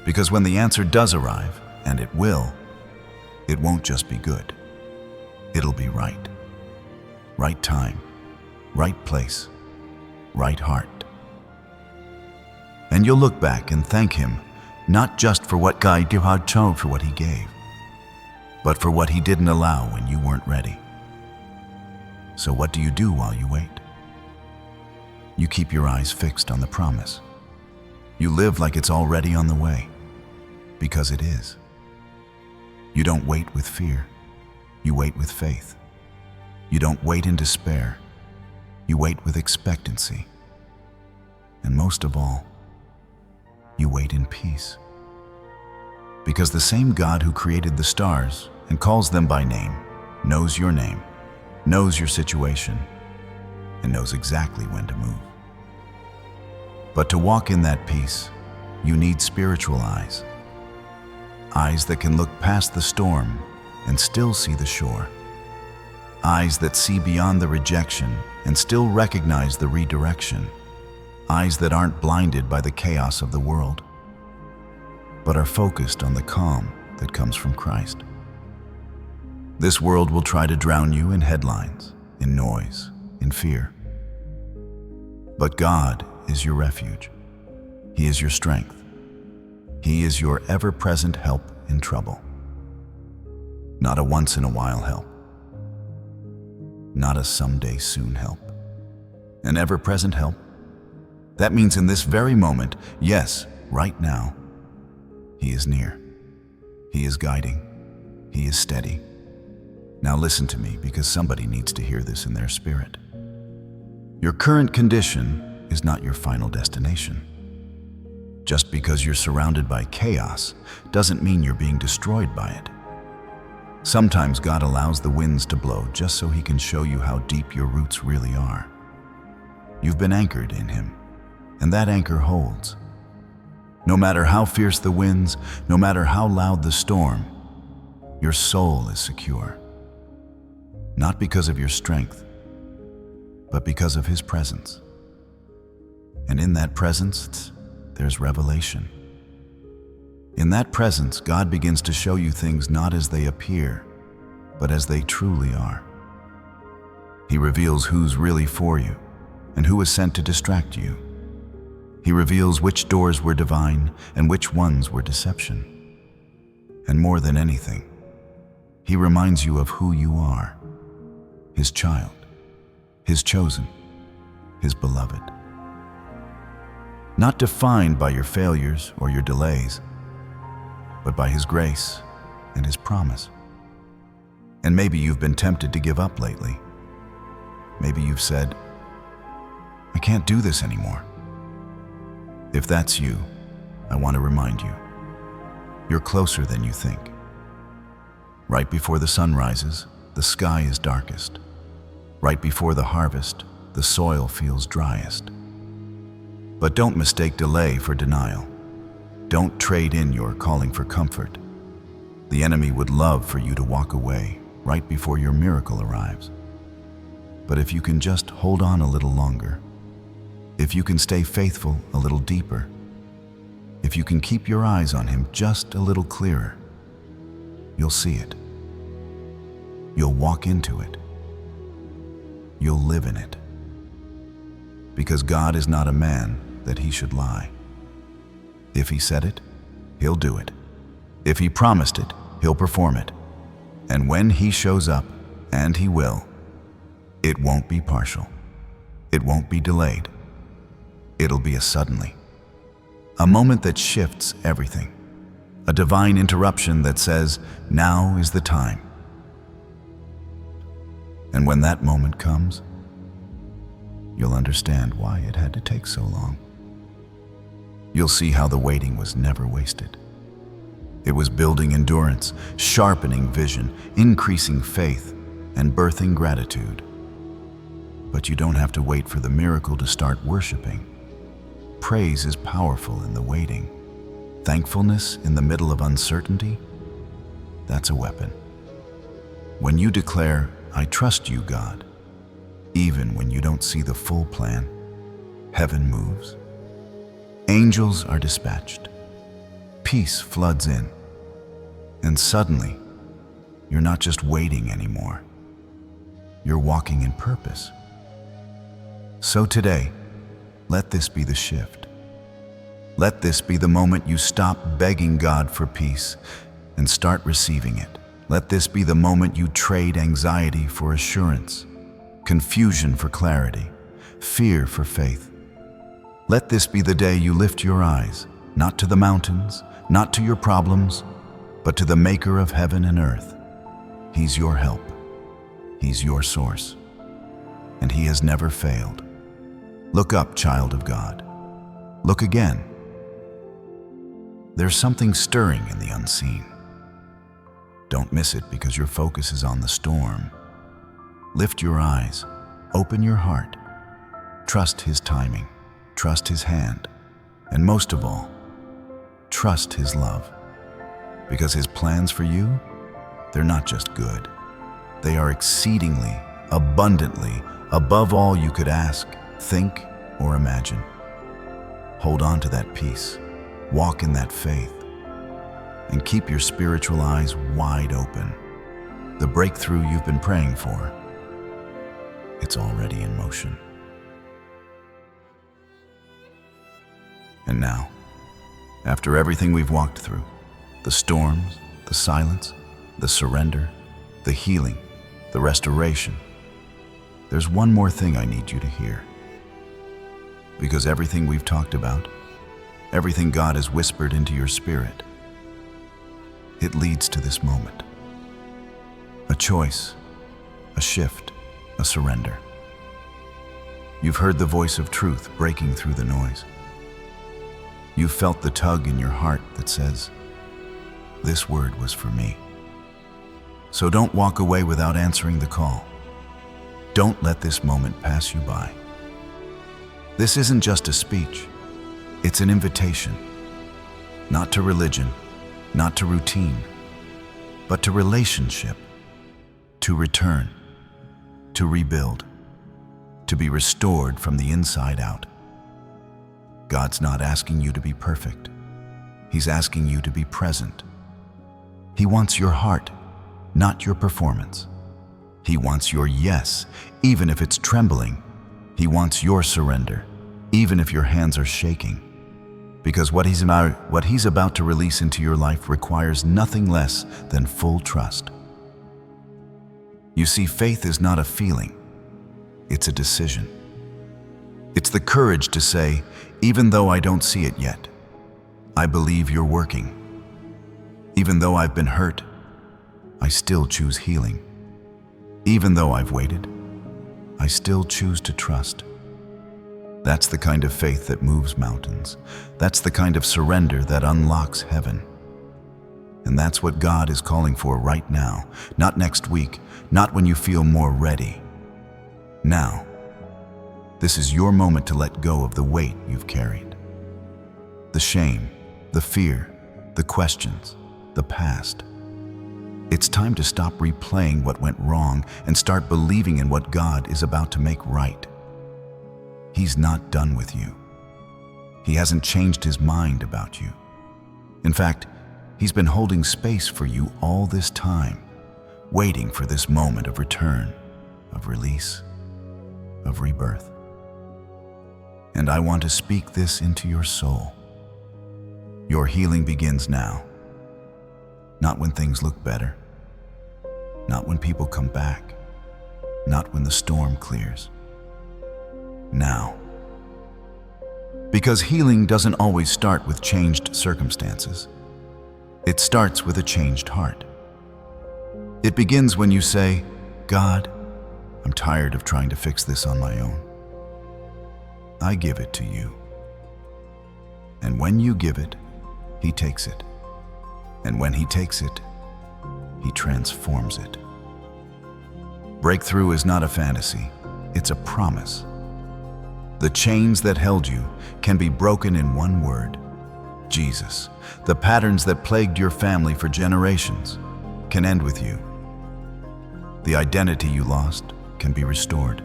Because when the answer does arrive, and it will, it won't just be good. It'll be right. Right time, right place, right heart. And you'll look back and thank Him, not just for what God had shown for what He gave, but for what He didn't allow when you weren't ready. So what do you do while you wait? You keep your eyes fixed on the promise. You live like it's already on the way, because it is. You don't wait with fear. You wait with faith. You don't wait in despair. You wait with expectancy. And most of all, you wait in peace. Because the same God who created the stars and calls them by name knows your name, knows your situation, and knows exactly when to move. But to walk in that peace, you need spiritual eyes. Eyes that can look past the storm and still see the shore. Eyes that see beyond the rejection and still recognize the redirection. Eyes that aren't blinded by the chaos of the world, but are focused on the calm that comes from Christ. This world will try to drown you in headlines, in noise, in fear. But God is your refuge. He is your strength. He is your ever-present help in trouble. Not a once-in-a-while help. Not a someday soon help. An ever-present help. That means in this very moment, yes, right now, He is near. He is guiding. He is steady. Now listen to me, because somebody needs to hear this in their spirit. Your current condition is not your final destination. Just because you're surrounded by chaos doesn't mean you're being destroyed by it. Sometimes God allows the winds to blow just so He can show you how deep your roots really are. You've been anchored in Him, and that anchor holds. No matter how fierce the winds, no matter how loud the storm, your soul is secure. Not because of your strength, but because of His presence. And in that presence, there's revelation. In that presence, God begins to show you things not as they appear, but as they truly are. He reveals who's really for you and who is sent to distract you. He reveals which doors were divine and which ones were deception. And more than anything, He reminds you of who you are, His child, His chosen, His beloved. Not defined by your failures or your delays, but by His grace and His promise. And maybe you've been tempted to give up lately. Maybe you've said, I can't do this anymore. If that's you, I want to remind you, you're closer than you think. Right before the sun rises, the sky is darkest. Right before the harvest, the soil feels driest. But don't mistake delay for denial. Don't trade in your calling for comfort. The enemy would love for you to walk away right before your miracle arrives. But if you can just hold on a little longer, if you can stay faithful a little deeper, if you can keep your eyes on Him just a little clearer, you'll see it. You'll walk into it. You'll live in it. Because God is not a man that He should lie. If He said it, He'll do it. If He promised it, He'll perform it. And when He shows up, and He will, it won't be partial. It won't be delayed. It'll be a suddenly. A moment that shifts everything. A divine interruption that says, now is the time. And when that moment comes, you'll understand why it had to take so long. You'll see how the waiting was never wasted. It was building endurance, sharpening vision, increasing faith, and birthing gratitude. But you don't have to wait for the miracle to start worshiping. Praise is powerful in the waiting. Thankfulness in the middle of uncertainty, that's a weapon. When you declare, I trust you, God, even when you don't see the full plan, heaven moves. Angels are dispatched. Peace floods in. And suddenly, you're not just waiting anymore. You're walking in purpose. So today, let this be the shift. Let this be the moment you stop begging God for peace and start receiving it. Let this be the moment you trade anxiety for assurance, confusion for clarity, fear for faith. Let this be the day you lift your eyes, not to the mountains, not to your problems, but to the Maker of heaven and earth. He's your help. He's your source. And He has never failed. Look up, child of God. Look again. There's something stirring in the unseen. Don't miss it because your focus is on the storm. Lift your eyes, open your heart, trust His timing, trust His hand, and most of all, trust His love. Because His plans for you, they're not just good. They are exceedingly, abundantly, above all you could ask, think, or imagine. Hold on to that peace, walk in that faith, and keep your spiritual eyes wide open. The breakthrough you've been praying for, it's already in motion. And now, after everything we've walked through, the storms, the silence, the surrender, the healing, the restoration, there's one more thing I need you to hear. Because everything we've talked about, everything God has whispered into your spirit, it leads to this moment. A choice, a shift, a surrender. You've heard the voice of truth breaking through the noise. You've felt the tug in your heart that says, this word was for me. So don't walk away without answering the call. Don't let this moment pass you by. This isn't just a speech. It's an invitation. Not to religion, not to routine, but to relationship, to return, to rebuild, to be restored from the inside out. God's not asking you to be perfect. He's asking you to be present. He wants your heart, not your performance. He wants your yes, even if it's trembling. He wants your surrender, even if your hands are shaking. Because what he's about to release into your life requires nothing less than full trust. You see, faith is not a feeling, it's a decision. It's the courage to say, even though I don't see it yet, I believe you're working. Even though I've been hurt, I still choose healing. Even though I've waited, I still choose to trust. That's the kind of faith that moves mountains. That's the kind of surrender that unlocks heaven. And that's what God is calling for right now, not next week, not when you feel more ready. Now, this is your moment to let go of the weight you've carried. The shame, the fear, the questions, the past. It's time to stop replaying what went wrong and start believing in what God is about to make right. He's not done with you. He hasn't changed his mind about you. In fact, he's been holding space for you all this time, waiting for this moment of return, of release, of rebirth. And I want to speak this into your soul. Your healing begins now. Not when things look better. Not when people come back. Not when the storm clears. Now. Because healing doesn't always start with changed circumstances. It starts with a changed heart. It begins when you say, God, I'm tired of trying to fix this on my own. I give it to you. And when you give it, he takes it. And when he takes it, he transforms it. Breakthrough is not a fantasy, it's a promise. The chains that held you can be broken in one word, Jesus. The patterns that plagued your family for generations can end with you. The identity you lost can be restored.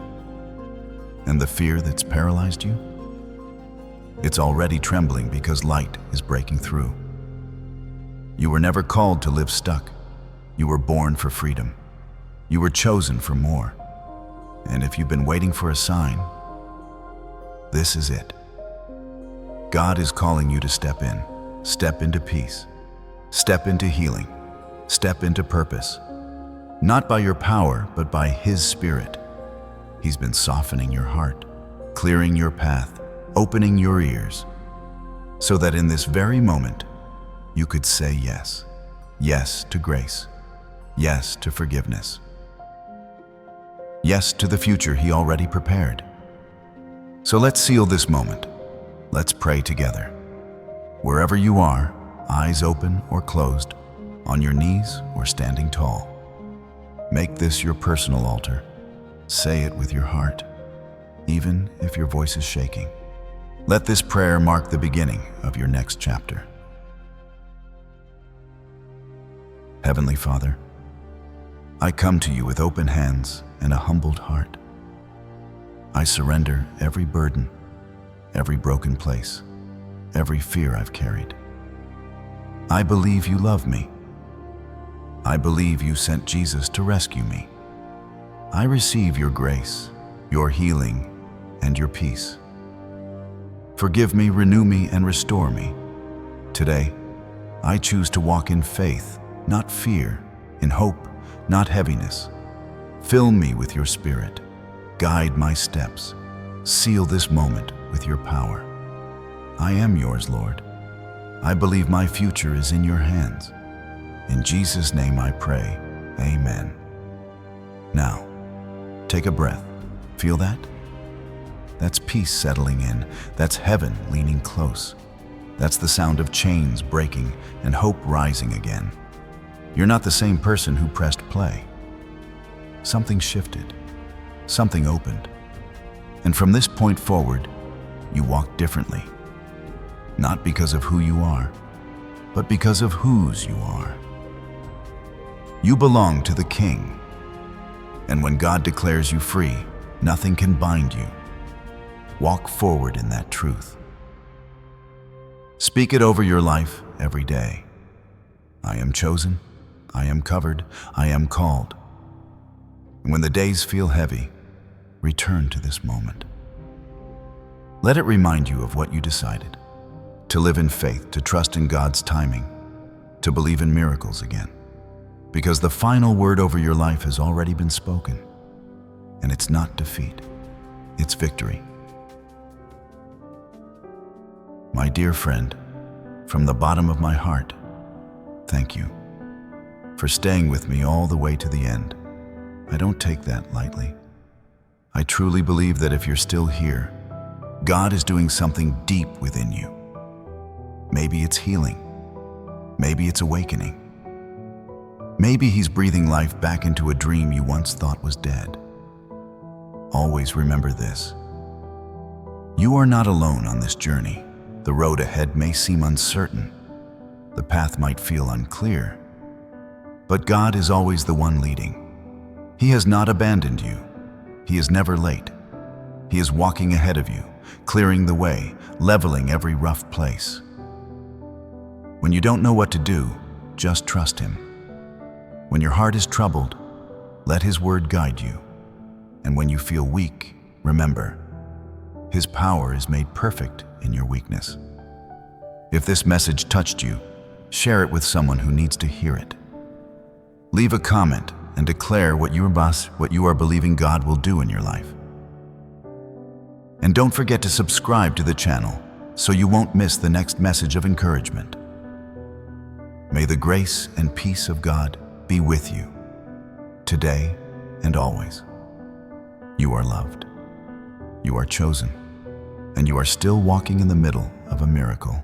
And the fear that's paralyzed you? It's already trembling because light is breaking through. You were never called to live stuck. You were born for freedom. You were chosen for more. And if you've been waiting for a sign, this is it. God is calling you to step in. Step into peace. Step into healing. Step into purpose. Not by your power, but by his Spirit. He's been softening your heart, clearing your path, opening your ears, so that in this very moment, you could say yes. Yes to grace. Yes to forgiveness. Yes to the future he already prepared. So let's seal this moment. Let's pray together. Wherever you are, eyes open or closed, on your knees or standing tall. Make this your personal altar. Say it with your heart, even if your voice is shaking. Let this prayer mark the beginning of your next chapter. Heavenly Father, I come to you with open hands and a humbled heart. I surrender every burden, every broken place, every fear I've carried. I believe you love me. I believe you sent Jesus to rescue me. I receive your grace, your healing, and your peace. Forgive me, renew me, and restore me. Today, I choose to walk in faith, not fear, in hope, not heaviness. Fill me with your Spirit. Guide my steps. Seal this moment with your power. I am yours, Lord. I believe my future is in your hands. In Jesus' name I pray. Amen. Now, take a breath. Feel that? That's peace settling in. That's heaven leaning close. That's the sound of chains breaking and hope rising again. You're not the same person who pressed play. Something shifted. Something opened. And from this point forward, you walk differently. Not because of who you are, but because of whose you are. You belong to the King. And when God declares you free, nothing can bind you. Walk forward in that truth. Speak it over your life every day. I am chosen. I am covered. I am called. And when the days feel heavy, return to this moment. Let it remind you of what you decided: to live in faith, to trust in God's timing, to believe in miracles again. Because the final word over your life has already been spoken. And it's not defeat, it's victory. My dear friend, from the bottom of my heart, thank you for staying with me all the way to the end. I don't take that lightly. I truly believe that if you're still here, God is doing something deep within you. Maybe it's healing. Maybe it's awakening. Maybe He's breathing life back into a dream you once thought was dead. Always remember this: you are not alone on this journey. The road ahead may seem uncertain. The path might feel unclear. But God is always the one leading. He has not abandoned you. He is never late. He is walking ahead of you, clearing the way, leveling every rough place. When you don't know what to do, just trust Him. When your heart is troubled, let His word guide you. And when you feel weak, remember, His power is made perfect in your weakness. If this message touched you, share it with someone who needs to hear it. Leave a comment and declare what you are believing God will do in your life. And don't forget to subscribe to the channel so you won't miss the next message of encouragement. May the grace and peace of God be with you, today and always. You are loved, you are chosen, and you are still walking in the middle of a miracle.